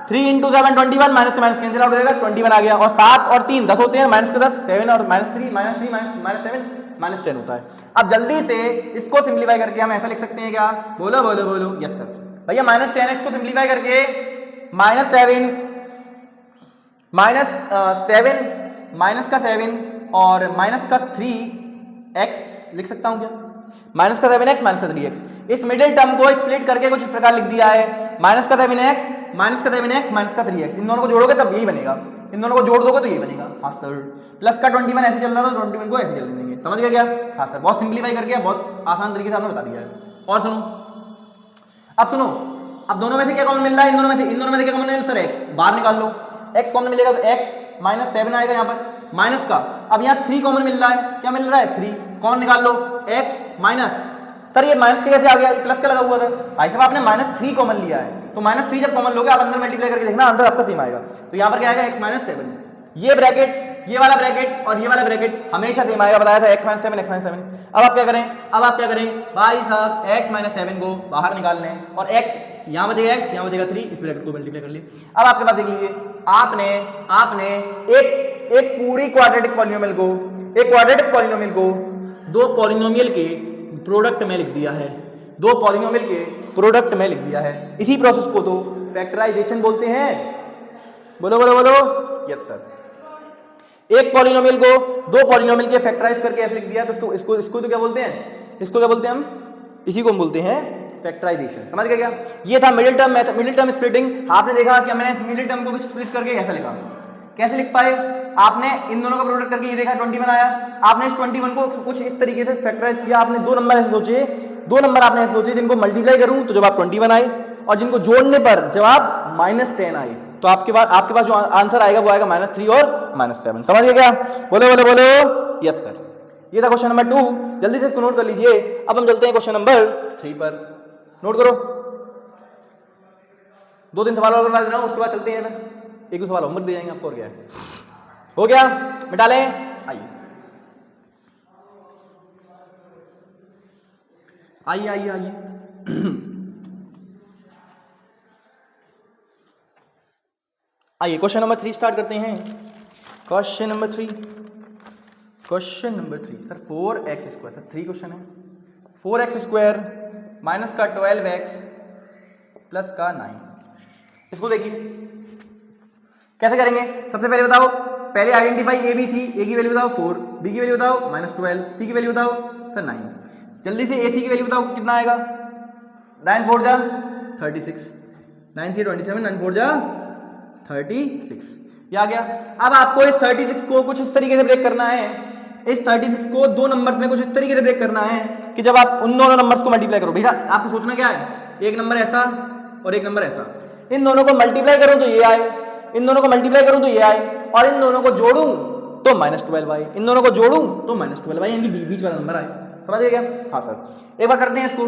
3 × 7 21, माइनस से माइनस कैंसिल आउट हो जाएगा, 21 आ गया। और 7 और 3 10 होते हैं, माइनस के 10 7 और -3 -7 होता है। अब जल्दी से इसको सिंप्लीफाई करके हम ऐसा लिख सकते हैं क्या? बोलो बोलो बोलो। Yes sir. भैया -10x को सिंप्लीफाई करके -7 माइनस का 7 और माइनस का 3x लिख सकता हूं क्या? -7x -3x। इस मिडिल टर्म को स्प्लिट करके कुछ इस प्रकार लिख दिया है, -7x माइनस का 7x माइनस का 3x, इन दोनों को जोड़ोगे तब यही बनेगा, इन दोनों को जोड़ दोगे तो ये बनेगा। हाँ सर। प्लस का 21 ऐसे चल रहा था, 21 को ऐसे चल देंगे, समझ गए क्या? हाँ सर, बहुत सिंप्लीफाई करके बहुत आसान तरीके से आपने बता दिया है। और सुनो, अब सुनो, अब दोनों में से क्या कॉमन मिल रहा है? इन दोनों में से क्या कॉमन है सर? x बाहर निकाल लो, x कॉमन मिलेगा तो x माइनस 7 आएगा यहाँ पर, माइनस का, अब यहाँ 3 कॉमन मिल रहा है, क्या मिल रहा है? 3 कॉमन निकाल लो, x माइनस, सर ये माइनस के कैसे आ गया? प्लस का लगा हुआ था भाई साहब, आपने -3 कॉमन लिया है, तो -3 जब कॉमन लोगे आप अंदर मल्टीप्लाई करके देखना, आंसर आपका सेम आएगा। तो यहाँ पर क्या आएगा? x माइनस 7, ये ब्रैकेट, ये वाला ब्रैकेट और ये वाला ब्रैकेट हमेशा सेम आएगा, बताया था x माइनस 7 x माइनस 7। अब आप क्या करें? अब आप क्या करें भाई साहब? x माइनस 7 को बाहर निकाल लें और x यहाँ बचेगा, x यहाँ बचेगा 3, इस ब्रैकेट को मल्टीप्लाई कर लिए। अब आपके पास देख लीजिए, आपने एक पूरी क्वाड्रेटिक पॉलिनोमियल को दो पॉलिनोमियल के प्रोडक्ट में लिख दिया है, दो पॉलिनोमियल के प्रोडक्ट में लिख दिया है। इसी प्रोसेस को तो फैक्टराइजेशन बोलते हैं। बोलो बोलो बोलो, यस सर। एक पॉलिनोमियल को दो पॉलिनोमियल के फैक्टराइज करके ऐसे लिख दिया, तो इसको तो क्या बोलते हैं? इसको क्या बोलते हैं हम? इसी को हम बोलते हैं फैक्टराइजेशन। समझ गए क्या? ये था middle term method, middle term splitting. आपने देखा कि मैंने मिडिल टर्म को स्प्लिट करके कैसे लिखा, कैसे लिख पाए? आपने इन दोनों का प्रोडक्ट करके ये देखा 21 आया, आपने इस 21 को कुछ इस तरीके से फैक्टराइज किया। आपने दो नंबर ऐसे सोचे जिनको मल्टीप्लाई करूं तो जवाब 21 आए, और जिनको जोड़ने पर जवाब -10 आए। तो आपके पास जो आंसर आएगा वो आएगा -3 और -7। समझ गए क्या? बोलो बोलो बोलो, यस सर। ये था क्वेश्चन नंबर 2, जल्दी से इसको नोट कर लीजिए। अब हम चलते हैं क्वेश्चन नंबर 3 पर। नोट करो, 2-3 सवाल और करवा देना, उसके बाद चलते हैं। एक दो सवाल होमवर्क दे जाएंगे आपको, और क्या है? हो गया, मिटा लें। आइए आइए क्वेश्चन नंबर 3 स्टार्ट करते हैं। Question number 3 sir 4x², sir 3 question है। 4x² माइनस का 12x प्लस का 9, इसको देखिए कैसे करेंगे। सबसे पहले बताओ, पहले आइडेंटिफाई ए बी सी। ए की वैल्यू बताओ 4, बी की वैल्यू बताओ -12, सी की वैल्यू बताओ सर 9। जल्दी से ए सी की वैल्यू बताओ कितना आएगा? 9 4 जा 36, 9 3 27, 9 4 जा 36, ये आ गया। अब आपको इस 36 को कुछ इस तरीके से ब्रेक करना है। इस 36 को दो नंबर्स में कुछ इस तरीके से ब्रेक करना है कि जब आप उन दोनों नंबर्स को मल्टीप्लाई करो, भैया आपको सोचना क्या है, एक नंबर ऐसा और एक नंबर ऐसा, इन दोनों को मल्टीप्लाई करूं तो ये आए, इन दोनों को मल्टीप्लाई करूं तो ये आए, और इन दोनों को जोड़ूं तो -12 आए, इन दोनों को जोड़ूं तो -12 आए, यानी बीच वाला नंबर आए। समझ गए क्या? हाँ सर। एक बार करते हैं इसको।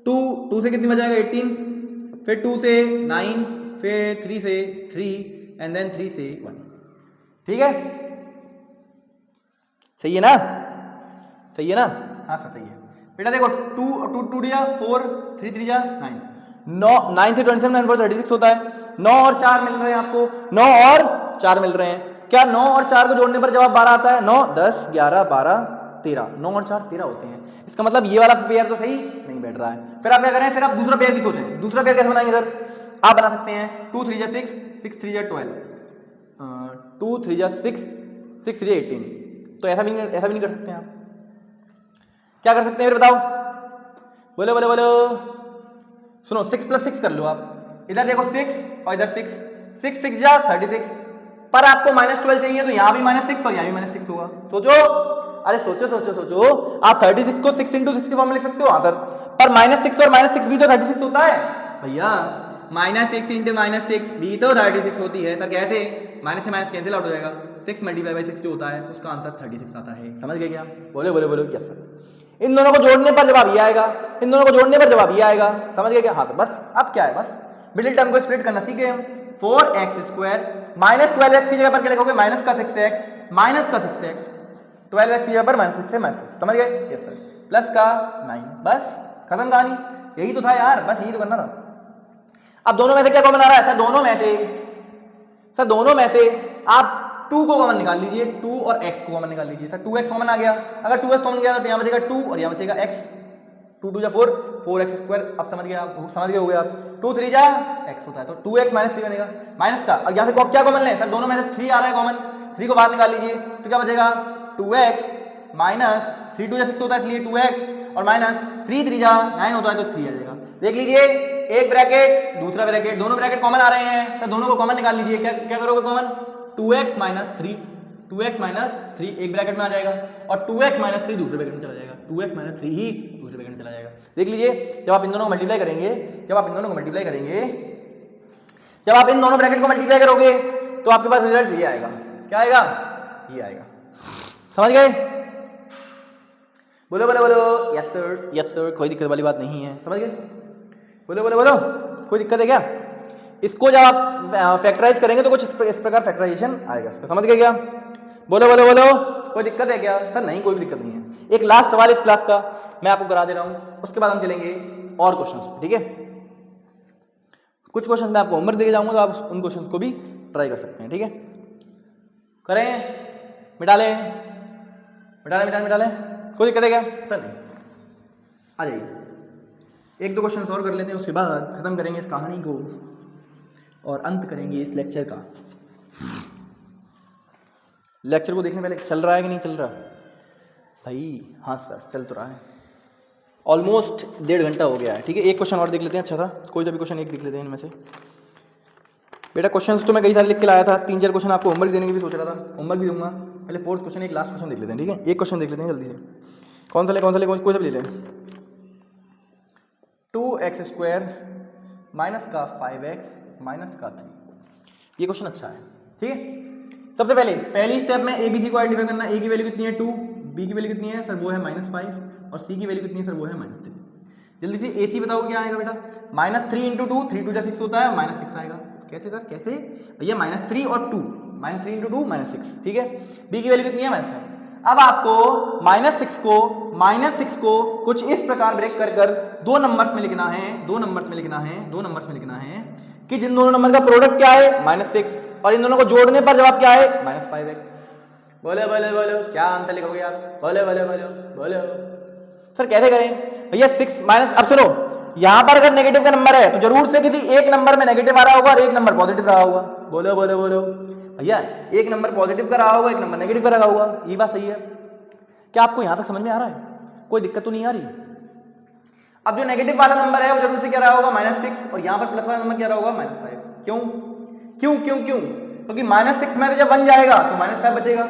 2 से कितनी बच जाएगा? 18, फिर 2 से 9, फिर 3 से 3 एंड देन 3 से 1। ठीक है, सही है ना? सही है ना? हाँ सर सही है। बेटा देखो 2 दिया 4, 3 3 जा 9, 9 से 27, 9 4 36 होता है। 9 और 4 मिल रहे हैं आपको, 9 और 4 मिल रहे हैं। क्या 9 और 4 को जोड़ने पर जवाब 12 आता है? 9 10 11 12 13, 9 और 4 13 होते हैं। इसका मतलब ये वाला पेयर तो सही नहीं बैठ रहा है। फिर आप क्या करें? फिर आप दूसरा पेयर की सोचें। दूसरा पेयर कैसे बनाएंगे सर? आप बना सकते हैं 2 3 जा 6, 6 3 जा 12, 2 3 जा 6, 6 3 जा 18। तो ऐसा भी नहीं कर सकते हैं आप। क्या कर सकते हैं फिर बताओ? बोलो बोलो बोलो, सुनो 6 + 6 कर लो आप। इधर देखो 6 और इधर 6, 6 6 जा 36, पर आपको -12 चाहिए तो यहाँ भी -6 और यहाँ भी -6 होगा। सोचो, अरे सोचो सोचो सोचो। आप 36 को 6 × 6 के फॉर्म में लिख सकते हो आंसर, पर -6 और -6 भी तो 36 होता है भैया। -6 × -6 भी तो 36 होती है सर। कैसे? माइनस से माइनस कैंसिल आउट हो जाएगा, 6 × 6 जो होता है उसका आंसर 36 आता है। समझ गए क्या? बोले बोले बोलो, यस सर। इन दोनों को जोड़ने पर जवाब ये आएगा, इन दोनों को जोड़ने पर जवाब ये आएगा। समझ गए क्या? हाँ सर। बस अब क्या है, बस मिडिल टर्म को स्प्लिट करना सीखे हम। 4x² -12x की जगह पर क्या लिखोगे? -6x 6x, 12x की जगह पर -6 से -6। समझ गए? Yes sir. प्लस का 9, बस खत्म कहानी। यही तो था यार, बस यही तो करना था। अब दोनों में से क्या कॉमन आ रहा है सर? दोनों में से आप 2 को कॉमन निकाल लीजिए, 2 और x को कॉमन निकाल लीजिए। सर 2x कॉमन आ गया, अगर 2x कॉमन गया तो यहाँ बचेगा 2 और यहाँ बचेगा x। 2 2 जा 4, 4x²। अब समझ गए आप, समझ गए हो गए आप। 2 3 जा x होता है, तो 2x -3 बनेगा। माइनस का, अब यहाँ से क्या कॉमन लें सर? दोनों में से 3 आ रहा है कॉमन, 3 को बाहर निकाल लीजिए तो क्या बचेगा? 2x -3 2 जा 6 होता है इसलिए 2x, और -3 3 जा 9 होता है तो 3 आ जाएगा। देख लीजिए एक ब्रैकेट दूसरा ब्रैकेट, दोनों ब्रैकेट कॉमन आ रहे हैं तो दोनों को कॉमन निकाल लीजिए। क्या क्या करोगे कॉमन? 2x माइनस 3 एक ब्रैकेट में आ जाएगा और 2x माइनस 3 दूसरे ब्रैकेट में चला जाएगा। 2x माइनस 3 ही दूसरे ब्रैकेट में चला जाएगा। देख लीजिए जब आप इन दोनों को मल्टीप्लाई करेंगे, जब आप इन दोनों को मल्टीप्लाई ब्रैकेट को मल्टीप्लाई करोगे तो आपके पास रिजल्ट ये आएगा। क्या आएगा? ये आएगा। समझ गए? बोलो बोलो बोलो। यस सर कोई दिक्कत वाली बात नहीं है। समझ गए? बोलो बोलो बोलो। कोई दिक्कत है क्या? इसको जब आप फैक्टराइज करेंगे तो कुछ इस प्रकार फैक्टराइजेशन आएगा इसका। समझ गए क्या? बोलो बोलो बोलो। कोई दिक्कत है क्या? सर नहीं कोई भी दिक्कत नहीं है। एक लास्ट सवाल इस क्लास का मैं आपको करा दे रहा हूं, उसके बाद हम चलेंगे और क्वेश्चंस। ठीक है, कुछ क्वेश्चन मैं आपको होमवर्क दे जाऊंगा तो आप उन क्वेश्चन को भी ट्राई कर सकते हैं। ठीक है, करें? मिटा लें। कोई दिक्कत है क्या? सर नहीं। आ जाइए, एक दो क्वेश्चन और कर लेते हैं, उसके बाद खत्म करेंगे इस कहानी को और अंत करेंगे इस लेक्चर का। लेक्चर को देखने पहले चल रहा है कि नहीं चल रहा भाई? हाँ सर चल तो रहा है, ऑलमोस्ट 1.5 घंटा हो गया है। ठीक है, एक क्वेश्चन और देख लेते हैं। अच्छा था, कोई सा भी क्वेश्चन एक देख लेते हैं इनमें से। बेटा क्वेश्चंस तो मैं कई सारे लिख के लाया था, 3-4 क्वेश्चन आपको होमवर्क देने की भी सोच रहा था, होमवर्क भी दूंगा। पहले 4th क्वेश्चन, एक लास्ट क्वेश्चन देख लेते हैं। ठीक है, एक क्वेश्चन देख लेते हैं जल्दी से। कौन सा ले कोई सा भी ले लें। 2x² माइनस का 5x माइनस का 3, ये क्वेश्चन अच्छा है। ठीक है, सबसे पहली स्टेप में ABC को आइडेंटिफाई करना। A की वैल्यू कितनी है 2, B की वैल्यू कितनी है सर वो है -5 और C की वैल्यू कितनी है सर वो है -3। जल्दी से AC बताओ क्या आएगा बेटा? -3 × 2, 3 × 2 6 होता है, -6 आएगा। कैसे सर कैसे भैया? -3 और 2, -3 × 2 -6। ठीक है, B की वैल्यू कितनी है -5। अब आपको -6 को कुछ इस प्रकार ब्रेक कर दो नंबर्स में लिखना है कि जिन दोनों नंबर का प्रोडक्ट क्या है -6 और इन दोनों को जोड़ने पर जवाब क्या है -5x। बोलो बोलो बोलो, क्या आंसर लिखोगे आप? बोलो बोलो बोलो बोलो। सर कैसे करें भैया? 6 माइनस, अब सुनो, यहां पर अगर नेगेटिव का नंबर है तो जरूर से किसी एक नंबर में नेगेटिव आ रहा होगा और एक नंबर पॉजिटिव रहा होगा। बोलो बोलो बोलो भैया, एक नंबर पॉजिटिव का रहा होगा, एक नंबर नेगेटिव का रहा होगा। ये बात सही है? क्या आपको यहां तक समझ में आ रहा है? कोई दिक्कत तो नहीं आ रही? अब जो नेगेटिव वाला नंबर है वो जरूर से क्या रहा होगा -6 और यहां पर प्लस वाला नंबर क्या रहा होगा -5। क्यों क्यों क्यों क्यों? क्योंकि -6 में से जब 1 जाएगा तो -5 बचेगा।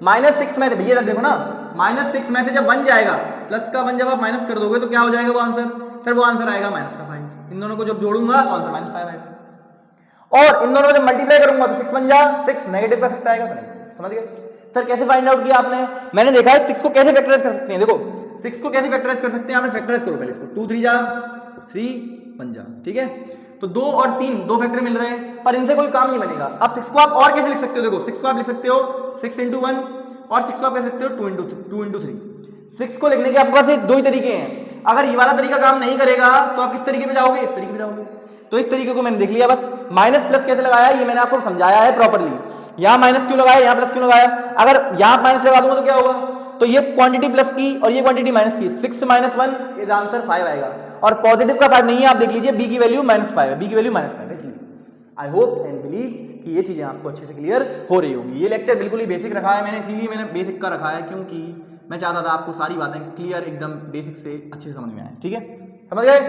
-6 में से भैया जब देखो ना, -6 में से जब 1 जाएगा, प्लस का 1 जब आप माइनस कर दोगे तो क्या हो जाएगा वो आंसर? फिर वो आंसर आएगा -5। इन दोनों को जब जोड़ूंगा तो आंसर -5 आएगा और इन दोनों को जब मल्टीप्लाई करूंगा तो 6 बन जा 6, नेगेटिव का 6 आएगा तो नहीं। समझ गए? सर कैसे फाइंड आउट किया आपने? मैंने देखा है 6 को कैसे फैक्टराइज कर सकते हैं। देखो 6 को कैसे फैक्टराइज कर सकते हैं, आपने फैक्टराइज करो पहले इसको। 2 3 जा 3 बन जा। ठीक है, तो 2 और 3 दो फैक्टर मिल रहे हैं पर इनसे कोई काम नहीं बनेगा। अब 6 को आप और कैसे लिख सकते हो? देखो 6 को आप लिख सकते हो 6 × 1 और 6 को आप कह सकते हो 2 × 3। 6 को लिखने के आपके पास दो ही तरीके हैं। अगर ये वाला तरीका काम नहीं करेगा तो आप किस तरीके पे जाओगे? इस तरीके पे जाओगे। तो इस तरीके को मैंने देख लिया। बस माइनस प्लस कैसे लगाया ये मैंने आपको समझाया है प्रॉपर्ली। यहाँ माइनस क्यों लगाया, यहाँ प्लस क्यों लगाया? अगर यहाँ माइनस लगा दूंगा तो क्या होगा? तो ये क्वांटिटी प्लस की और ये क्वांटिटी माइनस की, 6 - 1 इज आंसर 5 आएगा और पॉजिटिव का 5 नहीं है। आप देख लीजिए B की वैल्यू -5 है, B की वैल्यू -5 है। इसलिए आई होप एंड बिलीव कि ये चीजें आपको अच्छे से क्लियर हो रही होंगी। ये लेक्चर बिल्कुल ही बेसिक रखा है मैंने, इसीलिए मैंने बेसिक का रखा है क्योंकि मैं चाहता था आपको सारी बातें क्लियर एकदम बेसिक से अच्छे से समझ में आए। ठीक है, समझ गए?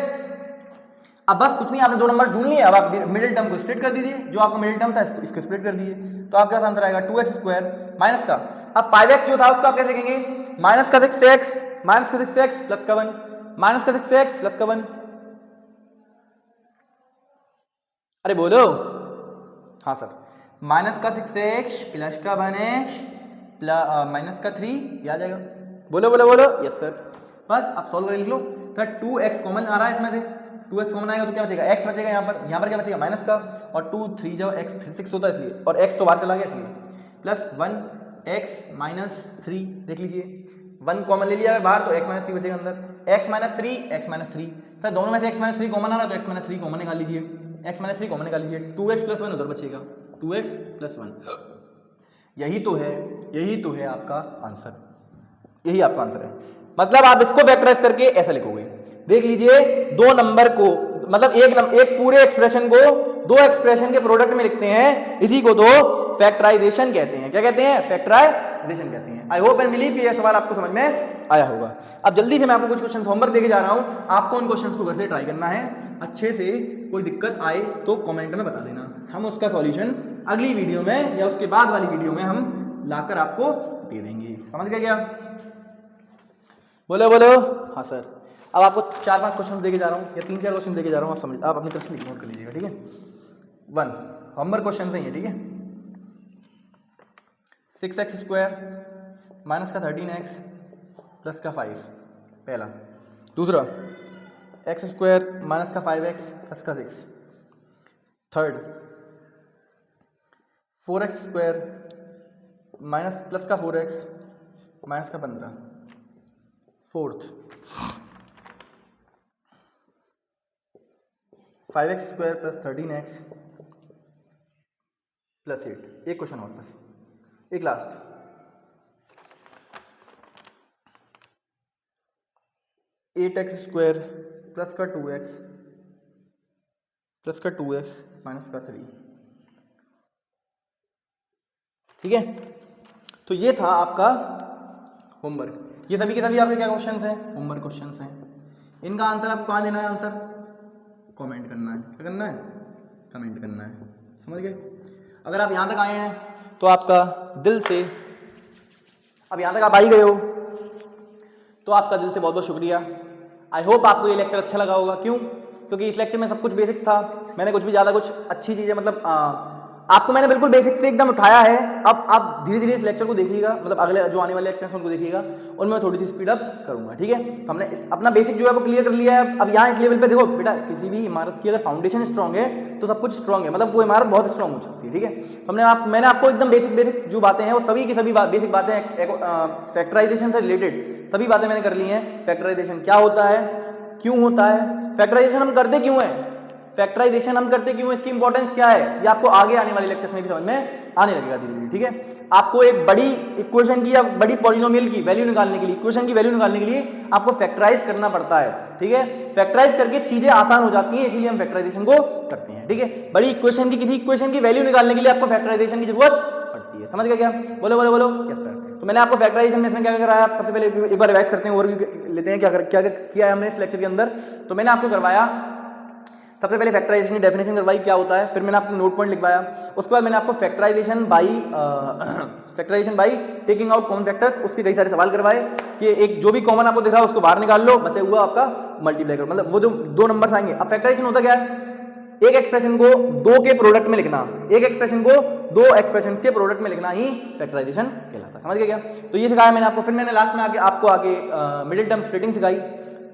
अब बस कुछ नहीं, आपने दो नंबर ढूंढ लिए। अब आप मिडिल टर्म को स्प्लिट कर दीजिए, जो आपका मिडिल टर्म था इसको स्प्लिट कर दीजिए तो आपका आंसर आएगा 2x² माइनस का, अब 5x जो था उसको आप कैसे लिखेंगे? -6x प्लस का 1, -6x प्लस का 1। अरे बोलो। हाँ सर, -6x प्लस का 1x माइनस का 3 याद जाएगा। बोलो बोलो बोलो। Yes sir. बस आप सॉल्व कर लिख लो। सर 2x कॉमन आ रहा है इसमें से, 2x कॉमन आएगा तो क्या बचेगा? x बचेगा यहाँ पर क्या बचेगा? माइनस का और 2 3 जब x 6 होता है इसलिए, और x तो बाहर चला गया इसलिए, प्लस 1x - 3 देख लीजिए 1 कॉमन ले लिया बाहर तो x - 3 बचेगा अंदर, x - 3। सर दोनों में से x - 3 कॉमन आ रहा है तो x - 3 कॉमन निकाल लीजिए, x - 3 कॉमन निकाल लीजिए, 2x + 1 उधर बचेगा, 2x + 1। यही तो है आपका आंसर, यही आपका आंसर है। मतलब आप इसको फैक्टराइज करके ऐसा लिखोगे। देख लीजिए दो नंबर को, मतलब एक पूरे एक्सप्रेशन को दो एक्सप्रेशन के प्रोडक्ट में लिखते हैं, इसी को तो फैक्टराइजेशन कहते हैं। क्या कहते हैं? फैक्टराइजेशन कहते हैं। आई होप एंड बिलीव कि यह सवाल आपको समझ में आया होगा। अब जल्दी से मैं आपको कुछ क्वेश्चन होमवर्क देके जा रहा हूं, आपको उन क्वेश्चंस को घर से ट्राई करना है अच्छे से। कोई दिक्कत आए तो कमेंट में बता देना, हम उसका सॉल्यूशन अगली वीडियो में या उसके बाद वाली वीडियो में हम लाकर आपको दे देंगे। समझ गए क्या? बोलो बोलो। हाँ सर। अब आपको 4-5 क्वेश्चन देके जा रहा हूँ या 3-4 क्वेश्चन देके जा रहा हूँ, आप समझ, आप अपनी तरफ से नोट कर लीजिएगा, ठीक है। 1 होमवर्क क्वेश्चन है ये, ठीक है। 6x² माइनस का 13x प्लस का 5 पहला। दूसरा x² माइनस का 5x प्लस का 6। थर्ड 4x² माइनस प्लस का 4x माइनस का 15। Fourth 5x² plus 13x plus 8। एक क्वेश्चन और बस, एक लास्ट। 8x² प्लस का 2x प्लस का 2x माइनस का 3। ठीक है, तो ये था आपका होमवर्क। ये सभी के सभी आपके क्या क्वेश्चंस हैं? होमवर्क क्वेश्चंस हैं। इनका आंसर आपको कहाँ देना है? आंसर कमेंट करना है। क्या करना है? कमेंट करना है। समझ गए? अगर आप यहाँ तक आए हैं तो आपका दिल से, अब यहाँ तक आप आ ही गए हो तो आपका दिल से बहुत बहुत शुक्रिया। आई होप आपको ये लेक्चर अच्छा लगा होगा। क्यों? क्योंकि इस लेक्चर में सब कुछ बेसिक था, मैंने कुछ भी ज़्यादा कुछ अच्छी चीज़ें मतलब आपको मैंने बिल्कुल बेसिक से एकदम उठाया है। अब आप धीरे धीरे इस लेक्चर को देखिएगा, मतलब अगले जो आने वाले लेक्चर हैं उनको देखिएगा, उनमें थोड़ी सी स्पीड अप करूंगा। ठीक है, हमने अपना बेसिक जो है वो क्लियर कर लिया है। अब यहाँ इस लेवल पे देखो बेटा, किसी भी इमारत की अगर फाउंडेशन स्ट्रांग है तो सब कुछ स्ट्रांग है, मतलब वो इमारत बहुत स्ट्रांग हो सकती है। ठीक है, मैंने आपको एकदम बेसिक जो बातें हैं वो सभी की सभी बेसिक बातें फैक्टराइजेशन से रिलेटेड सभी बातें मैंने कर ली हैं। फैक्टराइजेशन क्या होता है, क्यों होता है, फैक्टराइजेशन हम करते क्यों है, फैक्टराइजेशन हम करते क्यों, इसकी इंपॉर्टेंस क्या है, ये आपको आगे आने वाले लेक्चर्स में भी समझ में आने लगेगा धीरे धीरे। ठीक है, आपको एक बड़ी इक्वेशन की या बड़ी पॉलिनोमियल की वैल्यू निकालने के लिए, इक्वेशन की वैल्यू निकालने के लिए आपको फैक्टराइज करना पड़ता है। ठीक है, फैक्टराइज करके चीजें आसान हो जाती हैं, इसीलिए हम फैक्टराइजेशन को करते हैं। ठीक है, बड़ी इक्वेशन की, किसी इक्वेशन की वैल्यू निकालने के लिए आपको फैक्टराइजेशन की जरूरत पड़ती है। समझ गए क्या? बोलो बोलो बोलो। Yes sir. तो मैंने आपको फैक्टराइजेशन में इसमें क्या कराया, सबसे पहले एक बार रिवाइज करते हैं, ओवरव्यू लेते हैं क्या किया है हमने इस लेक्चर के अंदर। तो मैंने आपको करवाया, सबसे पहले फैक्टराइजेशन की डेफिनेशन करवाई क्या होता है, फिर मैंने आपको नोट पॉइंट लिखवाया, उसके बाद मैंने आपको factorization by taking out common factors, उसके कई सारे सवाल करवाए कि एक जो भी कॉमन आपको दिख रहा है उसको बाहर निकाल लो, बचा हुआ आपका मल्टीप्लाई करो, मतलब वो जो 2 नंबर्स आएंगे। अब फैक्टराइजेशन होता क्या है, एक एक्सप्रेशन को 2 के प्रोडक्ट में लिखना, एक एक्सप्रेशन को 2 एक्सप्रेशन के प्रोडक्ट में लिखना ही फैक्टराइजेशन कहलाता है। समझ गए क्या? तो ये सिखाया मैंने आपको। फिर मैंने लास्ट में आपको मिडिल टर्म स्प्लिटिंग सिखाई,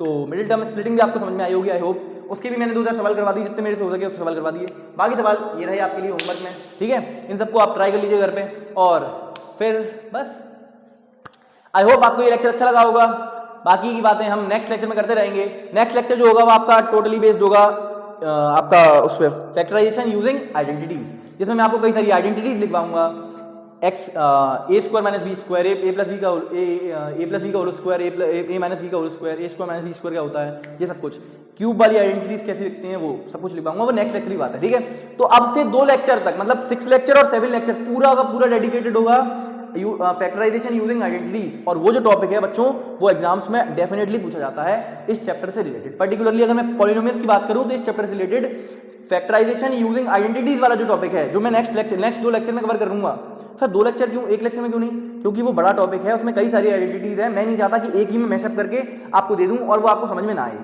तो मिडिल टर्म स्प्लिटिंग भी आपको समझ में आई होगी आई होप। उसके भी मैंने 2-4 सवाल करवा दिए, जितने मेरे से हो सके उसके सवाल करवा दिए। बाकी सवाल ये रहे आपके लिए होमवर्क में। ठीक है, इन सबको आप ट्राई कर लीजिए घर पे, और फिर बस आई होप आपको ये लेक्चर अच्छा लगा होगा। बाकी की बातें हम नेक्स्ट लेक्चर में करते रहेंगे। नेक्स्ट लेक्चर जो होगा वो आपका टोटली बेस्ड होगा आपका उस पर फैक्टराइजेशन यूजिंग आइडेंटिटीज, जिसमें मैं आपको कई सारी आइडेंटिटीज लिखवाऊंगा। a² minus b square, a plus B का whole square, a minus B का whole square, a² minus b square क्या होता है, ये सब कुछ क्यूब वाली आइडेंटिटीज कैसे लिखते हैं वो सब कुछ लिखवाऊंगा, वो नेक्स्ट लेक्चर की बात है। ठीक है, तो अब से 2 लेक्चर तक, मतलब 6 लेक्चर और 7 लेक्चर पूरा का पूरा डेडिकेटेड होगा फैक्टराइजेशन यूजिंग आइडेंटिटीज। और वो जो टॉपिक है बच्चों, वो एग्जाम्स में डेफिनेटली पूछा जाता है इस चैप्टर से रिलेटेड। पर्टिकुलरली अगर मैं पॉलिनोमियल्स की बात करूं तो इस चैप्टर से रिलेटेड फैक्टराइजेशन यूजिंग आइडेंटिटीज वाला जो टॉपिक है, जो मैं नेक्स्ट 2 लेक्चर में कवर करूंगा। सर 2 लेक्चर क्यों, 1 लेक्चर में क्यों नहीं? क्योंकि वो बड़ा टॉपिक है, उसमें कई सारी आइडेंटिटीज है। मैं नहीं चाहता कि एक ही में मैशअप करके आपको दे दूं और वो आपको समझ में ना आए।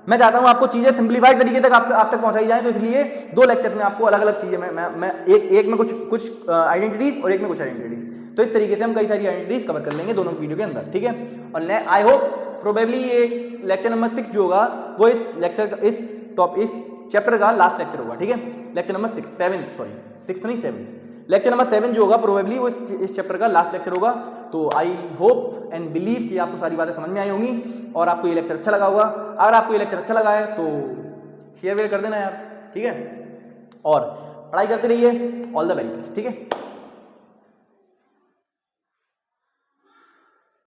मैं चाहता हूं आपको चीजें सिंप्लीफाइड तरीके तक आप तक पहुंचाई जाए, तो इसलिए 2 लेक्चर में आपको अलग अलग चीजें मैं एक में कुछ आइडेंटिटीज और एक में कुछ आइडेंटिटीज, तो इस तरीके से हम कई सारी आइडेंटिटीज कवर कर लेंगे दोनों वीडियो के अंदर। ठीक है, और आई होप प्रोबेबली ये लेक्चर नंबर 6 जो होगा वो इस चैप्टर का लास्ट लेक्चर होगा। ठीक है, लेक्चर नंबर 7 लेक्चर नंबर 7 जो होगा प्रोबेबली वो इस चैप्टर का लास्ट लेक्चर होगा। तो आई होप एंड बिलीव कि आपको सारी बातें समझ में आई होंगी और आपको ये लेक्चर अच्छा लगा होगा। अगर आपको ये लेक्चर अच्छा लगा है तो शेयर कर देना यार। ठीक है, और पढ़ाई करते रहिए। All the very best. ठीक है।